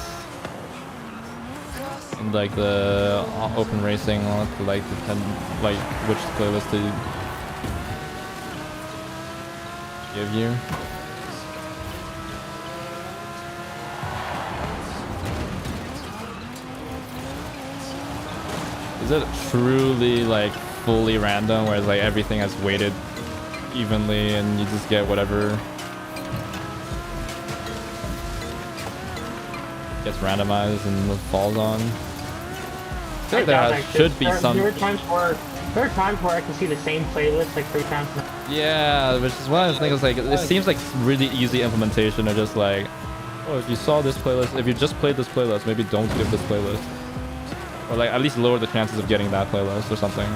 In like the open racing, like depend like which playlist to give you. Is it truly like fully random, where it's like everything has weighted evenly and you just get whatever gets randomized and falls on? I feel like there should be some. There are times where I can see the same playlist like 3 times. Yeah, which is one of the things. Like, it seems like really easy implementation of just like, oh, if you saw this playlist, if you just played this playlist, maybe don't give this playlist, or like at least lower the chances of getting that playlist or something.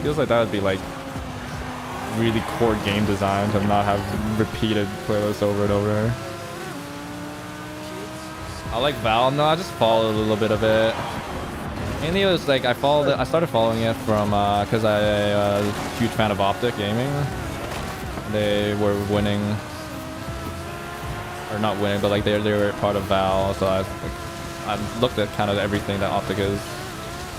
Feels like that would be like really core game design to not have repeated playlists over and over. I like Val. No, I just followed a little bit of it. Mainly it was like I started following it from because I'm a huge fan of Optic Gaming. They were winning, or not winning, but like they were part of Val. So I looked at kind of everything that Optic is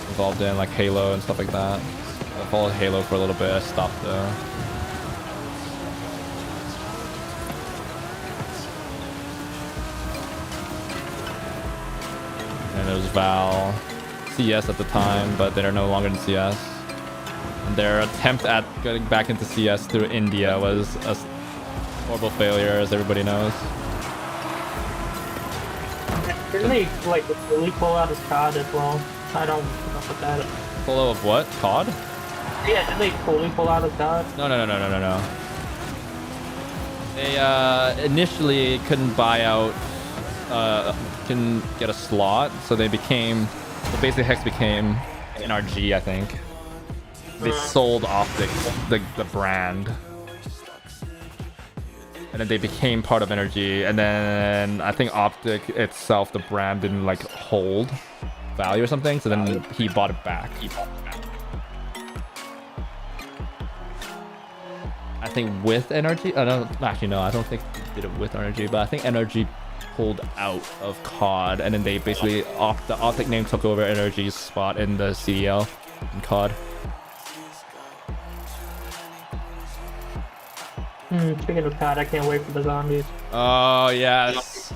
involved in, like Halo and stuff like that. I followed Halo for a little bit. I stopped though. And there was Val, CS at the time, but they're no longer in CS. And their attempt at getting back into CS through India was a horrible failure, as everybody knows. Didn't they like really pull out his COD as well? I don't know what that is. Pull of what? COD? Yeah, did they fully pull out his COD? No. They initially couldn't buy out, couldn't get a slot, so they became, the basic Hex became NRG, I think. They sold Optic, the brand. and then they became part of Energy, and then I think Optic itself, the brand, didn't like hold value or something, so then he bought it back. I think with Energy, I don't actually no, I don't think he did it with Energy, but I think Energy pulled out of COD, and then they basically the Optic name took over Energy's spot in the CDL in COD. Speaking of COD, I can't wait for the zombies. Oh yes,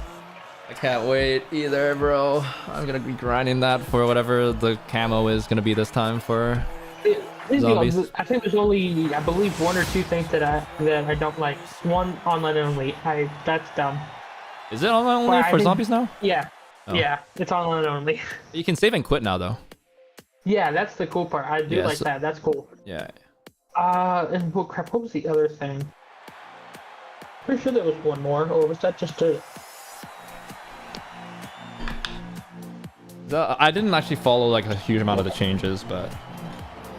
I can't wait either, bro. I'm gonna be grinding that for whatever the camo is gonna be this time for zombies. I think there's only, I believe, 1 or 2 things that I don't like. One, online only. That's dumb. Is it online only Well, for zombies now? Yeah. Oh. Yeah, it's online only. You can save and quit now though. Yeah, that's the cool part. I do Yeah, like so- that. That's cool. Yeah. And what crap? What was the other thing? Pretty sure there was one more, or was that just a? I didn't actually follow like a huge amount of the changes, but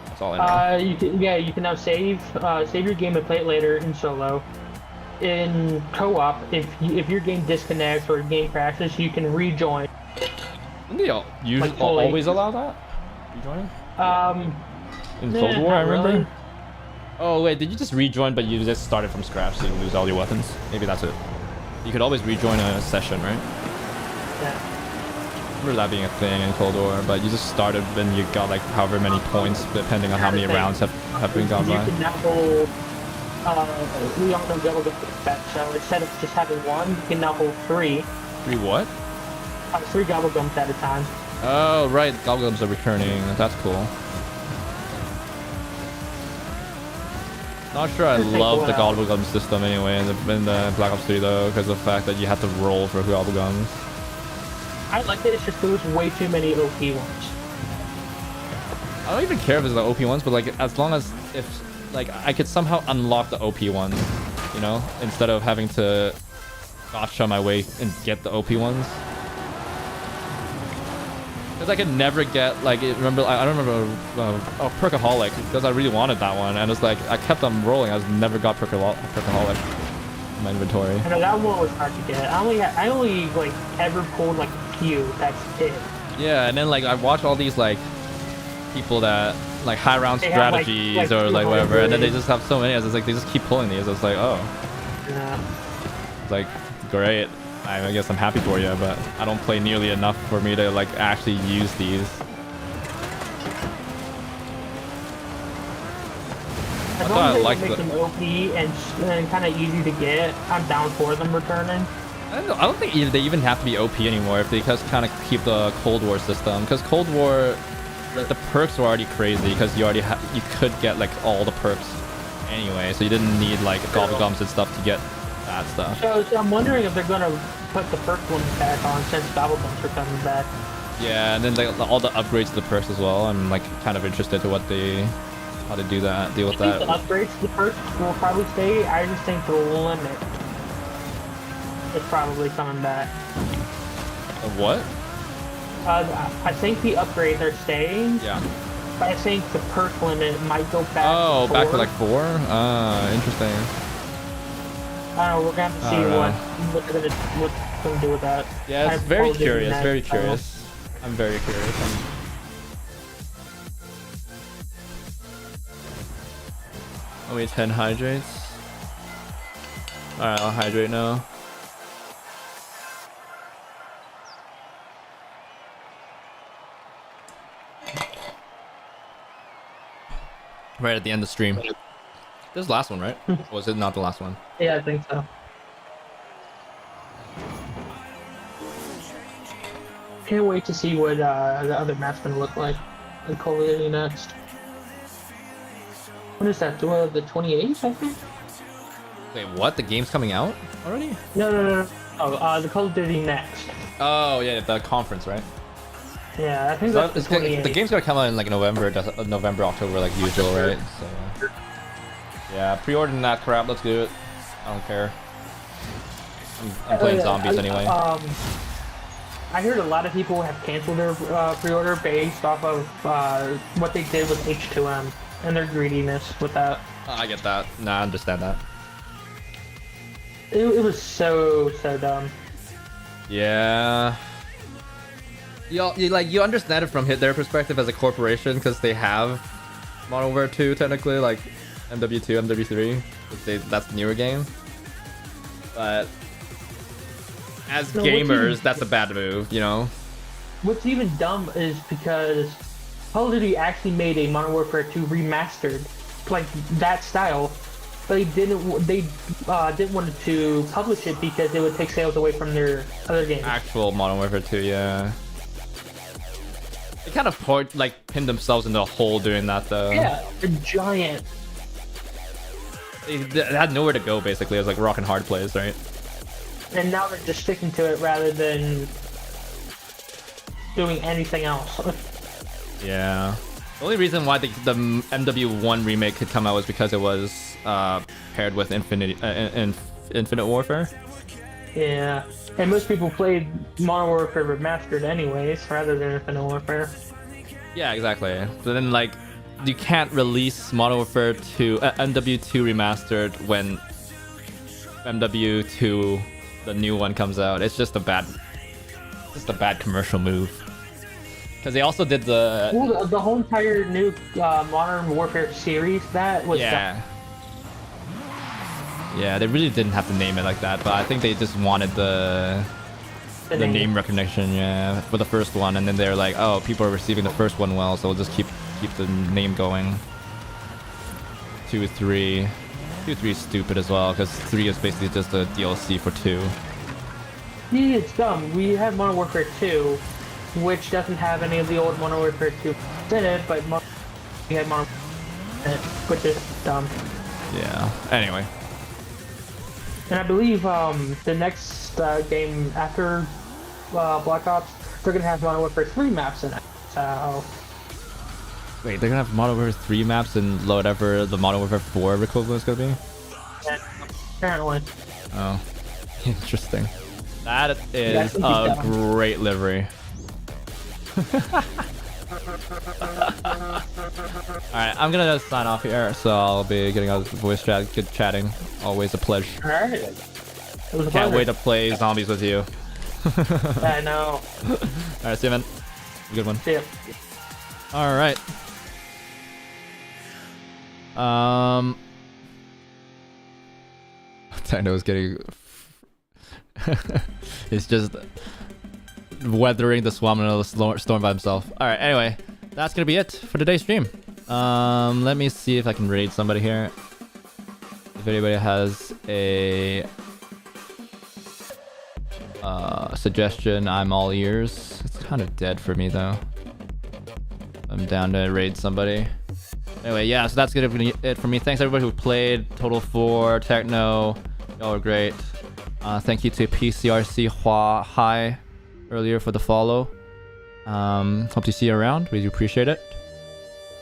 that's all I know. You can now save your game and play it later in solo. In co-op, if your game disconnects or game crashes, you can rejoin. Didn't they usually like, fully. always allow that? Rejoining? In Nah, Cold War, I not remember. really. Oh wait, did you just rejoin but you just started from scratch so you lose all your weapons? Maybe that's it. You could always rejoin a session, right? Yeah. I remember that being a thing in Cold War, but you just started and you got like however many points depending on how many rounds have been gone You by. can now hold. We all know double the that, so instead of just having one, you can now hold 3. 3 what? 3 gobble gums at a time. Oh right, Goblins are returning. That's cool. Not sure I love the Gobblegum system anyway in the Black Ops 3 though, because of the fact that you had to roll for Gobblegums. I like it, it's just there was way too many OP ones. I don't even care if it's the OP ones, but like as long as if like I could somehow unlock the OP ones, you know, instead of having to gotcha my way and get the OP ones. Because I could never get like remember I don't remember Perkaholic because I really wanted that one, and it's like I kept on rolling. I just never got Perkaholic in my inventory. I know that one was hard to get. I only like ever pulled like a few. That's it. Yeah, and then like I watch all these like people that like high round They have, strategies like or like whatever, and then they 200. just have so many. It's like they just keep pulling these. It's like oh, Yeah. it's like great. I guess I'm happy for you, but I don't play nearly enough for me to like actually use these. As thought long as I they liked make the- them OP and kind of easy to get, I'm down for them returning. I don't think they even have to be OP anymore if they just kind of keep the Cold War system. Because Cold War, like the perks were already crazy because you already you could get like all the perks anyway, so you didn't need like gobblegums and stuff to get that stuff. So I'm wondering if they're gonna put the first one back on since gobblegums are coming back. Yeah, and then like all the upgrades to the perks as well. I'm like kind of interested to how to do that, deal with I think that. the upgrades to the perks will probably stay. I just think the limit is probably coming back. What? I think the upgrades are staying, Yeah. but I think the perk limit might go back. Oh, to back to 4. like 4? Interesting. I don't know. We're gonna have to see I don't know. what they're gonna do with that. Yeah, it's I very told you curious, that, very so- curious. I'm very curious. Only 10 hydrates. Alright, I'll hydrate now. Right at the end of the stream. This is the last one, right? Or was it not the last one? Yeah, I think so. Can't wait to see what the other map's gonna look like in Call of Duty next. When is that? The 28th, I think? Wait, what? The game's coming out already? No. Oh, the Call of Duty next. Oh, yeah, the conference, right? Yeah, I think So that's the 28th. the game's gonna come out in like November, October, like usual, right? So yeah, pre-ordering that crap. Let's do it. I don't care. I'm playing zombies anyway. I heard a lot of people have canceled their pre-order based off of what they did with H2M and their greediness with that. I get that. Nah, I understand that. It was so dumb. Yeah. You understand it from their perspective as a corporation because they have Modern Warfare 2 technically, like MW2, MW3. That's the newer game. But as gamers, that's a bad move, you know? What's even dumb is because Call of Duty actually made a Modern Warfare 2 remastered, like that style, but they didn't want to publish it because it would take sales away from their other games. Actual Modern Warfare 2, yeah. They kind of pinned themselves into a hole doing that though. Yeah, a giant. They had nowhere to go basically. It was like rock and hard plays, right? And now they're just sticking to it rather than doing anything else. Yeah. The only reason why the MW1 remake could come out was because it was paired with Infinite Warfare. Yeah, and most people played Modern Warfare Remastered anyways, rather than Infinite Warfare. Yeah, exactly. But then, like, you can't release Modern Warfare 2, MW2 Remastered when MW2, the new one, comes out. It's just a bad commercial move. Because they also did the whole entire new Modern Warfare series, that was Yeah, they really didn't have to name it like that, but I think they just wanted the name recognition, yeah, for the first one, and then they're like, oh, people are receiving the first one well, so we'll just keep the name going. 2, 3. 2, 3 is stupid as well, because 3 is basically just a DLC for 2. Yeah, it's dumb. We have Modern Warfare 2, which doesn't have any of the old Modern Warfare 2 in it, but we had Modern Warfare in it, which is dumb. Yeah, anyway. And I believe the next game after Black Ops, they're gonna have Modern Warfare 3 maps in it. So Wait, they're gonna have Modern Warfare 3 maps and whatever the Modern Warfare 4 equivalent is gonna be? yeah, apparently. Oh, interesting. That is a great livery. Alright, I'm gonna sign off here, so I'll be getting out of the voice chat. Good chatting. Always a pleasure. Alright. It was a Can't pleasure. wait to play zombies with you. I know. Alright, see you, man. Good one. See ya. Alright. Techno is getting... He's just weathering the swamp and the storm by himself. Alright, anyway. That's gonna be it for today's stream. Let me see if I can raid somebody here. If anybody has a suggestion, I'm all ears. It's kind of dead for me though. I'm down to raid somebody. Anyway, yeah, so that's gonna be it for me. Thanks everybody who played. Total 4, Techno, y'all are great. Thank you to PCRC Hua Hai earlier for the follow. Hope to see you around. Really appreciate it.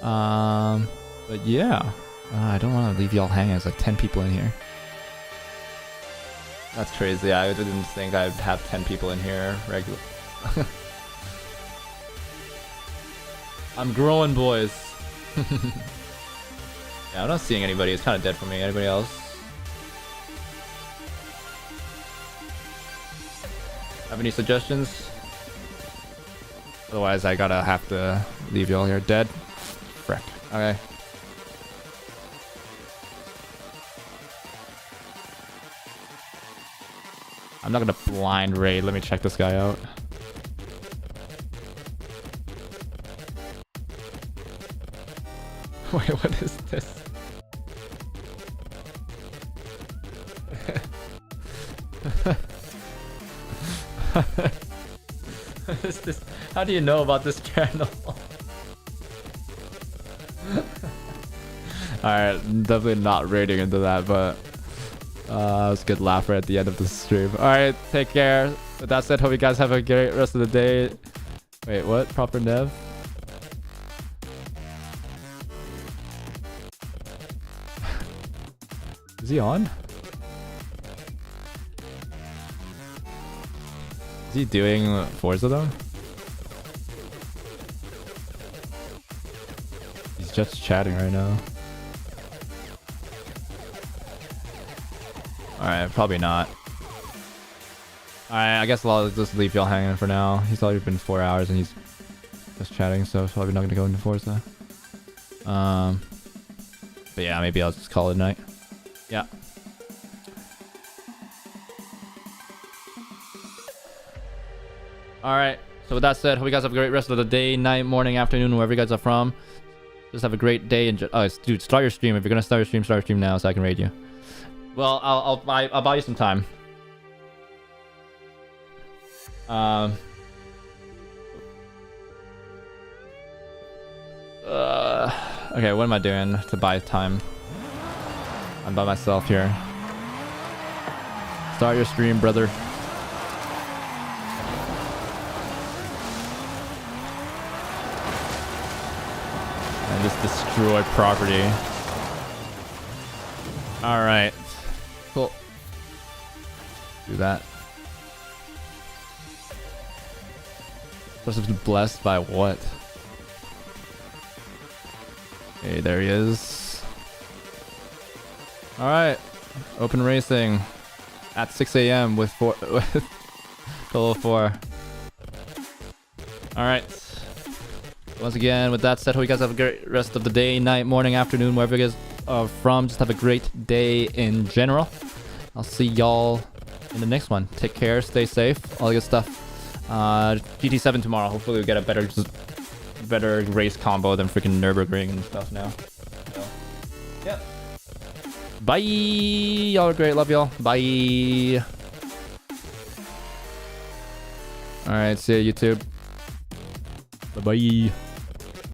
But yeah, I don't want to leave y'all hanging. There's like 10 people in here. That's crazy. I didn't think I'd have 10 people in here regular. I'm growing, boys. Yeah, I'm not seeing anybody. It's kind of dead for me. Anybody else? Have any suggestions? Otherwise, I gotta have to leave y'all here dead. Frick. Okay. I'm not gonna blind raid. Let me check this guy out. Wait, what is this? What is this? How do you know about this channel? Alright, definitely not raiding into that, but that was a good laugher at the end of the stream. Alright, take care. With that said, hope you guys have a great rest of the day. Wait, what? Proper Nev? Is he on? Is he doing Forza though? He's just chatting right now. Alright, probably not. Alright, I guess I'll just leave y'all hanging for now. He's already been 4 hours and he's just chatting, so probably not gonna go into Forza. But yeah, maybe I'll just call it a night. Yeah. Alright, so with that said, hope you guys have a great rest of the day, night, morning, afternoon, wherever you guys are from. Just have a great day and dude, start your stream. If you're gonna start your stream now so I can raid you. Well, I'll buy you some time. Okay, what am I doing to buy time? I'm by myself here. Start your stream, brother. And just destroy property. Alright. Cool. Do that. Supposed to be blessed by what? Okay, there he is. Alright. Open racing. At 6 a.m. with Total 4. Alright. Once again, with that said, hope you guys have a great rest of the day, night, morning, afternoon, wherever you guys are from. Just have a great day in general. I'll see y'all in the next one. Take care, stay safe, all the good stuff. GT7 tomorrow. Hopefully we get a better race combo than freaking Nürburgring and stuff now. So, yep. Bye. Y'all are great. Love y'all. Bye. All right. See you, YouTube. Bye bye.